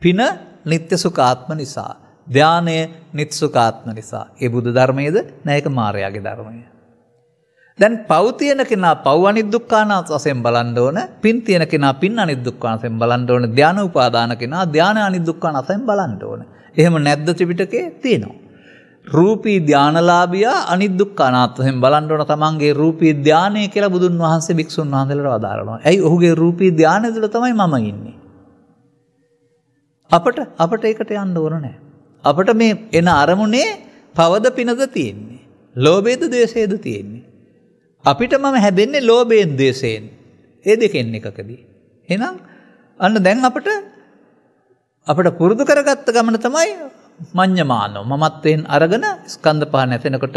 පින නිත්‍ය සුඛ ආත්ම නිසා. ධානය නිත්‍ය සුඛ ආත්ම නිසා. ඒ බුදු ධර්මයේද නැයක මායාවේ ධර්මය. දැන් පව් තියෙන කෙනා පව් අනිදුක්ඛානාත් වශයෙන් බලන්න ඕන. පින් තියෙන කෙනා පින් අනිදුක්ඛාන වශයෙන් බලන්න ඕන. ධාන උපාදාන කෙනා ධාන අනිදුක්ඛාන වශයෙන් බලන්න ඕන. එහෙම නැද්ද ත්‍රිපිටකේ? තියෙනවා. රූපී ධානලාභියා අනිදුක්ඛානාත් වශයෙන් බලන්න ඕන තමන්ගේ රූපී ධානය කියලා බුදුන් වහන්සේ භික්ෂුන් වහන්සේලාට වදාරනවා. ඇයි ඔහුගේ රූපී ධානය තුළ තමයි මම ඉන්නේ. අපට ඒකට යන්න ඕන නැහැ. අපට මේ එන අරමුණේ පවද පිනද තියෙන්නේ. ලෝභයද ද්වේෂයද තියෙන්නේ. අපිට මම හැදෙන්නේ ලෝභයෙන් ද්වේෂයෙන්. ඒ දෙකෙන් එකකදී. එහෙනම් අන්න දැන් අපිට පුරුදු කරගත්ත ගමන තමයි මඤ්ඤමානෝ මමත්වෙන් අරගෙන ස්කන්ධ පහ නැතෙනකොට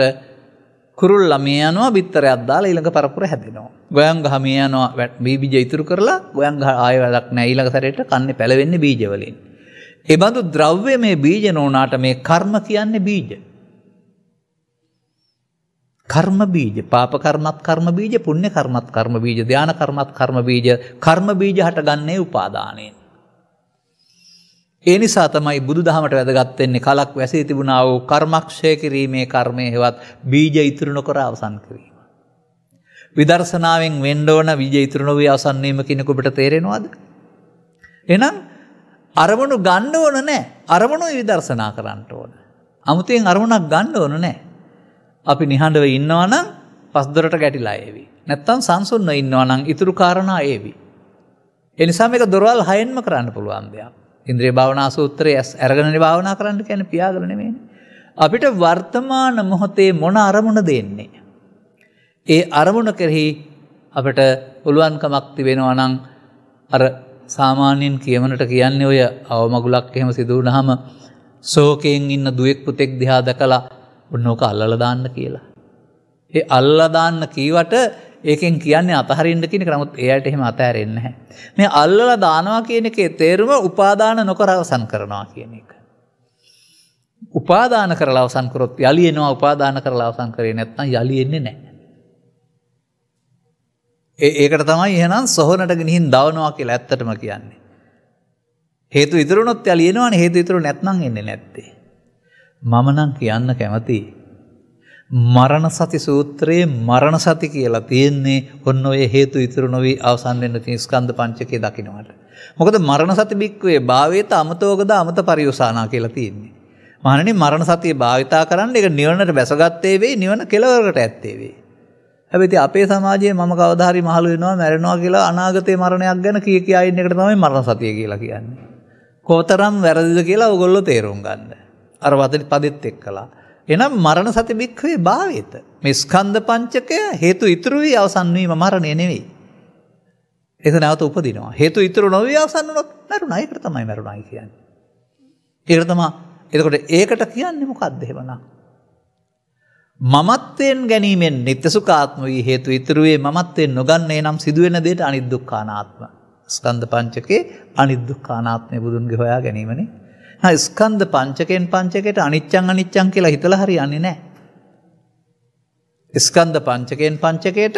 කුරුල්ලා මේ යනවා බිත්තරයක් දාලා ඊළඟ පරපුර හැදෙනවා. ගොයන් ගහ මේ යනවා බීජ ඉතුරු කරලා ගොයන් ගහ ආයෙ වැඩක් නැහැ ඊළඟ සැරේට කන්නේ පැලවෙන්නේ බීජ වලින්. ඒ බඳු ද්‍රව්‍ය මේ බීජ නෝනාට මේ කර්ම කියන්නේ බීජ. කර්ම බීජ, පාප කර්මත් කර්ම බීජ, පුණ්‍ය කර්මත් කර්ම බීජ, ධාන කර්මත් කර්ම බීජ, කර්ම බීජ හටගන්නේ උපාදානයෙන්. ඒ නිසා තමයි බුදුදහමට වැදගත් වෙන්නේ කලක් වැසී තිබුණා වූ කර්මක්ෂය කිරීමේ කර්මයේ හෙවත් බීජ ඉතුරු නොකර අවසන් කිරීම. විදර්ශනාවෙන් වෙන්න ඕන බීජ ඉතුරු නොවී අවසන් වීම කියන ඔබට තේරෙනවද? එහෙනම් අරමුණු ගන්න ඕන නැහැ. අරමුණු විදර්ශනා කරන්න ඕන. 아무තෙන් අරමුණක් ගන්න ඕන නැහැ. අපි නිහඬව ඉන්නවා නම් පස්දොරට ගැටිලා ඒවි. නැත්තම් සංසුන්ව ඉන්නවා නම් ඉතුරු කාරණා ඒවි. ඒ නිසා මේක දොරවල් 6න්ම කරන්න පුළුවන් දෙයක්. ඉන්ද්‍රිය භාවනා සූත්‍රයේ අරගෙනනේ භාවනා කරන්න කියන්නේ පියාගෙන නෙමෙයිනේ. අපිට වර්තමාන මොහොතේ මොන අරමුණ දෙන්නේ? ඒ අරමුණ කෙරෙහි අපිට පුළුවන්කමක් තිබෙනවා නම් අර සාමාන්‍යයෙන් කියමනට කියන්නේ ඔය අවමගුලක් එහෙම සිදු වුණාම ශෝකයෙන් ඉන්න දුවෙක් පුතෙක් දිහා දැකලා ඔන්නෝක අල්ලලා දාන්න කියලා. ඒ අල්ලලා දාන්න කීවට ඒකෙන් කියන්නේ අතහරින්න කියන එක. නමුත් එයාට එහෙම අතහැරෙන්නේ නැහැ. මේ අල්ලලා දානවා කියන එකේ තේරුම උපාදාන නොකර අවසන් කරනවා කියන එක. උපාදාන කරලා අවසන් කරොත් යලි එනවා. උපාදාන කරලා අවසන් කරේ නැත්නම් යලි එන්නේ නැහැ. ඒකට තමයි එහෙනම් සොහනට ගෙනින් දවනවා කියලා ඇත්තටම කියන්නේ. හේතු ඉතුරුනොත් යලි එනවනේ. හේතු ඉතුරු නැත්නම් එන්නේ නැත්තේ. මම නම් කියන්න කැමතියි මරණ සති සූත්‍රයේ මරණ සති කියලා තියෙන්නේ ඔන්න ඔය හේතු ඉතුරු නොවි අවසන් වෙන්න තියෙන ස්කන්ධ පංචකය දකින්නට. මොකද මරණ සති බික්කවේ භාවේත අමතෝගද අමත පරියෝසානා කියලා තියෙන්නේ. මහණනි මරණ සතිය භාවිතා කරන්න ඒක නිවනට බැසගත්තේ වෙයි, නිවන කෙලවරකට ඇත්තේ වෙයි. හැබැයි අපේ සමාජයේ මම කවදා හරි මහලු වෙනවා මැරෙනවා කියලා අනාගතේ මරණයක් ගැන කියා ඉන්න එකට තමයි මරණ සතිය කියලා කියන්නේ. කොතරම් වැරදිද කියලා ඕගොල්ලෝ තේරුම් ගන්න. අර පදෙත් එක්කලා. එහෙනම් මරණ සති බික්කවේ භාවේත. මේ ස්කන්ධ පංචකය හේතු ඉතුරු වී අවසන් වීම මරණය නෙවෙයි. ඒක නැවත උපදිනවා. හේතු ඉතුරු නොවි අවසන් වුණොත් මරුණා. ඒකට තමයි මරුණායි කියන්නේ. ඒකට තමයි. එතකොට ඒකට කියන්නේ මොකක්ද එහෙමනම්? මමත්වයෙන් ගැනීමෙන් නිත්‍ය සුඛාත්ම වී හේතු ඉතුරු වේ මමත්වයෙන් නොගන්නේ නම් සිදුවෙන දෙයට අනිදුක්ඛානාත්ම. ස්කන්ධ පංචකේ අනිදුක්ඛානාත්මේ බුදුන්ගේ හොයා ගැනීමනේ. ස්කන්ධ පංචකෙන් පංචකයට අනිච්චං අනිච්චං කියලා හිතලා හරියන්නේ නැහැ. ස්කන්ධ පංචකෙන් පංචකයට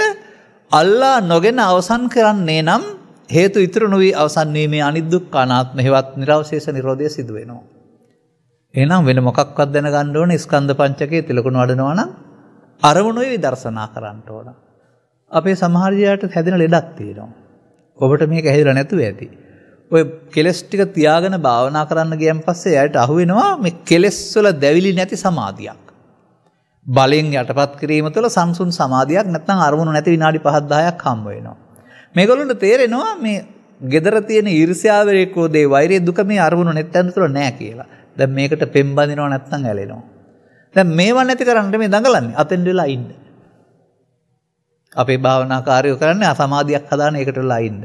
අල්ලා නොගෙන අවසන් කරන්නේ නම් හේතු ඉතුරු නොවි අවසන් වීමේ අනිදුක්ඛානාත්ම හේවත් නිර්වශේෂ නිරෝධය සිදු වෙනවා. එහෙනම් වෙන මොකක්වත් දැනගන්න ඕනේ ස්කන්ධ පංචකයේ තිලකුණු වඩනවා නම් අරමුණුයි විදර්ශනා කරන්න ඕන. අපේ සමහර ජීවිතයට හැදෙන ලෙඩක් තියෙනවා. ඔබට මේක හැදිලා නැතුව ඇති. ඔය කෙලස් ටික තියාගෙන භාවනා කරන්න ගියන් පස්සේ එයාට අහු වෙනවා මේ කෙලස් වල දැවිලි නැති සමාධියක්. බලෙන් යටපත් කිරීම තුළ සංසුන් සමාධියක් නැත්නම් අරමුණු නැති විනාඩි 5-10ක් හම්බ වෙනවා. මේගොල්ලන්ට තේරෙනවා මේ gedara තියෙන ඊර්ෂ්‍යාව රේකෝදේ වෛරය දුක මේ අරමුණු නැත්තන් තුළ නැහැ කියලා. දැන් මේකට පෙම් බඳිනවා නැත්නම් ඇලෙනවා. දැන් මේව නැති කරන්න මේ දඟලන්නේ අතෙන් වෙලා ඉන්න. අපේ භාවනා කාර්යය කරන්නේ අසමාධියක් හදාන එකට වෙලා ඉන්න.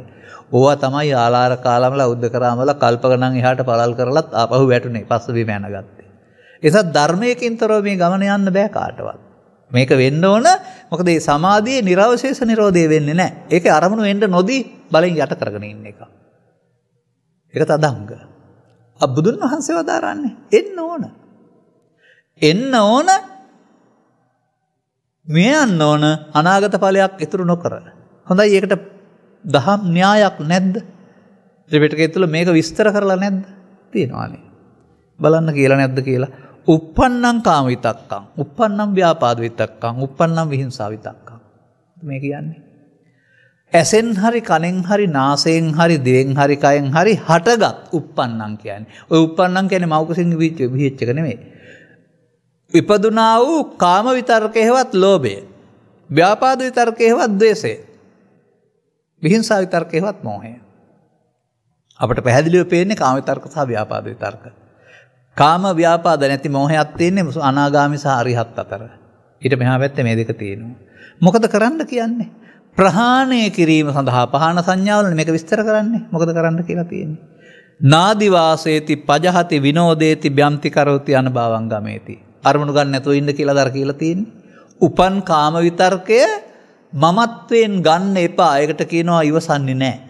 ඕවා තමයි ආලාර කාලම්ලා උද්දකරාමලා කල්ප ගණන් එහාට පළල් කරලත් ආපහු වැටුනේ පස්ස බිම යනගත්තේ. ඒසත් ධර්මයකින්තරව මේ ගමන යන්න බෑ කාටවත්. මේක වෙන්න ඕන මොකද මේ සමාධියේ නිර්වශේෂ නිරෝධය වෙන්නේ නැහැ. ඒකේ අරමුණු වෙන්න නොදී බලෙන් යට කරගෙන ඉන්න එක. ඒක තදංග. බුදුන් වහන්සේ වදාරන්නේ එන්න ඕන. එන්න ඕන මේ යන්න ඕන අනාගත ඵලයක් ඉතුරු නොකර. හොඳයි ඒකට දහම් න්‍යායක් නැද්ද? ත්‍රිපිටකය තුළ මේක විස්තර කරලා නැද්ද? තියෙනවානේ. බලන්න කියලා නැද්ද කියලා. uppannam කාම විතක්කං, uppannam ව්‍යාපාද විතක්කං, uppannam විහිංසා විතක්කං. මේ කියන්නේ. ඇසෙන් හරි කනෙන් හරි නාසයෙන් හරි දිවෙන් හරි කයෙන් හරි හටගත් uppannam කියන්නේ. ඔය uppannam කියන්නේ මෞකසින් විහිච්ච එක නෙමෙයි. ඉපදුනා වූ කාම විතර්කයේවත් ලෝභය, ව්‍යාපාද විතර්කයේවත් ද්වේෂය, විහිංසා විතර්කයේවත් මෝහය. අපිට පැහැදිලිව පේන්නේ කාම විතර්ක සහ ව්‍යාපාද විතර්ක. කාම ව්‍යාපාද නැති මෝහයක් තියෙන්නේ අනාගාමී සහ අරිහත් අතර. ඊට මෙහා පැත්තේ මේ දෙක තියෙනවා. මොකද කරන්න කියන්නේ? ප්‍රහාණය කිරීම සඳහා පහන සංඥාවල මේක විස්තර කරන්නේ. මොකද කරන්න කියලා තියෙන්නේ? නාදි වාසේති පජහති විනෝදේති බ්‍යම්ති කරෝති අනභවං ගමේති. අරමුණු ගන්න නැතුව ඉන්න කියලා දර කියලා තියෙන්නේ. උපන් කාම විතර්කය මමත්වයෙන් ගන්න එපා. ඒකට කියනවා ඉවසන්නේ නැහැ.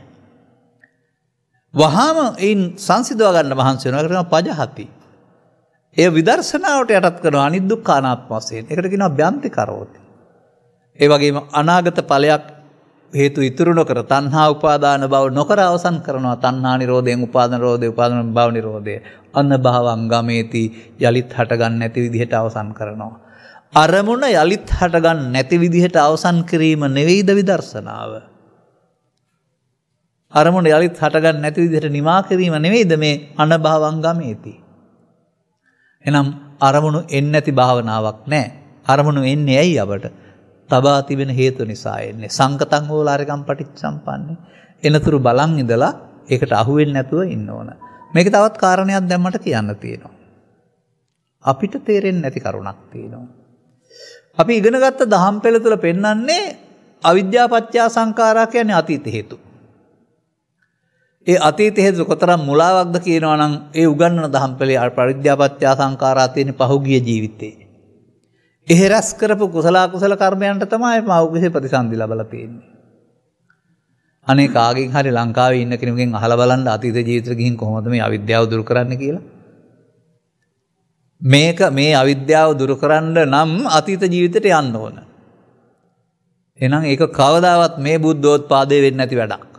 වහාම ඉන් සංසිඳව ගන්න මහන්සි වෙනවා. ඒකට කියනවා පජහති. ඒ විදර්ශනාවට යටත් කරන අනිදුක්ඛානාත්ම වශයෙන්. ඒකට කියනවා බ්‍යන්ති කරෝති. ඒ වගේම අනාගත ඵලයක් හේතු ඉතුරු නොකර තණ්හා උපාදාන භව නොකර අවසන් කරනවා. තණ්හා නිරෝධයෙන් උපාදාන නිරෝධය, උපාදාන භව නිරෝධය. අන්න භවං ගමේති යලිත් හට ගන්න නැති විදිහට අවසන් කරනවා. අරමුණ යලිත් හට ගන්න නැති විදිහට අවසන් කිරීම නෙවෙයිද විදර්ශනාව. අරමුණ යලිත් හට ගන්න නැති විදිහට නිමා කිරීම නෙවෙයිද මේ අනභවං ගමේති. එනම් අරමුණු එන්නේ නැති භාවනාවක් නැහැ. අරමුණු එන්නේ ඇයි අපට? තබා තිබෙන හේතු නිසා එන්නේ. සංකතං ඕලාරිකම් පටිච්චසම්පන්නේ. එනතුරු බලන් ඉඳලා ඒකට අහු වෙන්නේ නැතුව ඉන්න ඕන. මේක තවත් කාරණයක් දැන් මට කියන්න තියෙනවා. අපිට තේරෙන්නේ නැති කරුණක් තියෙනවා. අපි ඉගෙන ගත්ත දහම් පෙළ තුල පෙන්වන්නේ අවිද්‍යාව පත්‍ය සංඛාරා කියන්නේ අතීත හේතු. ඒ අතීත හේතු කොතරම් මුලාවක්ද කියනවා නම් ඒ උගන්වන දහම් පෙළේ අවිද්‍යාව පත්‍ය සංඛාරා තියෙන පහුගිය ජීවිතේ. එහෙ රැස් කරපු කුසල කර්මයන්ට තමයි මෞගිසේ ප්‍රතිසන්දි ලැබලා තියෙන්නේ. අනේ කාගෙන් හරි ලංකාවේ ඉන්න කෙනෙකුගෙන් අහලා බලන්න අතීත ජීවිතේ ගිහින් කොහොමද මේ අවිද්‍යාව දුරු කරන්නේ කියලා. මේ අවිද්‍යාව දුරු කරන්න නම් අතීත ජීවිතයට යන්න ඕන. එහෙනම් ඒක කවදාවත් මේ බුද්ධෝත්පාදේ වෙන්නේ නැති වැඩක්.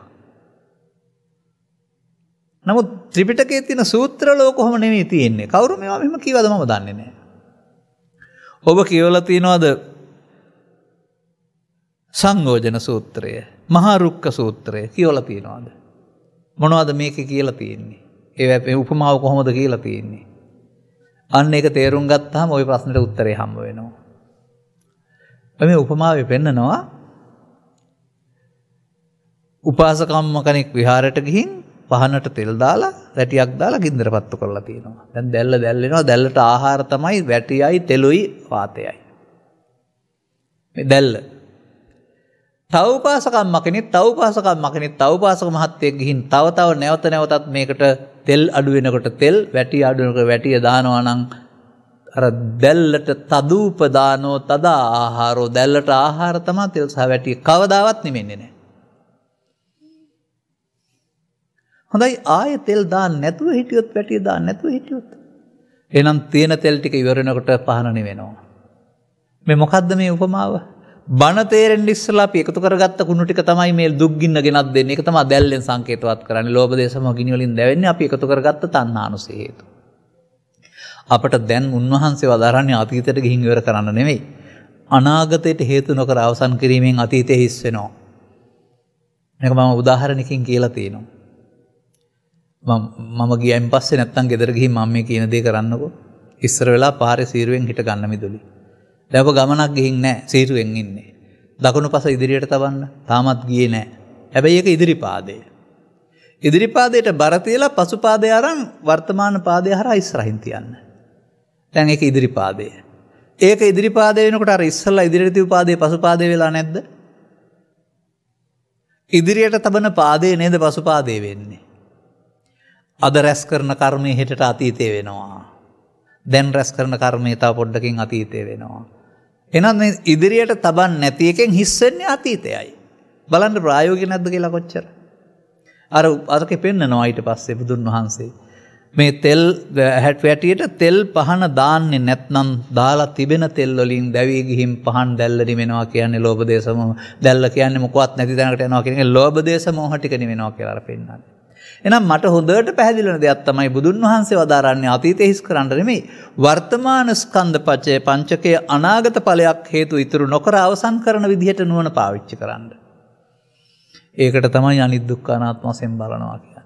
නමුත් ත්‍රිපිටකයේ තියෙන සූත්‍ර වල කොහොම නෙමෙයි තියෙන්නේ. කවුරු මේවා මෙහෙම කියවද මම දන්නේ නැහැ. ඔබ කියවලා තියනවාද සංයෝජන සූත්‍රය, මහා රුක්ක සූත්‍රය කියවලා තියනවාද? මොනවද මේකේ කියලා තියෙන්නේ? ඒ උපමාව කොහොමද කියලා තියෙන්නේ? අන්න ඒක තේරුම් ගත්තාම ওই ප්‍රශ්නෙට උත්තරේ හම්බ වෙනවා. මේ උපමාවේ පෙන්නනවා උපාසකම්ම කෙනෙක් විහාරයට ගිහින් පහනට තෙල් දාලා වැටියක් දාලා ගින්දර පත්තු කරලා තියෙනවා. දැන් දැල්ල වෙනවා. දැල්ලට ආහාර තමයි වැටියයි තෙලුයි වාතයයි. මේ දැල්ල. තව උපාසක මහත්තයෙක් ගිහින් තව නැවතත් මේකට තෙල් අඩු වෙනකොට තෙල් වැටිය අඩු වෙනකොට වැටිය දානවා නම් අර දැල්ලට තදූපදානෝ තදා ආහාරෝ දැල්ලට ආහාර තමයි තෙල් සහ වැටිය කවදාවත් නිවෙන්නේ නැහැ. හොඳයි ආයෙ තෙල් දාන්න නැතුව හිටියොත් වැටිය දාන්න නැතුව හිටියොත් එහෙනම් තියෙන තෙල් ටික ඉවර වෙනකොට පහන නිවෙනවා. මේ මොකද්ද මේ උපමාව? බණ තේරෙන්න ඉස්සලා අපි එකතු කරගත්ත කුණු ටික තමයි මේ දුක් ගින්න ගෙනත් දෙන්නේ. ඒක තමයි දැල්ලෙන් සංකේතවත් කරන්නේ. ලෝභ දේශ මොහ ගිනි වලින් දැවෙන්නේ අපි එකතු කරගත්ත තණ්හානුසය හේතු. අපට දැන් උන්වහන්සේ වදාරන්නේ අතීතයට ගිහින් ඉවර කරන්න නෙමෙයි. අනාගතයට හේතු නොකර අවසන් කිරීමෙන් අතීතේ හිස් වෙනවා. මේක මම උදාහරණකින් කියලා තියෙනවා. මම ගියයින් පස්සේ නැත්තම් ගෙදර ගිහින් මම මේ කියන දේ කරන්නකෝ. ඉස්සර වෙලා පාරේ සීරුවෙන් හිට ගන්න මිදුලි. දැන් ඔබ ගමනක් ගිහින් නැහැ සීරුවෙන් ඉන්නේ. දකුණු පස ඉදිරියට තබන්න. තාමත් ගියේ නැහැ. හැබැයි ඒක ඉදිරි පාදය. ඉදිරි පාදයට බර තියලා පසු පාදය අරන් වර්තමාන පාදය හරහා ඉස්සරහින් තියන්න. දැන් ඒක ඉදිරි පාදය. ඒක ඉදිරි පාදය වෙනකොට අර ඉස්සල්ලා ඉදිරියට තියපු පාදේ පසු පාදේ වෙලා නැද්ද? ඉදිරියට තබන පාදේ නේද පසු පාදේ වෙන්නේ. අද රැස් කරන කර්මය හෙටට අතීතේ වෙනවා. දැන් රැස් කරන කර්මය තව පොඩ්ඩකින් අතීතේ වෙනවා. එහෙනම් මේ ඉදිරියට තබන්න නැති එකෙන් හිස් වෙන්නේ අතීතයයි. බලන්න ප්‍රායෝගික නැද්ද කියලා කොච්චර. අරකේ පෙන්නනවා ඊට පස්සේ බුදුන් වහන්සේ මේ තෙල් වැටියට තෙල් පහන දාන්නේ නැත්නම් දාලා තිබෙන තෙල් වලින් දැවි ගිහින් පහන් දැල්ල නිවෙනවා කියන්නේ ලෝභ දේශ මොහ. දැල්ල කියන්නේ මොකවත් නැති තැනකට යනවා කියන එක ලෝභ දේශ මොහ ටික නිවෙනවා කියලා අර පෙන්නන්නේ. එහෙනම් මට හොඳට පැහැදිලි වෙන දෙයක් තමයි බුදුන් වහන්සේ වදාරන්නේ අතීතේ හිස් කරන්න නෙමෙයි වර්තමාන ස්කන්ධ පංචකයේ අනාගත ඵලයක් හේතු ඉතුරු නොකර අවසන් කරන විදිහට නුවණ පාවිච්චි කරන්න. ඒකට තමයි අනිදුක්ඛ අනාත්ම වශයෙන් බලනවා කියන්නේ.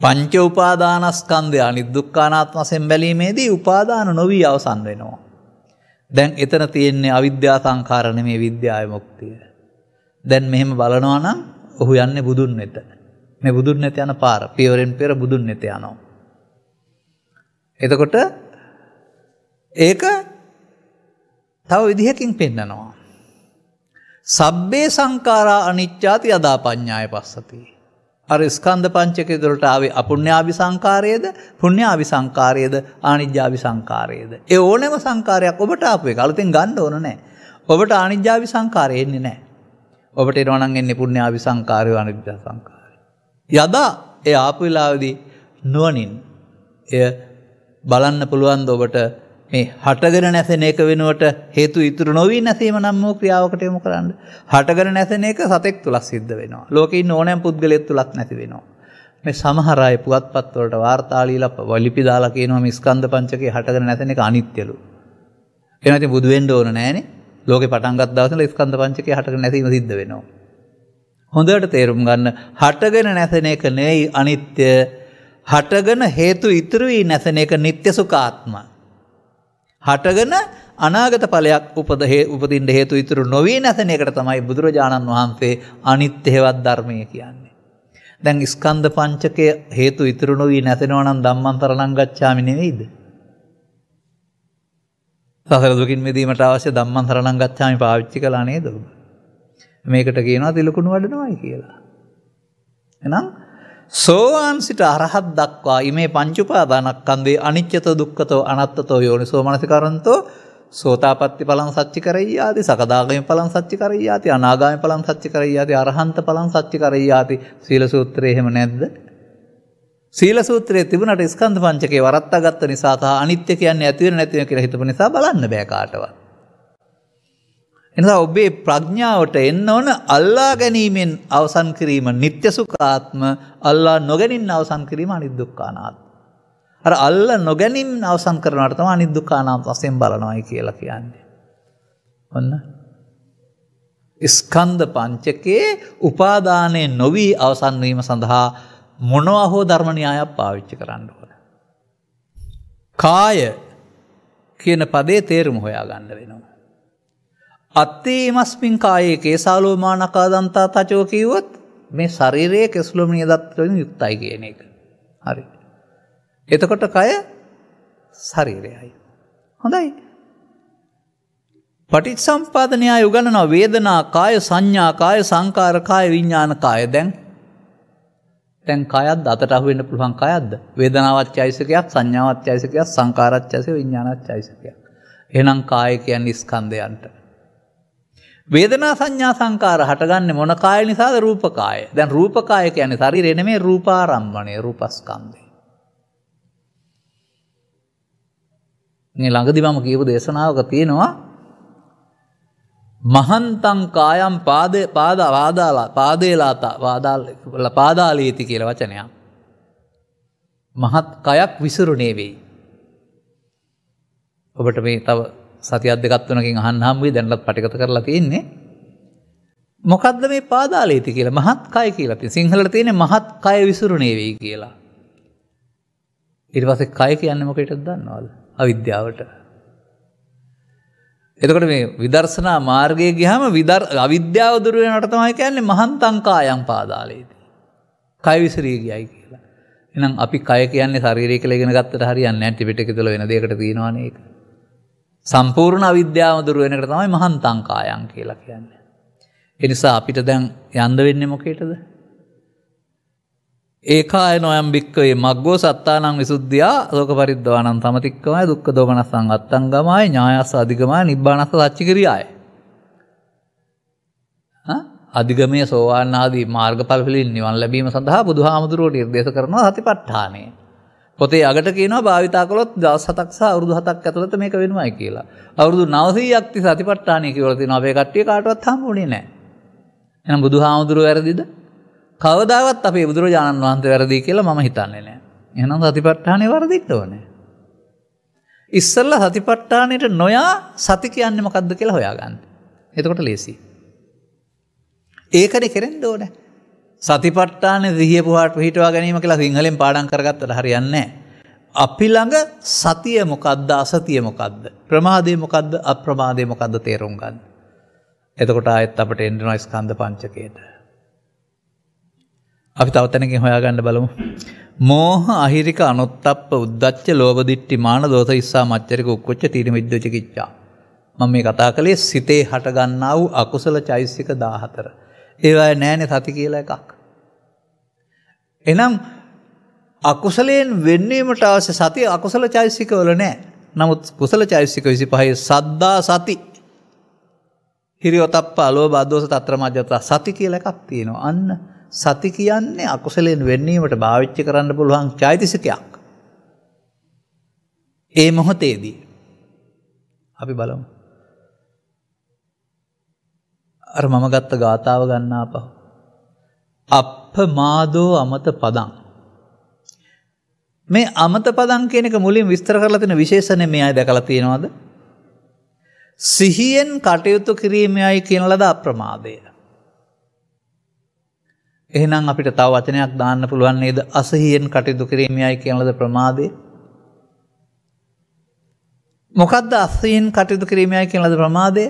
පංච උපාදානස්කන්ධය අනිදුක්ඛ අනාත්ම වශයෙන් බැලීමේදී උපාදාන නොවි අවසන් වෙනවා. දැන් එතන තියෙන්නේ අවිද්‍යා සංඛාර නෙමෙයි විද්‍යාවේ මුක්තිය. දැන් මෙහෙම බලනවා නම් ඔහු යන්නේ බුදුන් වෙත. මේ බුදුන් වෙත යන පාර. පියවරෙන් පෙර බුදුන් වෙත යනවා. එතකොට ඒක තව විදිහකින් පෙන්නනවා. සබ්බේ සංඛාරා අනිච්චාති යදා පඤ්ඤාය පස්සති. අර ස්කන්ධ පංචකය වලට ආවේ අපුඤ්ඤාභි සංඛාරයේද, පුඤ්ඤාභි සංඛාරයේද, ආනිජ්ජාභි සංඛාරයේද. ඒ ඕනෑම සංඛාරයක් ඔබට ආපු එක අලුතෙන් ගන්න ඕන නැහැ. ඔබට ආනිජ්ජාභි සංඛාරය එන්නේ නැහැ. ඔබට එනවා නම් එන්නේ පුණ්‍යාවි සංකාරය අනිත්‍ය සංකාරය. යදා ඒ ආපු වෙලාවේදී නුවණින් එය බලන්න පුළුවන් ද ඔබට මේ හටගෙන නැසෙන එක වෙනුවට හේතු ඉතුරු නොවි නැසීම නම් වූ ක්‍රියාවකට යොමු කරන්න. හටගෙන නැසෙන එක සතෙක් තුලක් සිද්ධ වෙනවා. ලෝකේ ඉන්න ඕනෑම පුද්ගලයෙක් තුලක් නැති වෙනවා. මේ සමහර අය පුවත්පත් වලට වාර්තා ලියලා ලිපි දාලා කියනවා මේ ස්කන්ධ පංචකයේ හටගෙන නැසෙන එක අනිත්‍යලු. එහෙනම් ඉතින් බුදු වෙන්න ඕන නෑනේ. ලෝකේ පටන් ගත් දවසේ ස්කන්ධ පංචකයේ හටගෙන නැසීම සිද්ධ වෙනවා. හොඳට තේරුම් ගන්න හටගෙන නැසෙන එක නෙවෙයි අනිත්‍ය. හටගෙන හේතු ඉතුරු වී නැසෙන එක නිට්ටය සුඛාත්ම. හටගෙන අනාගත ඵලයක් උපදින්න හේතු ඉතුරු නොවී නැසෙන එකට තමයි බුදුරජාණන් වහන්සේ අනිත්‍ය හේවත් ධර්මය කියන්නේ. දැන් ස්කන්ධ පංචකය හේතු ඉතුරු නොවී නැසෙනවා නම් ධම්මං සරණං ගච්ඡාමි නෙවෙයිද? සසර දුකින් මිදීමට අවශ්‍ය ධම්මං සරණං ගච්ඡාමි පාවිච්චි කළා නේද ඔබ? මේකට කියනවා තිලකුණු වඩනවායි කියලා. එහෙනම් සෝවාන් සිට අරහත් දක්වා ඉමේ පංච උපාදානස්කන්ධේ අනිච්චතෝ දුක්ඛතෝ අනාත්තතෝ යෝනිසෝ මනසිකරන්තෝ සෝතාපට්ටි ඵලං සච්චි කරෙය්‍යාති සකදාගාමී ඵලං සච්චි කරෙය්‍යාති අනාගාමී ඵලං සච්චි කරෙය්‍යාති අරහන්ත ඵලං සච්චි කරෙය්‍යාති. සීල සූත්‍රයේ එහෙම නැද්ද? සීල සූත්‍රයේ තිබුණට ස්කන්ධ පංචකේ වරත්තා ගත්ත නිසා සහ අනිත්‍ය කියන්නේ ඇති වෙන නැති වෙන කියලා හිතපු නිසා බලන්න බෑ කාටවත්. එනිසා ඔබේ ප්‍රඥාවට එන්න ඕන අල්ලා ගැනීමෙන් අවසන් කිරීම නිට්ටය සුඛාත්ම, අල්ලා නොගැනීම අවසන් කිරීම අනිදුක්ඛානාත්ම. අර අල්ලා නොගැනීම අවසන් කරනවට තමයි අනිදුක්ඛානාත්ම වශයෙන් බලනවායි කියලා කියන්නේ. ඔන්න ස්කන්ධ පංචකේ උපාදානයේ නොවි අවසන් වීම සඳහා මොනවා හෝ ධර්ම න්‍යායක් පාවිච්චි කරන්න ඕන. කාය කියන පදේ තේරුම හොයාගන්න වෙනවා. අත්තේමස්මින් කායේ කේසාලෝමානකා දන්තා තචෝ කිව්වොත් මේ ශරීරයේ කෙස්ලොම් නියදත් වලින් යුක්තයි කියන එක. හරි. එතකොට කය ශරීරයයි. හොඳයි. පටිච්චසමුප්පාද න්‍යාය උගන්වනවා වේදනා කාය සංඥා කාය සංකාර කාය විඥාන කාය. දැන් කායත් අතට අහු වෙන්න පුළුවන් කායක්ද? වේදනාවත් චෛතසිකයක්, සංඥාවත් චෛතසිකයක්, සංකාරත් චෛතසිකයක්, විඥානත් චෛතසිකයක්. එහෙනම් කාය කියන්නේ ස්කන්ධයන්ට. වේදනා සංඥා සංකාර හටගන්නේ මොන කාය නිසාද? රූප කාය. දැන් රූප කාය කියන්නේ ශරීරය නෙමෙයි රූපාරම්මණය, රූපස්කන්ධය. මේ ළඟදී මම කියපු දේශනාවක තියෙනවා මහන්තං කායම් පාදාලීති කියලා වචනයක්. මහත් කයක් විසිරුණේ වෙයි. ඔබට මේ තව සතියක් දෙකක් තුනකින් අහන්න හම් වෙයි. දැන්වත් පටිගත කරලා තියෙන්නේ. මොකද්ද මේ පාදාලීති කියලා? මහත් කය කියලා තියෙන. සිංහලට තියෙන්නේ මහත් කය විසිරුණේ වෙයි කියලා. ඊට පස්සේ කය කියන්නේ මොකටද දන්නවද? අවිද්‍යාවට. එතකොට මේ විදර්ශනා මාර්ගයේ ගියාම අවිද්‍යාව දුරු වෙනවට තමයි කියන්නේ මහන්තං කායං පාදාලේති. කය විසිරී ගියයි කියලා. එහෙනම් අපි කය කියන්නේ ශරීරය කියලා ඉගෙන ගත්තට හරියන්නේ නැහැ. ත්‍රිපිටකය තුළ වෙන දෙයකට තියෙනවනේ ඒක. සම්පූර්ණ අවිද්‍යාව දුරු වෙන එකට තමයි මහන්තං කායං කියලා කියන්නේ. ඒ නිසා අපිට දැන් යන්න වෙන්නේ මොකේටද? ඒකාය නොයම් බික්කවේ මග්ගෝ සත්තානං විසුද්ධියා ශෝක පරිද්දවානං සමතික්කමයි දුක්ඛ දෝමනස්සං අත්තංගමයි ඥායස්ස අධිගමයි නිබ්බානස්ස සච්චිකිරියයි. අධිගමයේ සෝවාන් ආදී මාර්ගඵල පිළින් නිවන් ලැබීම සඳහා බුදුහාමුදුරුවෝ නිර්දේශ කරනවා සතිපට්ඨානය. පොතේ අගට කියනවා භාවිතා කළොත් දවස් 7ක් සහ අවුරුදු 7ක් ඇතුළත මේක වෙනවයි කියලා. අවුරුදු 900ක් තිස්සේ සතිපට්ඨානය කියලා තියෙනවා. අපේ කට්ටිය කාටවත් හම්බුනේ නැහැ. එහෙනම් බුදුහාමුදුරුවෝ වැරදිද? කවදාවත් අපේ බුදුරජාණන් වහන්සේ වැරදි කියලා මම හිතන්නේ නැහැ. එහෙනම් සතිපට්ඨානෙ වරදින්න ඕනේ. ඉස්සෙල්ලා සතිපට්ඨානෙට නොයා සති කියන්නේ මොකද්ද කියලා හොයාගන්න. එතකොට ලේසි. ඒකනේ කරෙන්න ඕනේ. සතිපට්ඨානෙ සිහිය පුහාට පිටවා ගැනීම කියලා සිංහලෙන් පාඩම් කරගත්තට හරියන්නේ නැහැ. අපි ළඟ සතිය මොකද්ද අසතිය මොකද්ද? ප්‍රමාදය මොකද්ද අප්‍රමාදය මොකද්ද තේරුම් ගන්න. එතකොට ආයෙත් අපිට එන්නවා ස්කන්ධ පංචකයට. අපි තව තැනකින් හොයාගන්න බලමු. මෝහ අහිරික අනුත්තප්ප උද්දච්ච ලෝභ දිට්ඨි මාන දෝෂ ඉස්සා මච්චරික උක්කුච්ච තීන මිද්ද චිකිච්ඡා. මම මේ කතා කළේ සිතේ හට ගන්නා වූ අකුසල චෛතසික 14. ඒවයි නෑනේ සති කියලා එකක්. එහෙනම් අකුසලයෙන් වෙන්වීමට අවශ්‍ය සතිය අකුසල චෛතසික වල නෑ. නමුත් කුසල චෛතසික 25 සද්දා සති හිරියොතප්ප අලෝභ අදෝස තත්‍ර මජ්ජත සති කියලා එකක් තියෙනවා. අන්න සති කියන්නේ අකුසලයෙන් වෙන්වීමට භාවිතා කරන්න පුළුවන් චෛතසිකයක්. ඒ මොහොතේදී අපි බලමු. අර මම ගත්ත ගාථාව ගන්න ආපහු. අප්පමාදෝ අමත පදං. මේ අමත පදං කියන එක මුලින් විස්තර කරලා තියෙන විශේෂණය මේ අය දැකලා තියෙනවද? සිහියෙන් කටයුතු කිරීමයි කියන ලද අප්‍රමාදය. එහෙනම් අපිට තව වචනයක් දාන්න පුළුවන් නේද? අසහියෙන් කටයුතු කිරීමයි කියන ලද ප්‍රමාදය. මොකද්ද අසහියෙන් කටයුතු කිරීමයි කියන ලද ප්‍රමාදය?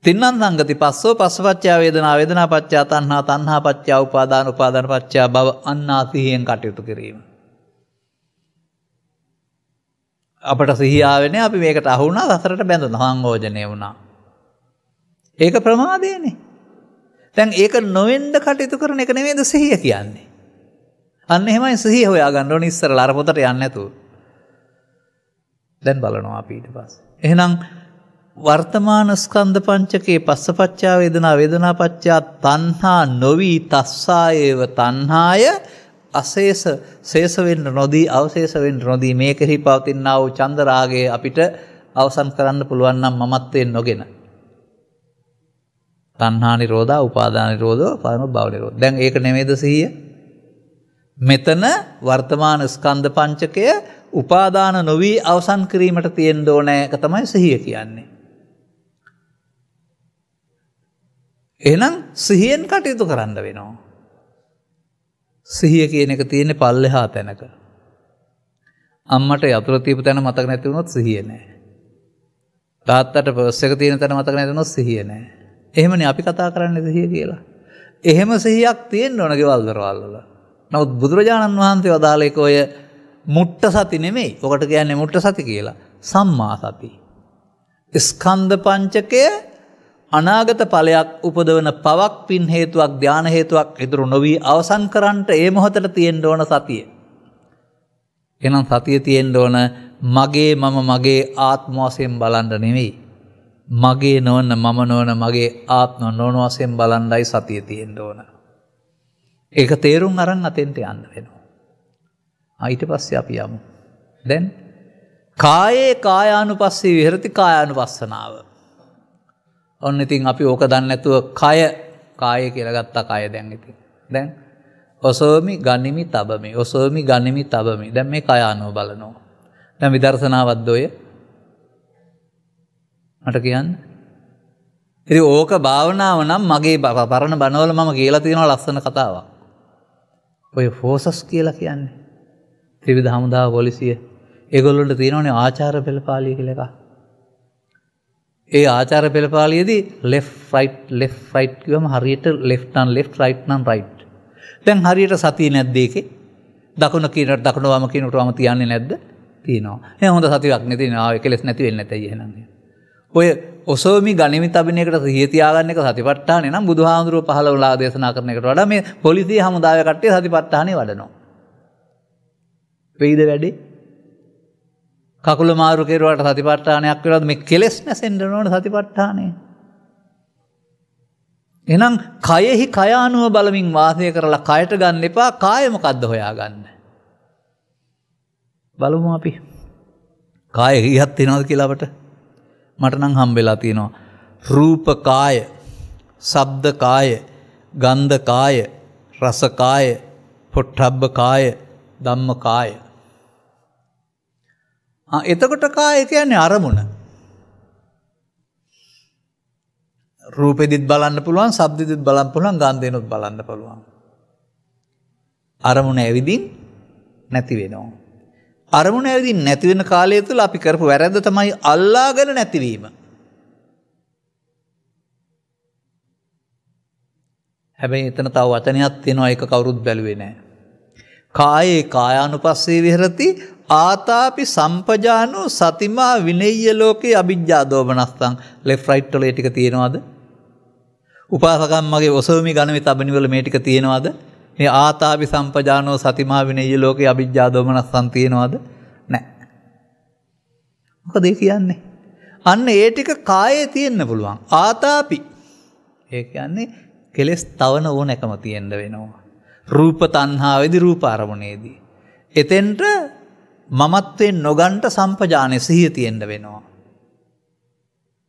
තින්නම් සංගති පස්සෝ පස්සපච්චා වේදනා වේදනා පච්චා තණ්හා තණ්හා පච්චා උපාදාන උපාදාන පච්චා භව අන්නාසිහියෙන් කටයුතු කිරීම. අපට සිහිය ආවේ නැහැ. අපි මේකට අහු වුණා, සසරට බැඳුණා, සංයෝජනය වුණා. ඒක ප්‍රමාදයනේ. දැන් ඒක නොවෙන්න කටයුතු කරන එක නෙමෙයිද සිහිය කියන්නේ? අන්න එහෙමයි සිහිය හොයාගන්න ඕනේ ඉස්සරලා අර පොතට යන්නේ නැතුව. දැන් බලනවා අපි ඊට පස්සේ. එහෙනම් වර්තමාන ස්කන්ධ පංචකේ පස්සපච්චා වේදනා වේදනා පච්චා තණ්හා නොවි තස්සායේව තණ්හාය අශේෂ ශේෂ වෙන්න නොදී අවශේෂ වෙන්න නොදී මේ කෙරෙහි පවතිනා වූ චන්ද රාගය අපිට අවසන් කරන්න පුළුවන් නම් මමත්වයෙන් නොගෙන තණ්හා නිරෝධා උපාදාන නිරෝධෝ පරම භව නිරෝධ. දැන් ඒක නෙමෙයිද සිහිය? මෙතන වර්තමාන ස්කන්ධ පංචකය උපාදාන නොවි අවසන් කිරීමට තියෙන්න ඕනේ එක තමයි සිහිය කියන්නේ. එහෙනම් සිහියෙන් කටයුතු කරන්න වෙනවා. සිහිය කියන එක තියෙන්නේ පල්ලෙහා තැනක. අම්මට යතුර තියපු තැන මතක නැති වුණොත් සිහිය නැහැ. තාත්තට පර්ස් එක තියෙන තැන මතක නැති වුණොත් සිහිය නැහැ. එහෙමනේ අපි කතා කරන්නේ සිහිය කියලා. එහෙම සිහියක් තියෙන්න ඕන ගෙවල් දරවල් වල. නමුත් බුදුරජාණන් වහන්සේ වදාළේ ඔය මුට්ට සති නෙමෙයි. ඔකට කියන්නේ මුට්ට සති කියලා. සම්මා සති. ස්කන්ධ පංචකය අනාගත ඵලයක් උපදවන පවක් පින් හේතුවක් ධාන හේතුවක් ඉදිරි නොවි අවසන් කරන්නට ඒ මොහොතට තියෙන්න ඕන සතිය. එහෙනම් සතිය තියෙන්න ඕන මගේ මම මගේ ආත්ම වශයෙන් බලන්න නෙවෙයි. මගේ නොවන මම නොවන මගේ ආත්ම නොවන වශයෙන් බලන්නයි සතිය තියෙන්න ඕන. ඒක තේරුම් අරන් අතෙන්ට යන්න වෙනවා. ඊට පස්සේ අපි යමු. දැන් කායේ කායානුපස්සී විහෙරති කායානුපස්සනාව. ඔන්න ඉතින් අපි ඕක දන්නේ නැතුව කාය කියලා ගත්තා කාය දැන් ඉතින්. දැන් ඔසෝමි ගනිමි තබමි. ඔසෝමි ගනිමි තබමි. දැන් මේ කාය ආනෝ බලනවා. දැන් විදර්ශනාවක්ද ඔය? මට කියන්න. ඉතින් ඕක භාවනාව නම් මගේ පරණ බණවල මම කියලා තියෙනවා ලස්සන කතාවක්. ඔය ෆෝසස් කියලා කියන්නේ. ත්‍රිවිධ හමුදාව පොලිසිය. ඒගොල්ලොන්ට තියෙනවනේ ආචාර පෙළපාලිය කියලා එකක්. ඒ ආචාර පෙළපාලියේදී left right කියවම හරියට left නම් left right නම් right. දැන් හරියට සතිය නැද්ද ඒකේ? දකුණ කියනට දකුණ වම කියනට වම තියන්නේ නැද්ද? තියෙනවා. එහෙනම් හොඳ සතියක් නේ තියෙනවා. ආ කෙලස් නැති වෙන්නේ නැතයි එහෙනම්. ඔය ඔසෝමි ගනිමි තබින එකට සිහිය තියාගන්න එක සතිපට්ඨානේ නම් බුදුහාමුදුරුවෝ 15 වලා දේශනා කරන එකට වඩා මේ පොලිසිය හමුදාවේ කට්ටිය සතිපට්ඨානේ වඩනවා. වෙයිද වැඩි? කකුල මාරු කෙරුවාට සතිපට්ඨානයක් වෙනවද? මේ කෙලස් නැසෙන්න ඕන සතිපට්ඨානේ. එහෙනම් කයෙහි කය අනුව බලමින් වාසය කරලා කයට ගන්න එපා. කාය මොකද්ද හොයාගන්න. බලමු අපි. කාය කීයක් තියෙනවද කියලා අපට? මට නම් හම්බෙලා තියෙනවා. රූප කාය, ශබ්ද කාය, ගන්ධ කාය, රස කාය, පොට්ටබ්බ කාය, ධම්ම කාය. එතකොට කාය කියන්නේ අරමුණ. රූපෙදිත් බලන්න පුළුවන්, ශබ්දෙදිත් බලන්න පුළුවන්, ගන්ධෙනුත් බලන්න පුළුවන්. අරමුණ ඇවිදින් නැති වෙනවා. අරමුණ ඇවිදින් නැති වෙන කාලය තුළ අපි කරපු වැරද්ද තමයි අල්ලාගෙන නැතිවීම. හැබැයි එතන තව වචනයක් තියෙනවා, ඒක කවුරුත් බැලුවේ නැහැ. කායේ කායානුපස්සේ විහෙරති ආතාපි සම්පජානෝ සතිමා විනෙය්‍ය ලෝකේ අවිජ්ජා දෝමනස්සං. left right වල ඒ ටික තියෙනවද? උපාසකම් මගේ ඔසෝමි ගණමේ තබනි වල මේ ටික තියෙනවද? මේ ආතාපි සම්පජානෝ සතිමා විනෙය්‍ය ලෝකේ අවිජ්ජා දෝමනස්සං තියෙනවද? නැහැ. මොකද ඒ කියන්නේ? අන්න ඒ ටික කායේ තියෙන්න පුළුවන්. ආතාපි ඒ කියන්නේ කෙලස් තවන ඕනකම තියෙන්න වෙනවා. රූප තණ්හාවේදී රූප අරමුණේදී. එතෙන්ට මමත්වයෙන් නොගන්ට සම්පජානය සිහිය තියෙන්න වෙනවා.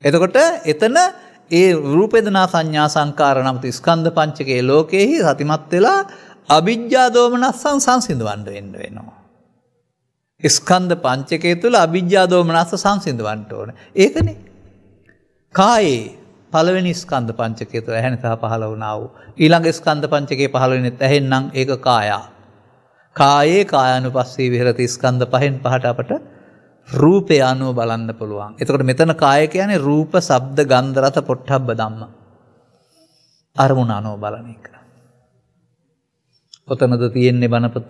එතකොට එතන ඒ රූප වේදනා සංඥා සංකාර නම් ස්කන්ධ පංචකයේ ලෝකෙහි සතිමත් වෙලා අවිජ්ජා දෝමනස්සං සංසිඳවන්න වෙන්න වෙනවා. ස්කන්ධ පංචකය තුල අවිජ්ජා දෝමනස්ස සංසිඳවන්න ඕන. ඒකනේ. කායේ පළවෙනි ස්කන්ධ පංචකය තුල ඇහැ නිසා පහළ වුණා වූ ඊළඟ ස්කන්ධ පංචකයේ පහළ වෙනෙත් ඇහෙන්නම් ඒක කායා. කායේ කායानुපස්සී විහෙරති ස්කන්ධ පහෙන් පහට අපට රූපය අනුව බලන්න පුළුවන්. එතකොට මෙතන කාය කියන්නේ රූප, ශබ්ද, ගන්ධ, රස, පොට්ටබ්බ ධම්ම. අරමුණ අනුව බලන එක. ඔතනද තියෙන්නේ බණපත.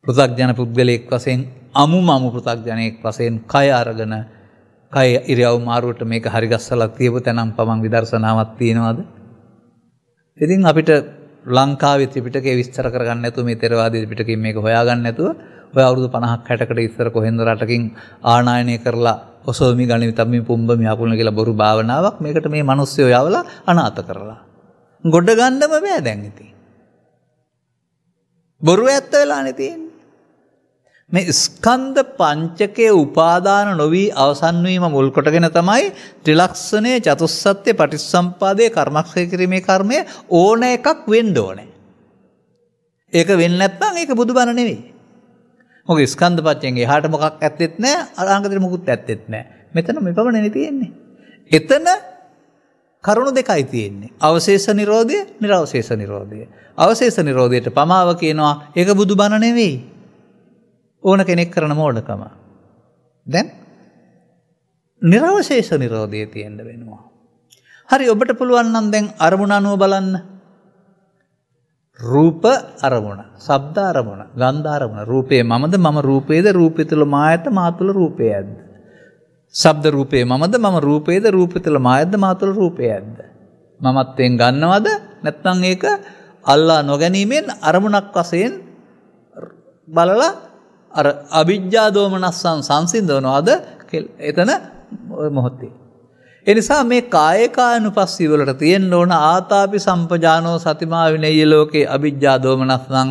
පෘථග්ජන පුද්ගලයෙක් වශයෙන් අමුමමු පෘථග්ජනයෙක් වශයෙන් කය අරගෙන කය ඉරියව් මාරුවට මේක හරි ගස්සලා තියපු තැනම් පමන් විදර්ශනාවක් තියෙනවද? ඉතින් අපිට ලංකාවේ ත්‍රිපිටකය විස්තර කරගන්න නැතුව මේ ථෙරවාදී ත්‍රිපිටකයෙන් මේක හොයාගන්න නැතුව ඔය අවුරුදු 50ක් 60කට ඉස්සර කොහෙන්ද රටකින් ආනායනය කරලා ඔසෝමි ගණිත තම්මි පුම්බමි අකුල්න කියලා බොරු භාවනාවක් මේකට මේ මිනිස්සු යවලා අනාථ කරලා ගොඩ ගන්නම බෑ දැන් ඉතින් බොරු ඇත්ත වෙලානේ තියෙන්නේ මේ ස්කන්ධ පංචකයේ උපාදාන නොවි අවසන් වීම මුල් කොටගෙන තමයි ත්‍රිලක්ෂණයේ චතුස්සත්‍ය පටිච්චසම්පාදයේ කර්මක්ෂය කිරීමේ කර්මය ඕන එකක් වෙන්න ඕනේ. ඒක වෙන්නේ නැත්නම් ඒක බුදුබණ නෙවෙයි. මොකද ස්කන්ධ පංචකයෙන් එහාට මොකක් ඇත්තෙත් නැහැ අරාංගතේ මොකුත් ඇත්තෙත් නැහැ. මෙතන මෙපමණනේ තියෙන්නේ. එතන කරුණු දෙකයි තියෙන්නේ. අවශේෂ නිරෝධය, නිර්වශේෂ නිරෝධය. අවශේෂ නිරෝධයට පමාව කියනවා ඒක බුදුබණ නෙවෙයි. ඕන කෙනෙක් කරන මෝඩකම. දැන් නිර්වශේෂ නිරෝධය තියෙන්න වෙනවා. හරි ඔබට පුළුවන් නම් දැන් අරමුණ අනුව බලන්න. රූප අරමුණ, ශබ්ද අරමුණ, ගන්ධ අරමුණ. රූපේ මමද මම රූපේද රූපය තුල මායත මා තුල රූපයක්ද? ශබ්ද රූපේ මමද මම රූපේද රූපය තුල මායත්ද මා තුල රූපයක්ද? මමත්වෙන් ගන්නවද නැත්නම් ඒක අල්ලා නොගැනීමෙන් අරමුණක් වශයෙන් බලලා අර අවිජ්ජා දෝමනස්සං සංසිඳනවාද එතන මොහොතේ. ඒ නිසා මේ කායකානුපස්සී වලට තියෙන්න ඕන ආතාපි සම්පජානෝ සතිමා විනය්‍ය ලෝකේ අවිජ්ජා දෝමනස්සං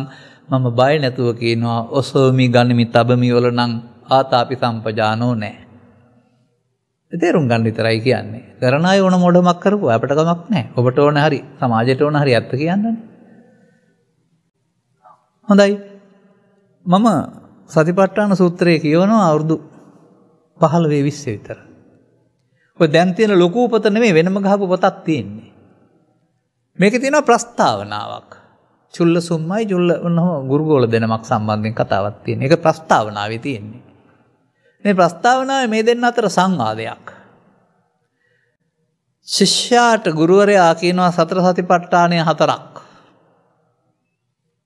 මම බය නැතුව කියනවා ඔසෝමි ගනිමි තබමි වල නම් ආතාපි සම්පජානෝ නැහැ. තේරුම් ගන්න විතරයි කියන්නේ. කරන අය ඕන මොඩමක් කරපුවා අපිට කමක් නැහැ. ඔබට ඕන හරි සමාජයට ඕන හරි ඇත්ත කියන්නනේ. හොඳයි. මම සතිපට්ඨාන සූත්‍රයේ කියවනවා අවුරුදු 15 20 විතර. ඔය දැන් තියෙන ලොකු පොත නෙමෙයි වෙනම ගහපු පොතක් තියෙන්නේ. මේකේ තියෙනවා ප්‍රස්තාවනාවක්. චුල්ල සුම්මයි චුල්ල ගුරුගෝල දෙනමක් සම්බන්ධයෙන් කතාවක් තියෙන. ඒක ප්‍රස්තාවනාවේ තියෙන්නේ. මේ ප්‍රස්තාවනාවේ මේ දෙන්න අතර සංවාදයක්. ශිෂ්‍යයාට ගුරුවරයා කියනවා සතර සතිපට්ඨානය 4ක්.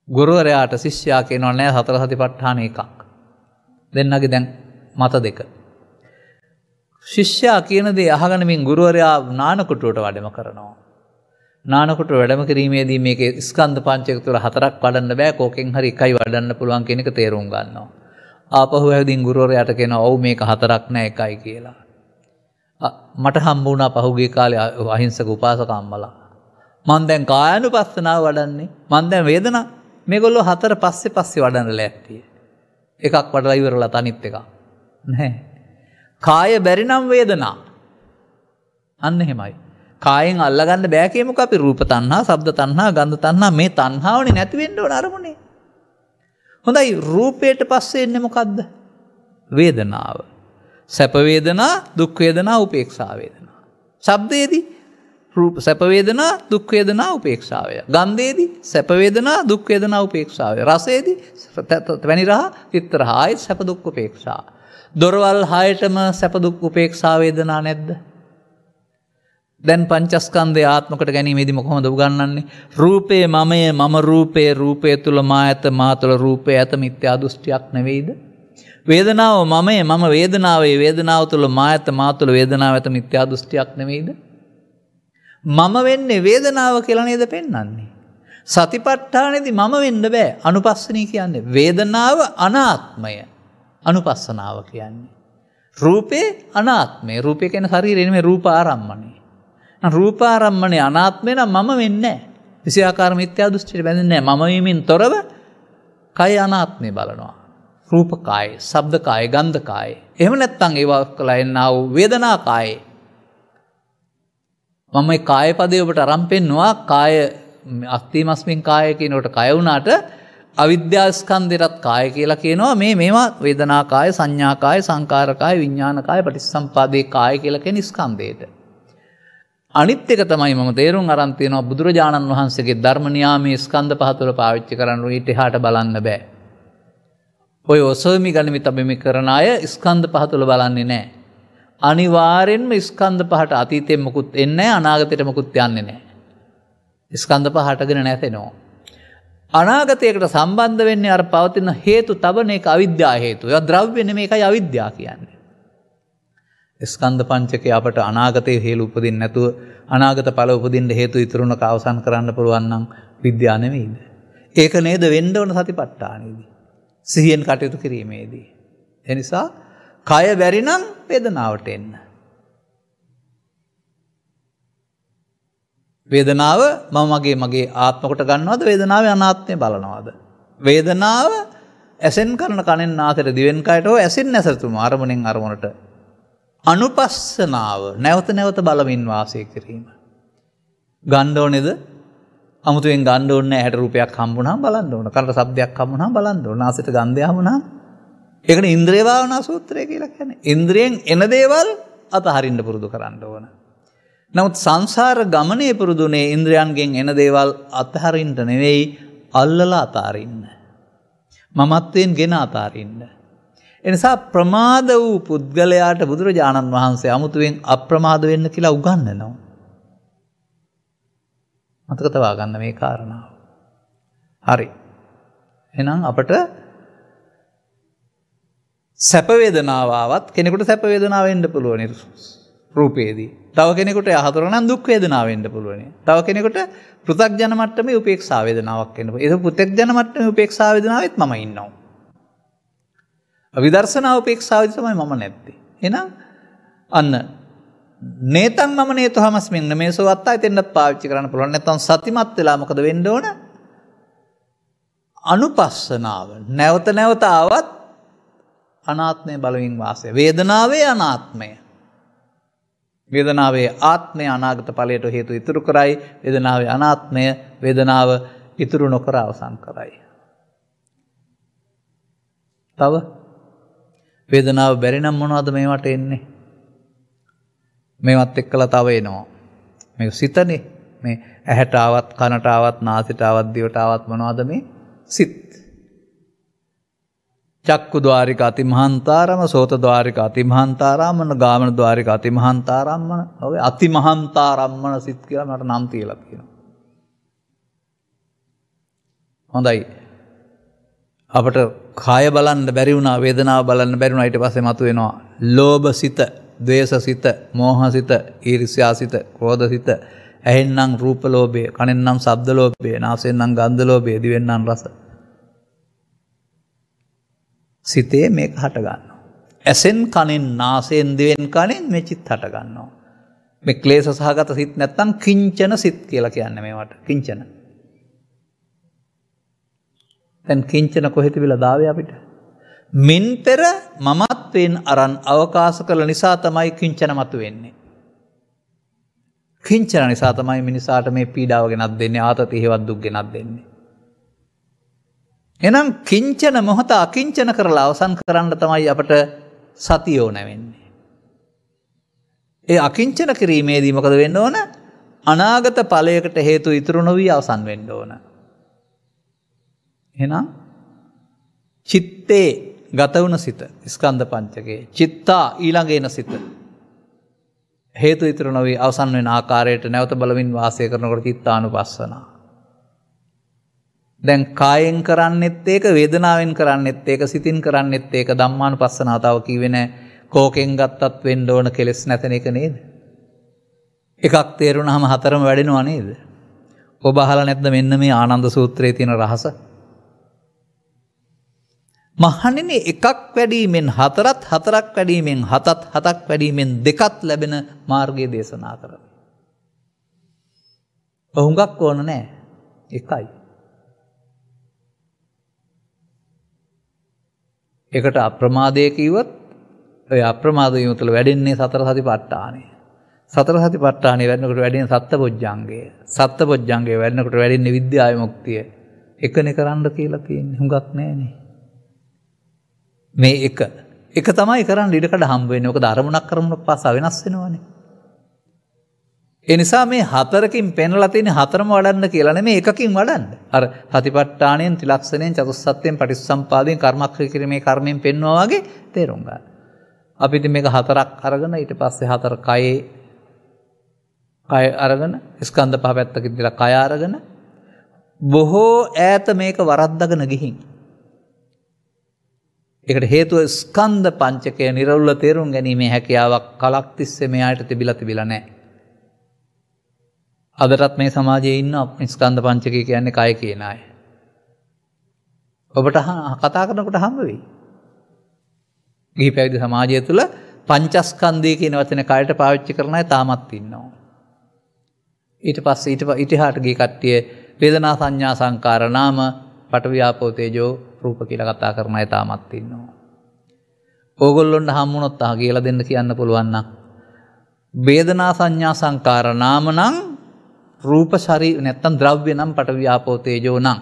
ගුරුවරයාට ශිෂ්‍යයා කියනවා නෑ සතර සතිපට්ඨාන එකක්. දෙන්නගේ දැන් මත දෙක. ශිෂ්‍යයා කියන දේ අහගෙන මින් ගුරුවරයා නානකුටුවට වැඩම කරනවා. නානකුටුව වැඩම කිරීමේදී මේකේ ස්කන්ධ පංචක තුල 4ක් වඩන්න බෑ කෝකෙන් හරි එකයි වඩන්න පුළුවන් කියන එක තේරුම් ගන්නවා. ආපහු ඇවිදින් ගුරුවරයාට කියනවා ඔව් මේක 4ක් නෑ එකයි කියලා. මට හම්බ වුණා පහුගිය කාලේ අහිංසක උපාසක අම්මලා. මං දැන් කායानुපස්සනාව වඩන්නේ. මං දැන් වේදනා මේගොල්ලෝ 4 පස්සේ වඩන්න ලෑස්තියි. එකක් වඩලා ඉවරලා තනිත් එකක්. නැහැ. කාය බැරි නම් වේදනා. අන්න එහෙමයි. කායෙන් අල්ලගන්න බෑ කියමුකෝ අපි රූප තණ්හා, ශබ්ද තණ්හා, ගන්ධ තණ්හා මේ තණ්හාවනේ නැති වෙන්න ඕන අරමුණේ. හොඳයි රූපයට පස්සේ එන්නේ මොකද්ද? වේදනාව. සැප වේදනා, දුක් වේදනා, උපේක්ෂා වේදනා. ශබ්දයේදී රූප සැප වේදනා දුක් වේදනා උපේක්ෂාවය. ගන්ධයේදී සැප වේදනා දුක් වේදනා උපේක්ෂාවය. රසයේදී වැනි රහ චිත්ත රහ ආයි සැප දුක් උපේක්ෂා. දොරවල් 6ටම සැප දුක් උපේක්ෂා වේදනා නැද්ද? දැන් පංචස්කන්ධය ආත්මකට ගැනීමේදී කොහොමද උගන්වන්නේ? රූපේ මමය මම රූපේ රූපය තුල මා ඇත මා තුල රූපය ඇත මිත්‍යා දෘෂ්ටියක් නෙවෙයිද? වේදනාව මමය මම වේදනාවේ වේදනාව තුල මා ඇත මා තුල වේදනාව ඇත මිත්‍යා දෘෂ්ටියක් නෙවෙයිද? මම වෙන්නේ වේදනාව කියලා නේද පෙන්වන්නේ. සතිපට්ඨානෙදී මම වෙන්න බෑ. අනුපස්සනී කියන්නේ වේදනාව අනාත්මය. අනුපස්සනාව කියන්නේ රූපේ අනාත්මය. රූපේ කියන්නේ ශරීරය නෙමෙයි රූප ආරම්මණය. රූප ආරම්මණය අනාත්මය නම් මම වෙන්නේ නැහැ. විෂයාකාර මිත්‍යා දෘෂ්ටියට බැඳෙන්නේ නැහැ. මම වීමෙන් තොරව කය අනාත්මය බලනවා. රූප කාය, ශබ්ද කාය, ගන්ධ කාය. එහෙම නැත්නම් ඒවා කළා එන්නා වූ වේදනා කාය. මම මේ කාය පදේ ඔබට අරන් පෙන්නවා. කාය අස්තිමස්මින් කාය කියනකොට කය වුණාට අවිද්‍යා ස්කන්ධයටත් කාය කියලා කියනවා. මේවා වේදනා කාය, සංඥා කාය, සංකාර කාය, විඥාන කාය, පටිච්චසමුපාදේ කාය කියලා කියන ස්කන්ධයට. අනිත් එක තමයි මම තේරුම් අරන් තියෙනවා බුදුරජාණන් වහන්සේගේ ධර්ම නියාමයේ ස්කන්ධ පහ තුළ පාවිච්චි කරන්න ඊට එහාට බලන්න බෑ. ඔය ඔසවමි ගනිමි තබෙමි කරන අය ස්කන්ධ පහ තුළ බලන්නේ නැහැ. අනිවාර්යෙන්ම ස්කන්ධ පහට අතීතයෙන් මුකුත් එන්නේ නැහැ, අනාගතයට මුකුත් යන්නේ නැහැ. ස්කන්ධ පහ හටගෙන නැතෙනවා. අනාගතයකට සම්බන්ධ වෙන්නේ අර පවතින හේතු තබන එක අවිද්‍යා හේතු. ඒවා ද්‍රව්‍ය නෙමෙයි, ඒකයි අවිද්‍යාව කියන්නේ. ස්කන්ධ පංචකය අපට අනාගතයේ හේතු උපදින්න නැතුව අනාගත ඵල උපදින්න හේතු ඉතුරුනක අවසන් කරන්න පුළුවන් නම් විද්‍යාව නෙමෙයිද? ඒක නේද වෙන්න ඕන සතිපට්ඨානෙදී. සිහියෙන් කටයුතු කිරීමේදී. ඒ නිසා කය බැරි නම් වේදනාවට එන්න. වේදනාව මම මගේ ආත්ම කොට ගන්නවද? වේදනාවේ අනාත්මය බලනවද? වේදනාව ඇසෙන් කරන කනෙන් නාසයට දිවෙන් කයට හෝ ඇසෙන් නැසතුම අරමුණෙන් අරමුණට අනුපස්සනාව නැවත නැවත බලමින් වාසය කිරීම. ගන්න ඕනේද? අමුතුවෙන් ගන්න ඕනේ නැහැ. ඇහැට රූපයක් හම්බුනහම බලන්න ඕන. කනට ශබ්දයක් හම්බුනහම බලන්න ඕන. නාසයට ගන්ධය හම්බුනහම ඒකට ඉන්ද්‍රිය භාවනා සූත්‍රය කියලා කියන්නේ. ඉන්ද්‍රියෙන් එන දේවල් අතහරින්න පුරුදු කරන්න ඕන. නමුත් සංසාර ගමනේ පුරුදුනේ ඉන්ද්‍රයන්ගෙන් එන දේවල් අතහරින්න නෙවෙයි, අල්ලලා අතාරින්න. මමත්වයෙන් ගෙන අතාරින්න. එනිසා ප්‍රමාද වූ පුද්ගලයාට බුදුරජාණන් වහන්සේ අමුතුවෙන් අප්‍රමාද වෙන්න කියලා උගන්වනවා. මතක තබා ගන්න මේ කාරණාව. හරි. එහෙනම් අපට සැප වේදනාව ආවත් කෙනෙකුට සැප වේදනාව වෙන්න පුළුවන් රූපේදී. තව කෙනෙකුට යහතර නම් දුක් වේදනාව වෙන්න පුළුවන්. තව කෙනෙකුට පෘථග්ජන මට්ටමේ උපේක්ෂා වේදනාවක් වෙන්න පුළුවන්. ඒක පෘථග්ජන මට්ටමේ උපේක්ෂා වේදනාවෙත් මම ඉන්නවා. විදර්ශනා උපේක්ෂාවදී තමයි මම නැත්තේ. එහෙනම් අන්න නේතං මම නේතහමස්මින් මේසෝ අත්තයි දෙන්නත් පාවිච්චි කරන්න පුළුවන්. නැත්නම් සතිමත් වෙලා මොකද වෙන්න ඕන? අනුපස්සනාව. නැවත නැවත ආවත් අනාත්මය බලමින් වාසය. වේදනාවේ අනාත්මය. වේදනාවේ ආත්මය අනාගත ඵලයට හේතු ඉතුරු කරයි. වේදනාවේ අනාත්මය වේදනාව ඉතුරු නොකර අවසන් කරයි. තව වේදනාව බැරි නම් මොනවද මේවට එන්නේ? මේවත් එක්කලා තව එනවා. මේක සිතනේ. මේ ඇහැට ආවත්, කනට ආවත්, නාසයට ආවත්, දිවට ආවත් මොනවද මේ? සිත්. චක්කු ද්වාරික අතිමහන්තාරම, සෝත ද්වාරික අතිමහන්තාරම්මන, ගාමන ද්වාරික අතිමහන්තාරම්මන. ඔය අතිමහන්තාරම්මන සිත් කියලා මට නම් තියලා තියෙනවා. හොඳයි. අපට කාය බලන්න බැරි වුණා, වේදනාව බලන්න බැරි වුණා. ඊට පස්සේ මතුවෙනවා ලෝභ සිත, ද්වේෂ සිත, මෝහ සිත, ඊර්ෂ්‍යා සිත, ක්‍රෝධ සිත. ඇහෙන් නම් රූප ලෝභය, කනෙන් නම් ශබ්ද ලෝභය, නාසයෙන් නම් ගන්ධ ලෝභය, දිවෙන් නම් රස. සිතේ මේක හට ගන්නවා. ඇසෙන්, කනෙන්, නාසයෙන්, දිවෙන්, කනෙන් මේ චිත් හට ගන්නවා. මේ ක්ලේශ සහගත සිත් නැත්තම් කිංචන සිත් කියලා කියන්නේ මේවට. කිංචන. දැන් කිංචන කොහෙද තිබිලා දාවේ අපිට? මින් පෙර මමත්වෙන් අරන් අවකාශ කළ නිසා තමයි කිංචන මතුවෙන්නේ. කිංචන නිසා තමයි මිනිසාට මේ පීඩාව ගෙනත් දෙන්නේ, ආතති හේවත් දුක් ගෙනත් දෙන්නේ. එහෙනම් කිංචන මොහත අකිංචන කරලා අවසන් කරන්න තමයි අපට සතිය ඕන වෙන්නේ. ඒ අකිංචන කිරීමේදී මොකද වෙන්න ඕන? අනාගත ඵලයකට හේතු ඉතුරු නොවි අවසන් වෙන්න ඕන. එහෙනම් චිත්තේ ගත වුණ සිත, ස්කන්ධ පංචකයේ චිත්තා ඊළඟ එන සිත හේතු ඉතුරු නොවි අවසන් වෙන ආකාරයට නැවත බලමින් වාසය කරනකොට චිත්තානුපස්සනා. දැන් කායෙන් කරන්නෙත් ඒක, වේදනාවෙන් කරන්නෙත් ඒක, සිතින් කරන්නෙත් ඒක. ධම්මානුපස්සනාව තව කිව්වේ නැහැ. කෝකෙන් ගත්තත් වෙන්න ඕන කෙලෙස් නැතන එක නේද? එකක් තේරුණාම හතරම වැඩෙනවා නේද? ඔබ අහලා නැද්ද මෙන්න මේ ආනන්ද සූත්‍රයේ තියෙන රහස? මහණෙනි, එකක් වැඩීමෙන් හතරත්, හතරක් වැඩීමෙන් හතත්, හතක් වැඩීමෙන් දෙකත් ලැබෙන මාර්ගය දේශනා කරා. හුඟක් ඕන නෑ, එකයි. ඒකට අප්‍රමාදය කිව්වොත් ඔය අප්‍රමාද වීම තුළ වැඩෙන්නේ සතර සතිපට්ඨානය. සතර සතිපට්ඨානය වැඩනකොට වැඩෙන සත්බොජ්ජංගය. සත්බොජ්ජංගය වැඩනකොට වැඩෙන්නේ විද්‍යා විමුක්තිය. එකනේ කරන්න කියලා තියෙන්නේ. හුඟක් නෑනේ. මේ එක තමයි කරන්න ඉඩකඩ හම්බ වෙන්නේ. මොකද අරමුණක් පාසා වෙනස් වෙනවනේ. ඒ නිසා මේ හතරකින් පෙන්ලා තියෙන හතරම වඩන්න කියලා නෙමෙයි එකකින් වඩන්න. අර සතිපට්ඨාණයෙන් ත්‍රිලක්ෂණයෙන් චතුස්සත්යෙන් පටිච්චසම්පාදයෙන් කර්මක්‍රිය කිරීමේ කර්මයෙන් පෙන්වනවා වගේ තේරුම් ගන්න. අපි ඉතින් මේක හතරක් අරගෙන ඊට පස්සේ හතර කය අරගෙන ස්කන්ධ පහ පැත්තකින් දාලා කය අරගෙන බොහෝ ඈත මේක වරද්දගෙන ගිහින් ඒකට හේතුව ස්කන්ධ පංචකය නිර්වුල්ව තේරුම් ගැනීමේ හැකියාවක් කලක් තිස්සේ මෙයාට තිබිලා නැහැ. අදටත් මේ සමාජයේ ඉන්න ස්කන්ධ පංචකය කියන්නේ කය කියන අය. ඔබට කතා කරනකොට හම්බ වෙයි. ගිහි පැවිදි සමාජය තුළ පංචස්කන්ධය කියන වචනේ කයට පාවිච්චි කරන අය තාමත් ඉන්නවා. ඊට පස්සේ ඊටහාට ගිය කට්ටිය වේදනා සංඥා සංකාර නාම පඨවි ආපෝ තේජෝ රූප කියලා කතා කරන අය තාමත් ඉන්නවා. ඕගොල්ලොන්ට හම්බුනොත් කියලා දෙන්න කියන්න පුළුවන් නම් වේදනා සංඥා සංකාර නාම නම් රූප ශරීර නැත්තම් ද්‍රව්‍ය නම් පඨවි ආපෝ තේජෝ නම්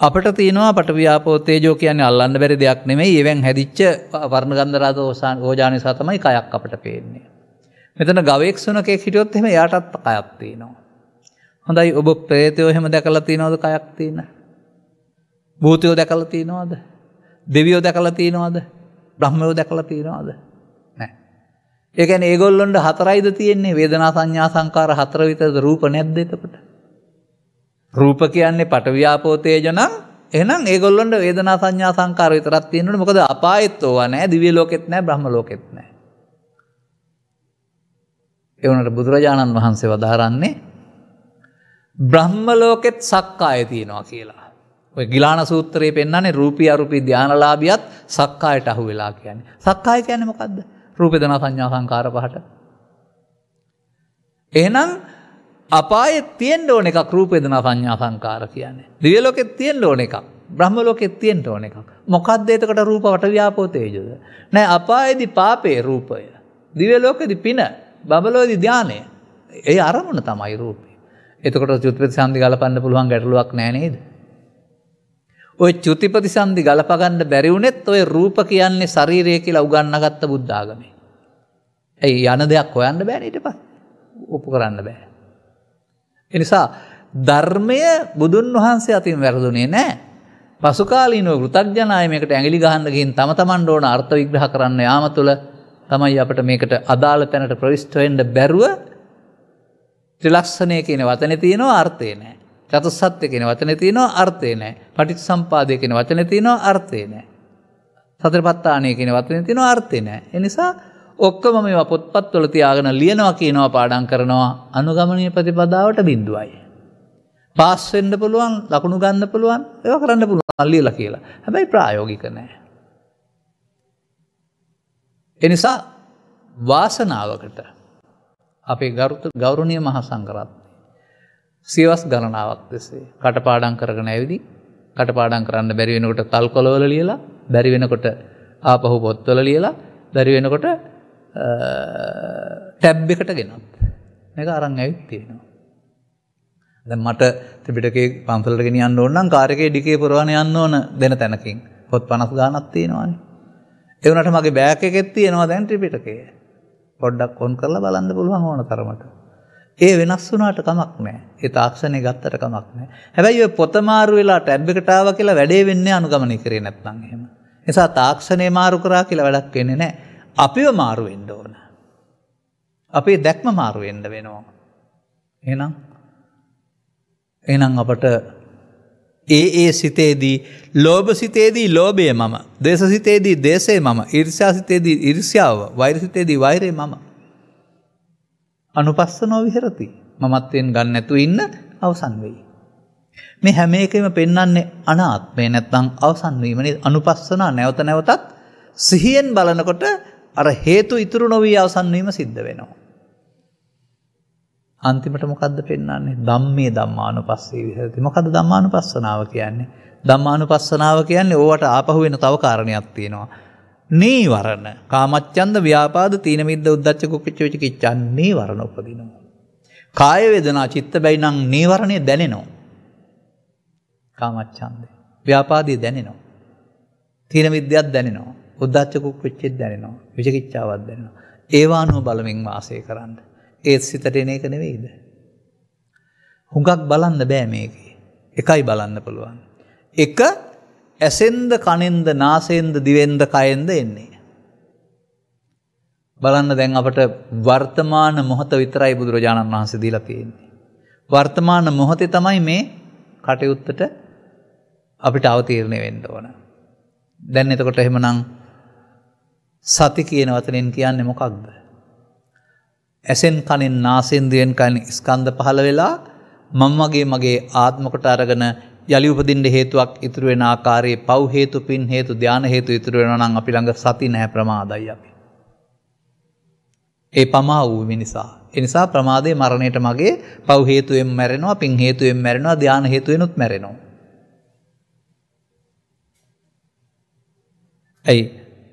අපිට තියෙනවා පඨවි ආපෝ තේජෝ කියන්නේ අල්ලන්න බැරි දෙයක් නෙමෙයි. ඒවෙන් හැදිච්ච වර්ණ ගන්ධ රස ඕජා නිසා තමයි කයක් අපිට පේන්නේ. මෙතන ගවයෙක් සුනකෙක් හිටියොත් එහෙම එයාටත් කයක් තියෙනවා. හොඳයි ඔබ ප්‍රේතයෝ එහෙම දැකලා තියෙනවද කයක් තියෙන? භූතයෝ දැකලා තියෙනවද? දෙවියෝ දැකලා තියෙනවද? බ්‍රහ්මයෝ දැකලා තියෙනවද? නැහැ. ඒ කියන්නේ ඒගොල්ලොන්ට හතරයිද තියෙන්නේ වේදනා සංඥා සංකාර හතර විතරද රූප නැද්ද එතකොට? රූප කියන්නේ පඨවි ආපෝ තේජෝ නම් එහෙනම් ඒගොල්ලොන්ට වේදනා සංඥා සංකාර විතරක් තියෙනවනේ. මොකද අපායෙත් ඕවා නැහැ, දිව්‍ය ලෝකෙත් නැහැ, බ්‍රහ්ම ලෝකෙත් නැහැ. ඒ වුණාට බුදුරජාණන් වහන්සේ වදාරන්නේ බ්‍රහ්ම ලෝකෙත් සක්කාය තියෙනවා කියලා. ඔය ගිලාන සූත්‍රයේ පෙන්නන්නේ රූපී අරූපී ධානලාභියත් සක්කායට අහු වෙලා කියන්නේ. සක්කාය කියන්නේ මොකද්ද? රූප වේදනා සංඥා සංකාර පහට. එහෙනම් අපායේ තියෙන්න ඕන එකක් රූප වේදනා සංඥා සංකාර කියන්නේ. දිව්‍ය ලෝකෙත් තියෙන්න ඕන එකක්. බ්‍රහ්ම ලෝකෙත් තියෙන්න ඕන එකක්. මොකද්ද එතකොට රූප වට ව්‍යාපෝ තේජෝද? නෑ අපායේදී පාපේ රූපය. දිව්‍ය ලෝකෙදී පින, බබලෝදී ධානය. ඒ අරමුණ තමයි රූපේ. එතකොට චුතිපතිසන්ධි ගලපන්න පුළුවන් ගැටලුවක් නෑ නේද? ඔය චුතිපතිසන්ධි ගලප ගන්න බැරි වුණෙත් ඔය රූප කියන්නේ ශරීරය කියලා උගන්වාගත්ත බුද්ධ ආගමේ. ඒ යන දෙයක් හොයන්න බෑනේ ඊට පස්සේ. ඔප්පු කරන්න බෑ. ඒ නිසා ධර්මය බුදුන් වහන්සේ අතින් වැරදුනේ නෑ. පසු කාලීනව කෘතඥාය මේකට ඇඟිලි ගහන්න ගිහින් තම තමන්ට ඕන අර්ථ විග්‍රහ කරන්න යාම තුළ තමයි අපිට මේකට අදාළ තැනට ප්‍රවිෂ්ඨ වෙන්න බැරුව ත්‍රිලක්ෂණය කියන වචනේ තියෙනවා අර්ථය නැහැ. චතුස්සත්ත්‍ය කියන වචනේ තියෙනවා අර්ථය නැහැ. පටිච්චසම්පාදය කියන වචනේ තියෙනවා අර්ථය නැහැ. සතරපත්තාණය කියන වචනේ තියෙනවා අර්ථය නැහැ. ඒ නිසා ඔක්කොම මේවා පොත්පත්වල තියාගෙන ලියනවා කියනවා පාඩම් කරනවා අනුගමනීය ප්‍රතිපදාවට බිඳුවයි. පාස් වෙන්න පුළුවන්, ලකුණු ගන්න පුළුවන්, ඒවා කරන්න පුළුවන් ලියලා කියලා. හැබැයි ප්‍රායෝගික නැහැ. ඒ නිසා වාසනාවකට අපේ ගෞරවනීය මහා සංඝරත්නය සියවස් ගණනාවක් තිස්සේ කටපාඩම් කරගෙන ඇවිදි කටපාඩම් කරන්න බැරි වෙනකොට තල්කොළවල ලියලා, බැරි වෙනකොට ආපහු පොත්වල ලියලා, බැරි වෙනකොට ටැබ් එකට ගෙනත් මේක අරන් ඇවිත් තියෙනවා. දැන් මට ත්‍රිපිටකේ පන්සලට ගෙනියන්න ඕන නම් කාර් එකේ ඩිකේ පුරවන යන්න ඕන දෙන තැනකින් පොත් 50 ගාණක් තියෙනවානේ. ඒ වුණාට මගේ බෑග් එකෙත් තියෙනවා දැන් ත්‍රිපිටකය. පොඩ්ඩක් ඔන් කරලා බලන්න පුළුවන් ඕන තරමට. ඒ වෙනස් වුණාට කමක් නැහැ. ඒ තාක්ෂණය ගත්තට කමක් නැහැ. හැබැයි ඔය පොත මාරු වෙලා ටැබ් එකට ආවා කියලා වැඩේ වෙන්නේ අනුගමනය කරේ නැත්නම් එහෙම. ඒ නිසා තාක්ෂණය මාරු කරා කියලා වැඩක් වෙන්නේ නැහැ. අපිව මාරු වෙන්න ඕන. අපේ දැක්ම මාරු වෙන්න වෙනවා. එහෙනම් අපට ඒ සිතේදී ලෝභ සිතේදී ලෝභය මම, දේශ සිතේදී දේශය මම, ඊර්ෂ්‍යා සිතේදී ඊර්ෂ්‍යාව, වෛර සිතේදී වෛරය මම. අනුපස්සනෝ විහෙරති. මමත්වෙන් ගන්න නැතුව ඉන්න අවසන් වෙයි. මේ හැම එකෙම පෙන්වන්නේ අනාත්මය නැත්නම් අවසන් වීමනේ. අනුපස්සනා නැවත නැවතත් සිහියෙන් බලනකොට අර හේතු ඉතුරු නොවි අවසන් වීම සිද්ධ වෙනවා. අන්තිමට මොකද්ද පෙන්වන්නේ? ධම්මේ ධම්මානුපස්සී විහෙරති. මොකද්ද ධම්මානුපස්සනාව කියන්නේ? ධම්මානුපස්සනාව කියන්නේ ඕවට ආපහු වෙන තව කාරණයක් තියෙනවා. නීවරණ. කාමච්ඡන්ද, ව්‍යාපාද, තීන මිද්ද, උද්ධච්ච, කුක්කුච්ච, විචිකිච්ඡා නීවරණ උපදිනවා. කාය වේදනා චිත්ත බැයි නම් නීවරණය දැනෙනවා. කාමච්ඡන්දේ, ව්‍යාපාදේ දැනෙනවා. තීන මිද්දයක් දැනෙනවා. උද්ධච්ච, කුක්කුච්චෙත් දැනෙනවා. විචිකිච්ඡාවක් දැනෙනවා. ඒවානුව බලමින් වාසය කරන්න. ඒත් සිතට එන එක නෙවෙයිද? හුඟක් බලන්න බෑ මේකේ. එකයි බලන්න පුළුවන්. එක ඇසෙන්ද, කනෙන්ද, නාසයෙන්ද, දිවෙන්ද, කයෙන්ද එන්නේ. බලන්න දැන් අපට වර්තමාන මොහොත විතරයි බුදුරජාණන් වහන්සේ දීලා තියෙන්නේ. වර්තමාන මොහොතේ තමයි මේ කටයුත්තට අපිට අවතීර්ණ වෙන්න ඕන. දැන් එතකොට එහෙමනම් සති කියන වචනෙන් කියන්නේ මොකක්ද? ඇසෙන් කනෙන් නාසයෙන් දිවෙන් කයින් ස්කන්ධ පහළ වෙලා මගේ ආත්ම කොට අරගෙන යලි උපදින්න හේතුවක් ඉතුරු වෙන ආකාරයේ පව් හේතු, පින් හේතු, ධාන හේතු ඉතුරු වෙනවා නම් අපි ළඟ සති නැහැ, ප්‍රමාදයි අපි. ඒ පමා වූ නිසා. ඒ නිසා ප්‍රමාදයේ මරණයට මගේ පව් හේතුවෙන් මැරෙනවා, පින් හේතුවෙන් මැරෙනවා, ධාන හේතුවෙනුත් මැරෙනවා. ඇයි?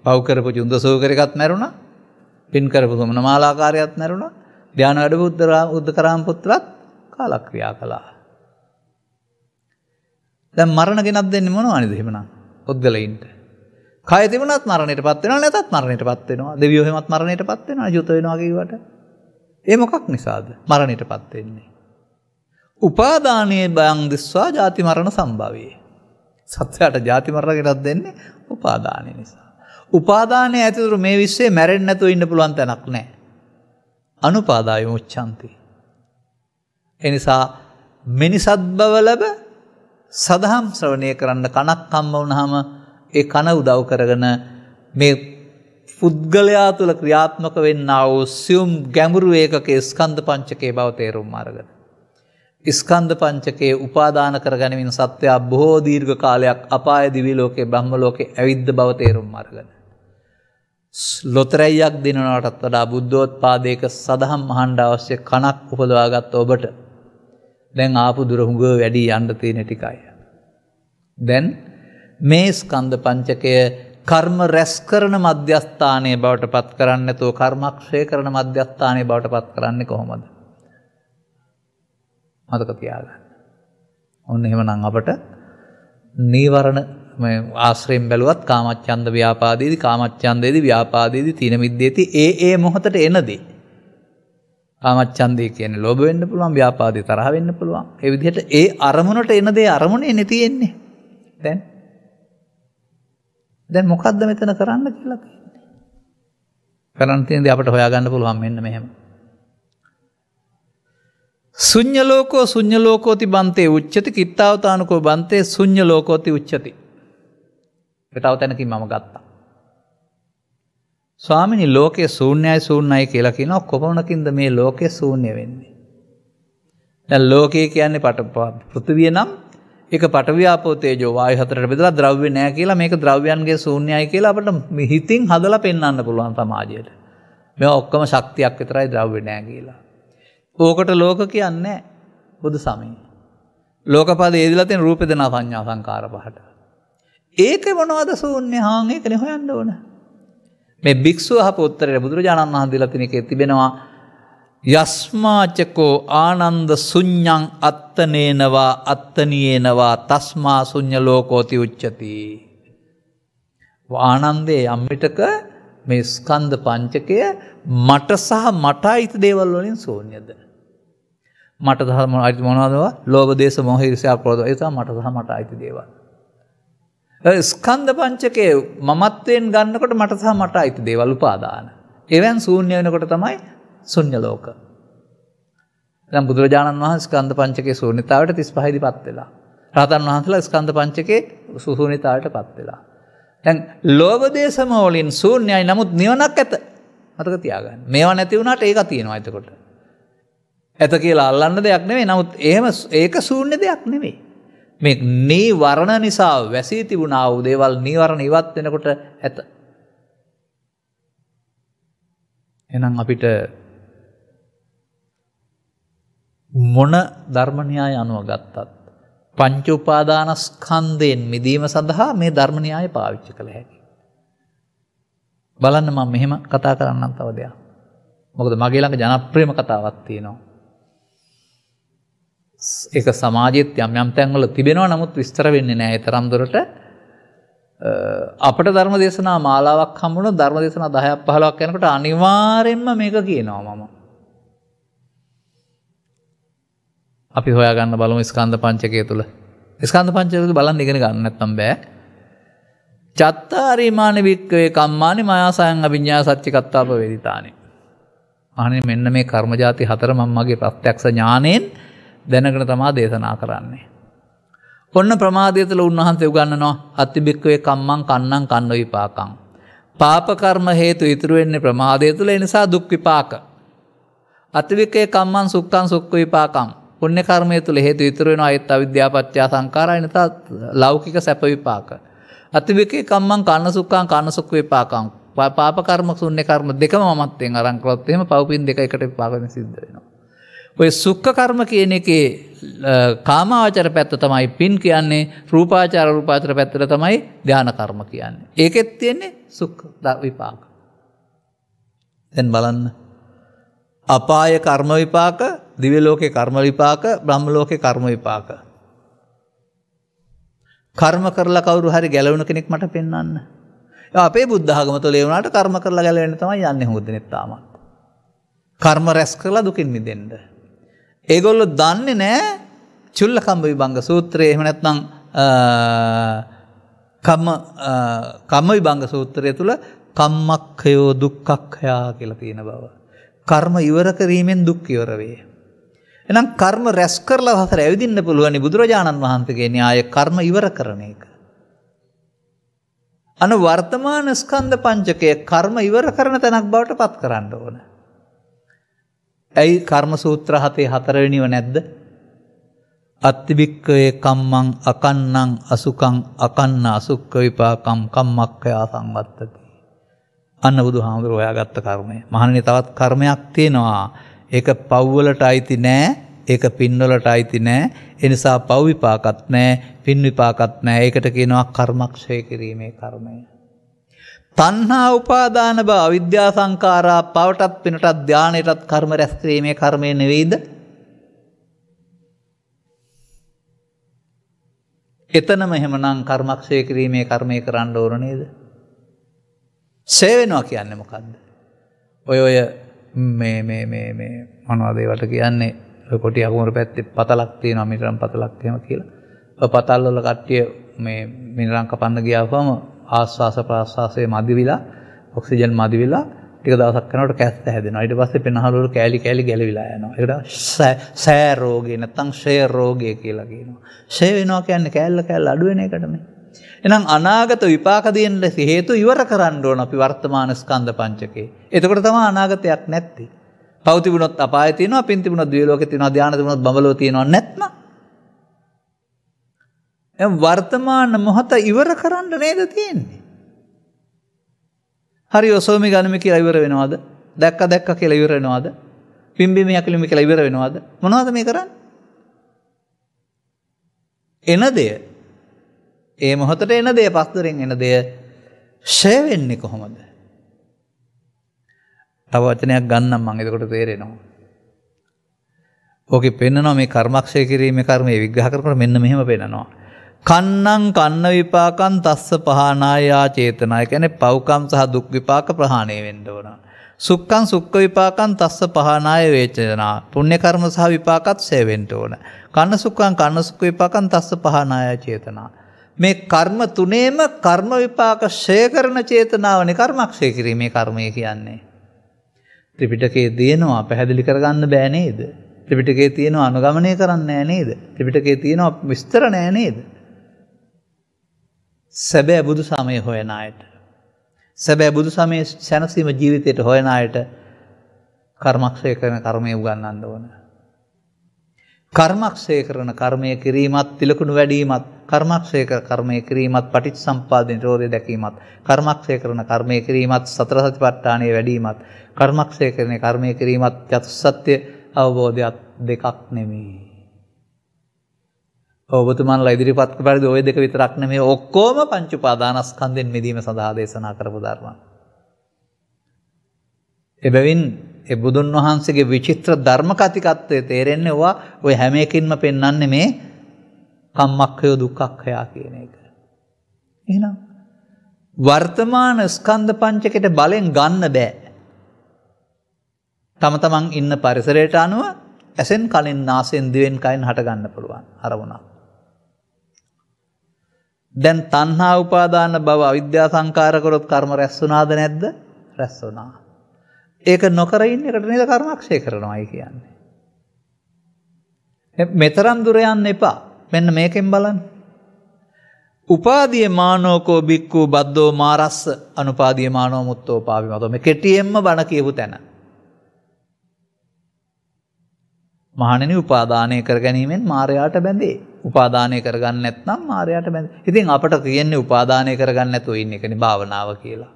පව් කරපු චුන්දසෝකරයකත් මැරුණා, පින් කරපු සමනමාලාකාරයත් මැරුණා, ධාන වැඩපු උද්දකරාම පුත්‍රත් කාලක්‍රියා කළා. දැන් මරණ ගෙනත් දෙන්නේ මොනවද එහෙමනම්? පුද්ගලයින්ට. කය තිබුණත් මරණයටපත් වෙනවා, නැතත් මරණයටපත් වෙනවා. දෙවියෝ එහෙමත් මරණයටපත් වෙනවා, ජුත වෙනවා කිව්වට. ඒ මොකක් නිසාද මරණයටපත් වෙන්නේ? උපාදානයේ බයං දිස්වා ජාති මරණ සම්භවයේ. සත්‍යයට ජාති මරණ ගෙනත් දෙන්නේ උපාදානය නිසා. උපාදානයේ ඇතුළු මේ විශ්වයේ මැරෙන්නේ නැතුව ඉන්න පුළුවන් තැනක් නැහැ. අනුපාදාය මුච්ඡanti. ඒ නිසා මිනිසත් බව ලැබ සදහම් ශ්‍රවණය කරන්න කනක් හම්බ වුණාම ඒ කන උදව් කරගෙන මේ පුද්ගලයා තුළ ක්‍රියාත්මක වෙන්නා වූ සියුම් ගැඹුරු ඒකකයේ ස්කන්ධ පංචකයේ බව තේරුම් අරගෙන ස්කන්ධ පංචකයේ උපාදාන කරගැනීමෙන් සත්‍යය බොහෝ දීර්ඝ කාලයක් අපාය දිවි ලෝකේ බ්‍රහ්ම ලෝකේ ඇවිද්ද බව තේරුම් අරගෙන ලොතරැයියක් දිනනවටත් වඩා බුද්ධෝත්පාදයක සදහම් අහන්න අවශ්‍ය කනක් උපදවාගත් ඔබට දැන් ආපු දුර හුඟ වැඩි යන්න තියෙන ටිකයි. දැන් මේ ස්කන්ධ පංචකය කර්ම රැස් කරන මධ්‍යස්ථානයේ බවට පත් කරන්නේ නැතුව කර්මක්ෂය කරන මධ්‍යස්ථානයේ බවට පත් කරන්නේ කොහොමද? මතක තියාගන්න. ඔන්න එහෙමනම් අපට නීවරණ මේ ආශ්‍රයෙන් බැලුවත් කාමච්ඡන්ද ව්‍යාපාදේදී, කාමච්ඡන්දේදී, ව්‍යාපාදේදී, තීන මිද්දේදී ඒ මොහොතට එනදී කාමච්ඡන්දේ කියන්නේ ලෝභ වෙන්න පුළුවන්, ව්‍යාපාදේ තරහ වෙන්න පුළුවන්. ඒ විදිහට ඒ අරමුණට එන දේ අරමුණේ නේ තියෙන්නේ. දැන් මොකද්ද මෙතන කරන්න කියලා කියන්නේ? කරන්න තියෙන දේ අපිට හොයාගන්න පුළුවන් මෙන්න මෙහෙම. ශුඤ්ඤ ලෝකෝ ශුඤ්ඤ ලෝකෝති බන්තේ උච්චති කිත්තාවතානුකෝ බන්තේ ශුඤ්ඤ ලෝකෝති උච්චති. ඒතාව තැනකින් මම ගත්තා. ස්වාමිනී ලෝකයේ ශූන්‍යයි ශූන්‍යයි කියලා කියනවා. කොපමණකින්ද මේ ලෝකයේ ශූන්‍ය වෙන්නේ? දැන් ලෝකය කියන්නේ පෘථිවිය නම් ඒක පඨවි ආපෝ තේජෝ වායු හතරට බෙදලා ද්‍රව්‍ය නැහැ කියලා මේක ද්‍රව්‍යයන්ගේ ශූන්‍යයි කියලා අපිට හිතින් හදලා පෙන්වන්න පුළුවන් සමාජයට. මේවා ඔක්කොම ශක්තියක් විතරයි ද්‍රව්‍ය නැහැ කියලා. ඕකට ලෝක කියන්නේ බුදු සමය. ලෝකපදයේ යෙදලා තියෙන රූප වේදනා සංඥා සංකාර පහට. ඒක මොනවද ශූන්‍ය? හාන් ඒකනේ හොයන්න ඕන. මේ භික්ෂුව අහපු උත්තරේ බුදුරජාණන් වහන්සේ දීලා තියෙන එකේ තිබෙනවා යස්මාචකෝ ආනන්ද ශුඤ්ඤං අත්තනේනවා අත්තනියේනවා තස්මා ශුඤ්ඤ ලෝකෝති උච්චති. ආනන්දේ යම් විටක මේ ස්කන්ධ පංචකය මට සහ මට අයිති දේවල් වලින් ශූන්‍යද? මට සහ අයිති මොනවද? ලෝභ දේශ මොහ ඊර්ෂ්‍යා ක්‍රෝධ. ඒ තමයි මට සහ මට අයිති දේවල්. ස්කන්ධ පංචකයේ මමත්වයෙන් ගන්නකොට මට සහ මට අයිති දේවල් උපාදාන. එවෙන් ශූන්‍ය වෙනකොට තමයි ශුන්‍ය ලෝක. දැන් බුදුරජාණන් වහන්සේ ස්කන්ධ පංචකයේ ශූන්‍යතාවයට 35 දිපත් වෙලා. රහතන් වහන්සේලා ස්කන්ධ පංචකයේ ශූන්‍යතාවයටපත් වෙලා. දැන් ලෝභ දේශ මොහ වලින් ශූන්‍යයි, නමුත් නිවනක් ඇත. මතක තියාගන්න. මේවා නැති වුණාට ඒක තියෙනවා එතකොට. ඇත කියලා අල්ලන්න දෙයක් නෙවෙයි. නමුත් එහෙම ඒක ශූන්‍ය දෙයක් නෙවෙයි. මේ නීවරණ නිසා වැසී තිබුණා වූ දේවල් නීවරණ ඉවත් වෙනකොට ඇත. එහෙනම් අපිට මොන ධර්ම න්‍යාය අනුව ගත්තත් පංච උපාදානස්කන්ධයෙන් මිදීම සඳහා මේ ධර්ම න්‍යාය පාවිච්චි කළ හැකියි. බලන්න මම මෙහෙම කතා කරන්නම් තව දෙයක්. මොකද මගේ ළඟ ජනප්‍රියම කතාවක් තියෙනවා. ඒක සමාජයේත් යම් තැන්වල තිබෙනවා නමුත් විස්තර වෙන්නේ නැහැ. ඒ තරම් දුරට අපට ධර්ම දේශනා මාලාවක් හම්බුනොත් ධර්ම දේශනා 10ක් 15ක් යනකොට අනිවාර්යෙන්ම මේක කියනවා මම. අපි හොයාගන්න බලමු ස්කන්ධ පංචකය තුල. ස්කන්ධ පංචකය තුල බලන්න ඉගෙන ගන්න නැත්නම් බෑ. චත්තාරි මාන වික්කවේ කම්මානි මායාසයන් අභිඤ්ඤා සච්චිකත්තාප වේදිතානි. අනේ මෙන්න මේ කර්ම જાති හතර මම මගේ ප්‍රත්‍යක්ෂ ඥාණයෙන් දැනගෙන තමයි දේශනා කරන්නේ. ඔන්න ප්‍රමාදය තුළ උන්වහන්සේ උගන්වනවා අත්තිබික්කවේ කම්මං කන්නං කන්න විපාකං. පාප කර්ම හේතු ඉතුරු වෙන්නේ ප්‍රමාදය තුළ ඒ නිසා දුක් විපාක. අත්තිබික්කවේ කම්මං සුක්ඛං සුක්ඛ විපාකං. පුණ්‍ය කර්මය තුළ හේතු ඉතුරු වෙනවා ඒත් අවිද්‍යාව පත්‍ය සංඛාරය නිසා ලෞකික සැප විපාක. අත්තිබික්කවේ කම්මං කන්න සුක්ඛං කන්න සුක්ඛ විපාකං. පාප කර්ම ශුන්‍ය කර්ම දෙකම මමත්වෙන් අරන් කළොත් එහෙම පව්පින් දෙක එකට විපාක වෙන සිද්ධ වෙනවා. ඔය සුක්ඛ කර්ම කියන එකේ කාමාවචර පැත්ත තමයි පින් කියන්නේ, රූපාචාර පැත්තට තමයි ධාන කර්ම කියන්නේ. ඒකෙත් තියෙන්නේ සුක්ඛ විපාක. දැන් බලන්න. අපාය කර්ම විපාක, දිව්‍ය ලෝකේ කර්ම විපාක, බ්‍රහ්ම ලෝකේ කර්ම විපාක. කර්ම කරලා කවුරු හරි ගැලවෙන කෙනෙක් මට පෙන්වන්න. අපේ බුද්ධ ආගම තුළ ඒ වුණාට කර්ම කරලා ගැලවෙන්න තමයි යන්නේ හොඳ දෙනෙක් තාමත්. කර්ම රැස් කරලා දුකින් මිදෙන්න. ඒගොල්ලෝ දන්නේ නැහැ චුල්ලකම්බ විභංග සූත්‍රයේ එහෙම නැත්නම් කම්ම විභංග සූත්‍රය තුල කම්මක්ඛයෝ දුක්ඛක්ඛයා කියලා තියෙන බව. කර්ම ඉවර කිරීමෙන් දුක් ඉවර වේ. එහෙනම් කර්ම රැස් කරලා හතර ඇවිදින්න පුළුවන් බුදුරජාණන් වහන්සේගේ න්‍යාය කර්ම ඉවර කරන එක. අන වර්තමාන ස්කන්ධ පංචකය කර්ම ඉවර කරන තැනක් බවට පත් කරන්න ඕන. ඇයි කර්ම සූත්‍ර 4 වෙනිව නැද්ද? අත්තිබික්කවේ කම්මං අකන්නං අසුකං අකන්න අසුක්ඛ විපාකම් කම්මක්ඛයා සංවත්තති. අන්න බුදුහාමුදුරුවෝ හොයාගත්ත කර්මය. මහණෙනි තවත් කර්මයක් තියෙනවා. ඒක පව් වලට අයිති නෑ. ඒක පින් වලට අයිති නෑ. ඒ නිසා පව් විපාකත් නෑ, පින් විපාකත් නෑ. ඒකට කියනවා කර්මක්ෂය කිරීමේ කර්මය. තණ්හා උපාදාන බව අවිද්‍යා සංඛාරා පවටත් පිනටත් ධානයටත් කර්ම රැස් කිරීමේ කර්මය නෙවෙයිද? එතනම එහෙමනම් කර්මක්ෂය කිරීමේ කර්මය කරන්න ඕන නේද? ෂේ වෙනවා කියන්නේ මොකද්ද? ඔය මොනවද ඒවට කියන්නේ? ඔය කොටි අකුමර පැත්තේ පතලක් තියෙනවා මිනිරම් පතලක් එහෙම කියලා. ඔය පතල් වල කට්ටිය මේ මිනිරම් කපන්න ගියාම ආස්වාස ප්‍රාස්වාසයේ මදිවිලා ඔක්සිජන් මදිවිලා ටික දවසක් යනකොට කැස්ස හැදෙනවා. ඊට පස්සේ පෙනහළ වල කෑලි ගැලවිලා යනවා. ඒකට සෑ රෝගේ නැත්නම් ෂේ රෝගය කියලා කියනවා. ෂේ වෙනවා කියන්නේ කෑල්ල අඩු වෙන එකටම. එහෙනම් අනාගත විපාක දෙන්න හේතු ඉවර කරන්න ඕන අපි වර්තමාන ස්කන්ධ පංචකේ. එතකොට තමයි අනාගතයක් නැත්තේ. පව් තිබුණොත් අපාය තියෙනවා, පින් තිබුණොත් දිව්‍ය ලෝකේ තියෙනවා, ධානය තිබුණොත් බඹලෝ තියෙනවා නැත්නම්. එම් වර්තමාන මොහොත ඉවර කරන්න නේද තියෙන්නේ. හරි ඔසෝමි ගනිමි කියලා ඉවර වෙනවද? දැක්ක කියලා ඉවර වෙනවද? පිම්බීම යකලිම කියලා ඉවර වෙනවද? මොනවද මේ කරන්නේ? එන දෙය ඒ මොහොතට එන දෙය පස්තරෙන් එන දෙය ෂය වෙන්නේ කොහොමද? තව වචනයක් ගන්නම් මම එතකොට තේරෙනවා. ඕකේ පෙන්නනවා මේ කර්මක්ෂය කිරීමේ කර්මයේ විග්‍රහ කරනකොට මෙන්න මෙහෙම පෙන්නනවා. කන්නං කන්න විපාකං තස්ස පහනායා චේතනා. ඒ කියන්නේ පව්කම් සහ දුක් විපාක ප්‍රහාණය වෙන්න ඕන. සුක්ඛං සුක්ඛ විපාකං තස්ස පහනාය වේචනා. පුණ්‍ය කර්ම සහ විපාකත් ෂය වෙන්න ඕන. කන්න සුක්ඛං කන්න සුක්ඛ විපාකං තස්ස පහනාය චේතනා. මේ කර්ම තුනේම කර්ම විපාක ෂය කරන චේතනාවනේ කර්මක්ෂය කිරීමේ කර්මය කියන්නේ. ත්‍රිපිටකයේ තියෙනවා පැහැදිලි කරගන්න බෑ නේද? ත්‍රිපිටකයේ තියෙනවා අනුගමනය කරන්නේ නෑ නේද? ත්‍රිපිටකයේ තියෙනවා විස්තර නෑ නේද? සැබෑ බුදු සමය හොයන අයට, සැබෑ බුදු සමයේ සැනසීම ජීවිතයට හොයන අයට කර්මක්ෂය කරන කර්මය උගන්වන්න ඕන. කර්මක්ෂය කරන කර්මය කිරීමත් තිලකුණු වැඩිවීමත්, කර්මක්ෂය කරන කර්මය කිරීමත් පටිච්චසමුප්පාද නිරෝධය දැකීමත්, කර්මක්ෂය කරන කර්මය කිරීමත් සතර සතිපට්ඨානයේ වැඩිවීමත්, කර්මක්ෂය කරන කර්මය කිරීමත් චතුස්සත්‍ය අවබෝධයක් දෙකක් නෙමෙයි. ඔබතුමාලා ඉදිරිපත් කරපු ওই දෙක විතරක් නෙමෙයි ඔක්කොම පංච උපාදානස්කන්ධෙන් මිදීම සඳහා දේශනා කරපු ධර්ම. එබැවින් ඒ බුදුන් වහන්සේගේ විචිත්‍ර ධර්ම කතිකත්වයේ තේරෙන්නේ ඔය හැම එකින්ම පෙන්වන්නේ මේ කම්මක්ඛය දුක්ඛක්ඛය කියන එක. එහෙනම් වර්තමාන ස්කන්ධ පංචකයට බලෙන් ගන්න බෑ. තම තමන් ඉන්න පරිසරයට අනුව ඇසෙන් කනෙන් නාසයෙන් දිවෙන් කයෙන් හට ගන්න පුළුවන් අරමුණක්. දැන් තණ්හා උපාදාන භව අවිද්‍යා සංකාර කරොත් කර්ම රැස් වුණාද නැද්ද? රැස් වුණා. ඒක නොකර ඉන්න එකට නේද කර්මක්ෂය කරනවායි කියන්නේ. මෙතරම් දුර යන්න එපා. මෙන්න මේකෙන් බලන්න. උපාදීය මානෝකෝ බික්ඛු බද්දෝ මාරස්ස අනුපාදීය මානෝ මුත්තෝ පාවිමතෝ. මේ කෙටියෙන්ම බණ කියපු තැන. මහණෙනි උපාදානය කර ගැනීමෙන් මායයට බැඳේ. උපාදානය කරගන්න නැත්නම් මායයට බැඳේ. ඉතින් අපට කියන්නේ උපාදානය කරගන්න නැතුව ඉන්න එකනේ භාවනාව කියලා.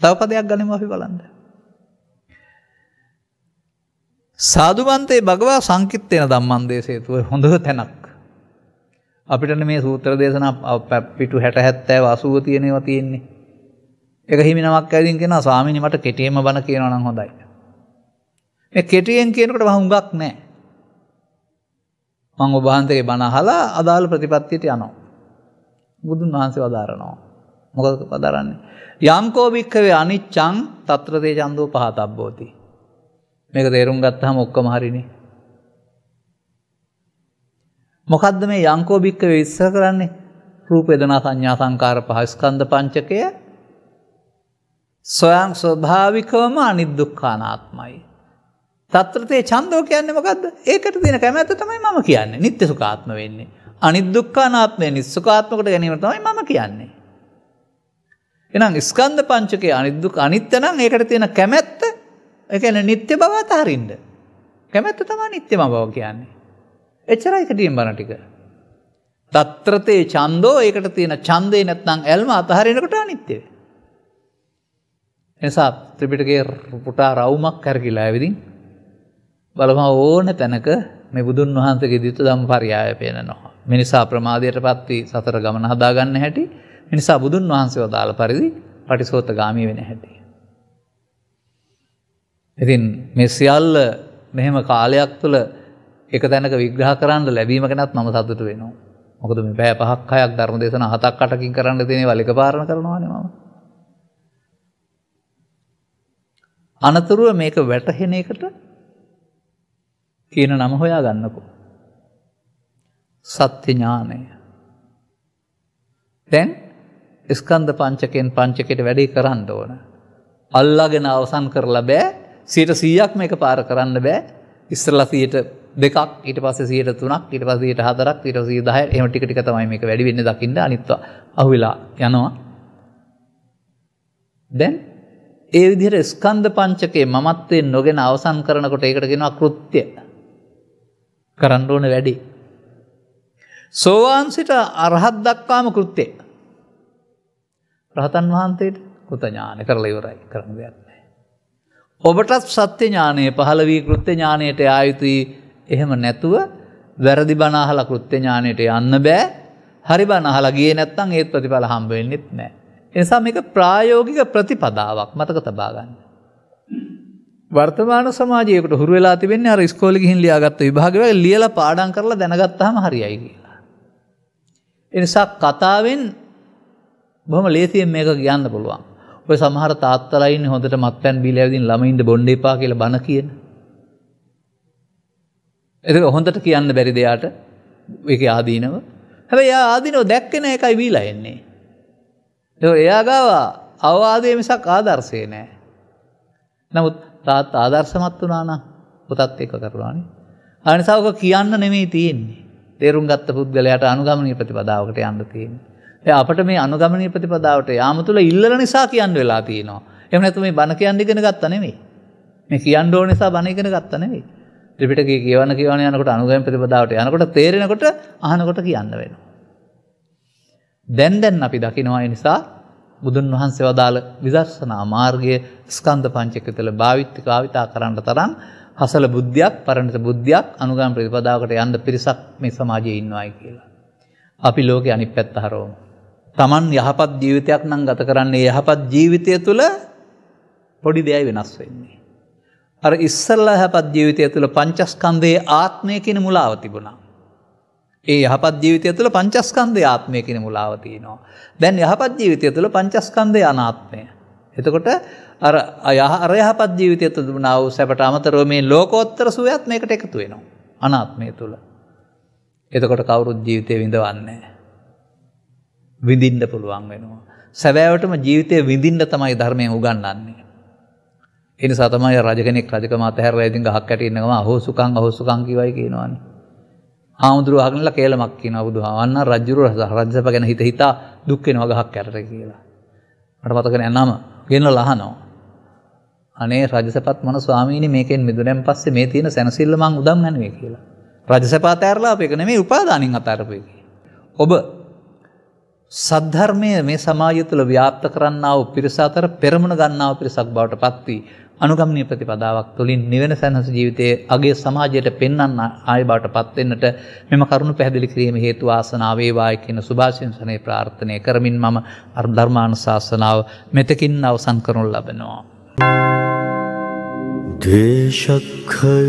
තව පදයක් ගනිමු අපි බලන්න. සාදුවන්තේ භගවා සංකිට්ඨේන ධම්මං දේශේතු හොඳ තැනක්. අපිට මේ සූත්‍ර දේශනා පිටු 60 70 80 තියෙනවා තියෙන්නේ. ඒක හිමිනමක් ඇවිදින් කියනවා ස්වාමීනි මට කෙටියෙන්ම බණ කියනවා නම් හොඳයි. මේ කෙටියෙන් කියනකොට මම හුඟක් නැහැ. මම ඔබ වහන්සේගේ බණ අහලා අදාළ ප්‍රතිපත්තියට යනවා. බුදුන් වහන්සේ වදාරනවා. මොකද වදාරන්නේ? යංකෝ භික්ඛවේ අනිච්ඡං తත්‍ර තේ චන්தோ පහතබ්බෝති. මේක තේරුම් ගත්තාම ඔක්කොම හරිනේ. මොකද්ද මේ යංකෝ භික්ඛවේ විස්තර කරන්නේ? රූප වේදනා සංඥා සංකාර පහ ස්කන්ධ පංචකය ස්වයං ස්වභාවිකවම අනිදුක්ඛානාත්මයි. తත්‍ර තේ ඡන්தோ කියන්නේ මොකද්ද? ඒකට තියෙන කැමැත්ත තමයි මම කියන්නේ. නිත්‍ය සුඛාත්ම වෙන්නේ. අනිදුක්ඛානාත්මය නිස්සුඛාත්මකට ගැනීම තමයි මම කියන්නේ. එහෙනම් ස්කන්ධ පංචකයේ අනිත්‍ය නම් ඒකට තියෙන කැමැත්ත ඒ කියන්නේ නිත්‍ය බව අතහරින්න. කැමැත්ත තමයි නිත්‍යම බව කියන්නේ. එච්චරයි කටියෙන් බණ ටික. తත්‍ර තේ ඡන්தோ ඒකට තියෙන ඡන්දේ නැත්නම් ඇල්ම අතහරිනකොට අනිත්‍යයි. එනිසා ත්‍රිපිටකයේ පුටා රවුමක් කරකිලා ඇවිදින් බලපන් ඕන තැනක මේ බුදුන් වහන්සේගේ ditth ධම්ම පරයය පේනනවා. මේ නිසා ප්‍රමාදයටපත් වී සතර ගමන හදා ගන්න හැටි, මේ නිසා බුදුන් වහන්සේව දාල පරිදි පටිසෝතගාමී වෙන හැටි. ඉතින් මේ සියල්ල මෙහෙම කාලයක් තුළ එක තැනක විග්‍රහ කරන්න ලැබීම ගැනත් මම සතුටු වෙනවා. මොකද මේ පැය 5ක් 6ක් ධර්ම දේශනා 7ක් 8කින් කරන්න තියෙන ඒවා එකපාරම කරනවානේ මම. අනතුරුව මේක වැටහෙන එකට කියන නම හොයා ගන්නකෝ. සත්‍ය ඥානය. දැන් ස්කන්ධ පංචකෙන් පංචකයට වැඩි කරන්න ඕන. අල්ලාගෙන අවසන් කරලා බෑ. 100%ක් මේක පාර කරන්න බෑ. ඉස්සරලා 2%ක් ඊට පස්සේ 3%ක් ඊට පස්සේ 4%ක් ඊට පස්සේ 10%. එහෙම ටික ටික තමයි මේක වැඩි වෙන්නේ දකින්න අනිත්ව අහුවිලා යනවා. දැන් ඒ විදිහට ස්කන්ධ පංචකේ මමත්වයෙන් නොගෙන අවසන් කරනකොට ඒකට කියනවා කෘත්‍ය. කරන්න ඕන වැඩි. සෝවාන් සිට අරහත් දක්වාම කෘත්‍ය. රහතන් වහන්සේට කෘත ඥාන කරලා ඉවරයි. කරන්න දෙයක් නැහැ. ඔබටත් සත්‍ය ඥානය පහළ වී කෘත්‍ය ඥානයට යා යුතුයි. එහෙම නැතුව වැරදි බණ අහලා කෘත්‍ය ඥානයට යන්න බෑ. හරි බණ අහලා ගියේ නැත්නම් ඒත් ප්‍රතිඵල හම්බ වෙන්නේ නැහැ. එනිසා මේක ප්‍රායෝගික ප්‍රතිපදාවක් මතක තබා ගන්න. වර්තමාන සමාජයකට හුරු වෙලා තිබෙන්නේ අර ඉස්කෝලේ ගිහින් ලියාගත්ත විභාගෙ වගේ ලියලා පාඩම් කරලා දැනගත්තාම හරියයි කියලා. ඒ නිසා කතාවෙන් බොහොම ලේසියෙන් මේක කියන්න පුළුවන්. ඔය සමහර තාත්තලා ඉන්නේ හොඳට මත්පැන් බීලා ඇවිදින් ළමයින්ද බොන්න එපා කියලා බන කියන. ඒක හොඳට කියන්න බැරි දෙයට ඒකේ ආදීනව. හැබැයි එයා ආදීනව දැක්කේ නැහැ ඒකයි බීලා එන්නේ. එයා ගාව අවවාදයේ මිසක් ආදර්ශේ නැහැ. නමුත් තාත් ආදර්ශමත් වුණා නම් පුතත් එක්ක කරනවානේ. අනිසා ඔක කියන්න නෙමෙයි තියෙන්නේ. තේරුම් ගත්ත පුද්ගලයාට අනුගමනීය ප්‍රතිපදාවකට යන්න තියෙන්නේ. අපට මේ අනුගමනීය ප්‍රතිපදාවට යාම තුළ ඉල්ලන නිසා කියන්න වෙලා තියෙනවා. එහෙම නැත්නම් මේ බණ කියන්න ඉගෙන ගත්තා නෙමෙයි. මේ කියන්න ඕන නිසා බණ ඉගෙන ගත්තා නෙමෙයි. ත්‍රිපිටකයේ කියවන යනකොට අනුගමනීය ප්‍රතිපදාවට යනකොට තේරෙනකොට අහනකොට කියන්න වෙනවා. දැන් අපි දකිනවා ඒ නිසා බුදුන් වහන්සේ වදාළ විදර්ශනා මාර්ගයේ ස්කන්ධ පංචකය තුළ භාවිතා කරන්න තරම් හසල බුද්ධියක්, පරිණත බුද්ධියක්, අනුගාම ප්‍රතිපදාවකට යන්න පිරිසක් මේ සමාජයේ ඉන්නවායි කියලා. අපි ලෝකේ අනිත් පැත්ත හරවමු. Taman යහපත් ජීවිතයක් නම් ගත කරන්නේ යහපත් ජීවිතය තුළ පොඩි දෙයක් වෙනස් වෙන්නේ. අර ඉස්සල්ලා යහපත් ජීවිතය තුළ පංචස්කන්ධයේ ආත්මය කියන මුලාව තිබුණා. ඒ යහපත් ජීවිතය තුළ පංචස්කන්ධයේ ආත්මය කියන මුලාව තියෙනවා. දැන් යහපත් ජීවිතය තුළ පංචස්කන්ධයේ අනාත්මය. එතකොට අර යහපත් ජීවිතය තුළ තිබුණා වූ සැපට අමතරව මේ ලෝකෝත්තර සුවයත් මේකට එකතු වෙනවා. අනාත්මය තුළ. එතකොට කවුරුත් ජීවිතේ විඳවන්නේ නැහැ. විඳින්න පුළුවන් වෙනවා. සැබෑවටම ජීවිතේ විඳින්න තමයි ධර්මයෙන් උගන්වන්නේ. ඒ නිසා තමයි රජ කෙනෙක් රජකම අතහැරලා ඉතින් ගහක් යට ඉන්න ගම අහෝසුකම් කියවයි කියනවානේ. ආමුදුරු අහගෙනලා කේලමක් කියනවා බුදුහාමන්න රජුරු රජසප ගැන හිතා දුක් වෙනවා ගහක් යටට කියලා. මට මතක නෑ නම ගෙනලා අහනවා. අනේ රජසපත් මොන ස්වාමීනි මේකෙන් මිදුණෙන් පස්සේ මේ තියෙන සැනසෙල්ල මං උදම් නැනුවේ කියලා. රජසප අතහැරලා අපේක නෙමෙයි උපාදානින් අතහැරපු එක. ඔබ සද්ධර්මයේ මේ සමාජය තුළ ව්‍යාප්ත කරන්නා වූ පිරිස අතර පෙරමුණ ගන්නා වූ පිරිසක් බවට පත් වී අනුගමනීය ප්‍රතිපදාවක් තුළින් නිවන සැනස ජීවිතයේ අගය සමාජයට පෙන්වන්න ආය බවට පත් වෙන්නට මෙම කරුණු පැහැදිලි කිරීම හේතු වාසනාව වේවායි කියන සුභාශිංසනයේ ප්‍රාර්ථනා කරමින් මම ධර්මානුශාසනාව මෙතකින් අවසන් කරනු ලබනවා. ද්වේෂක්ඛයෝ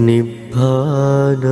නිබ්බානං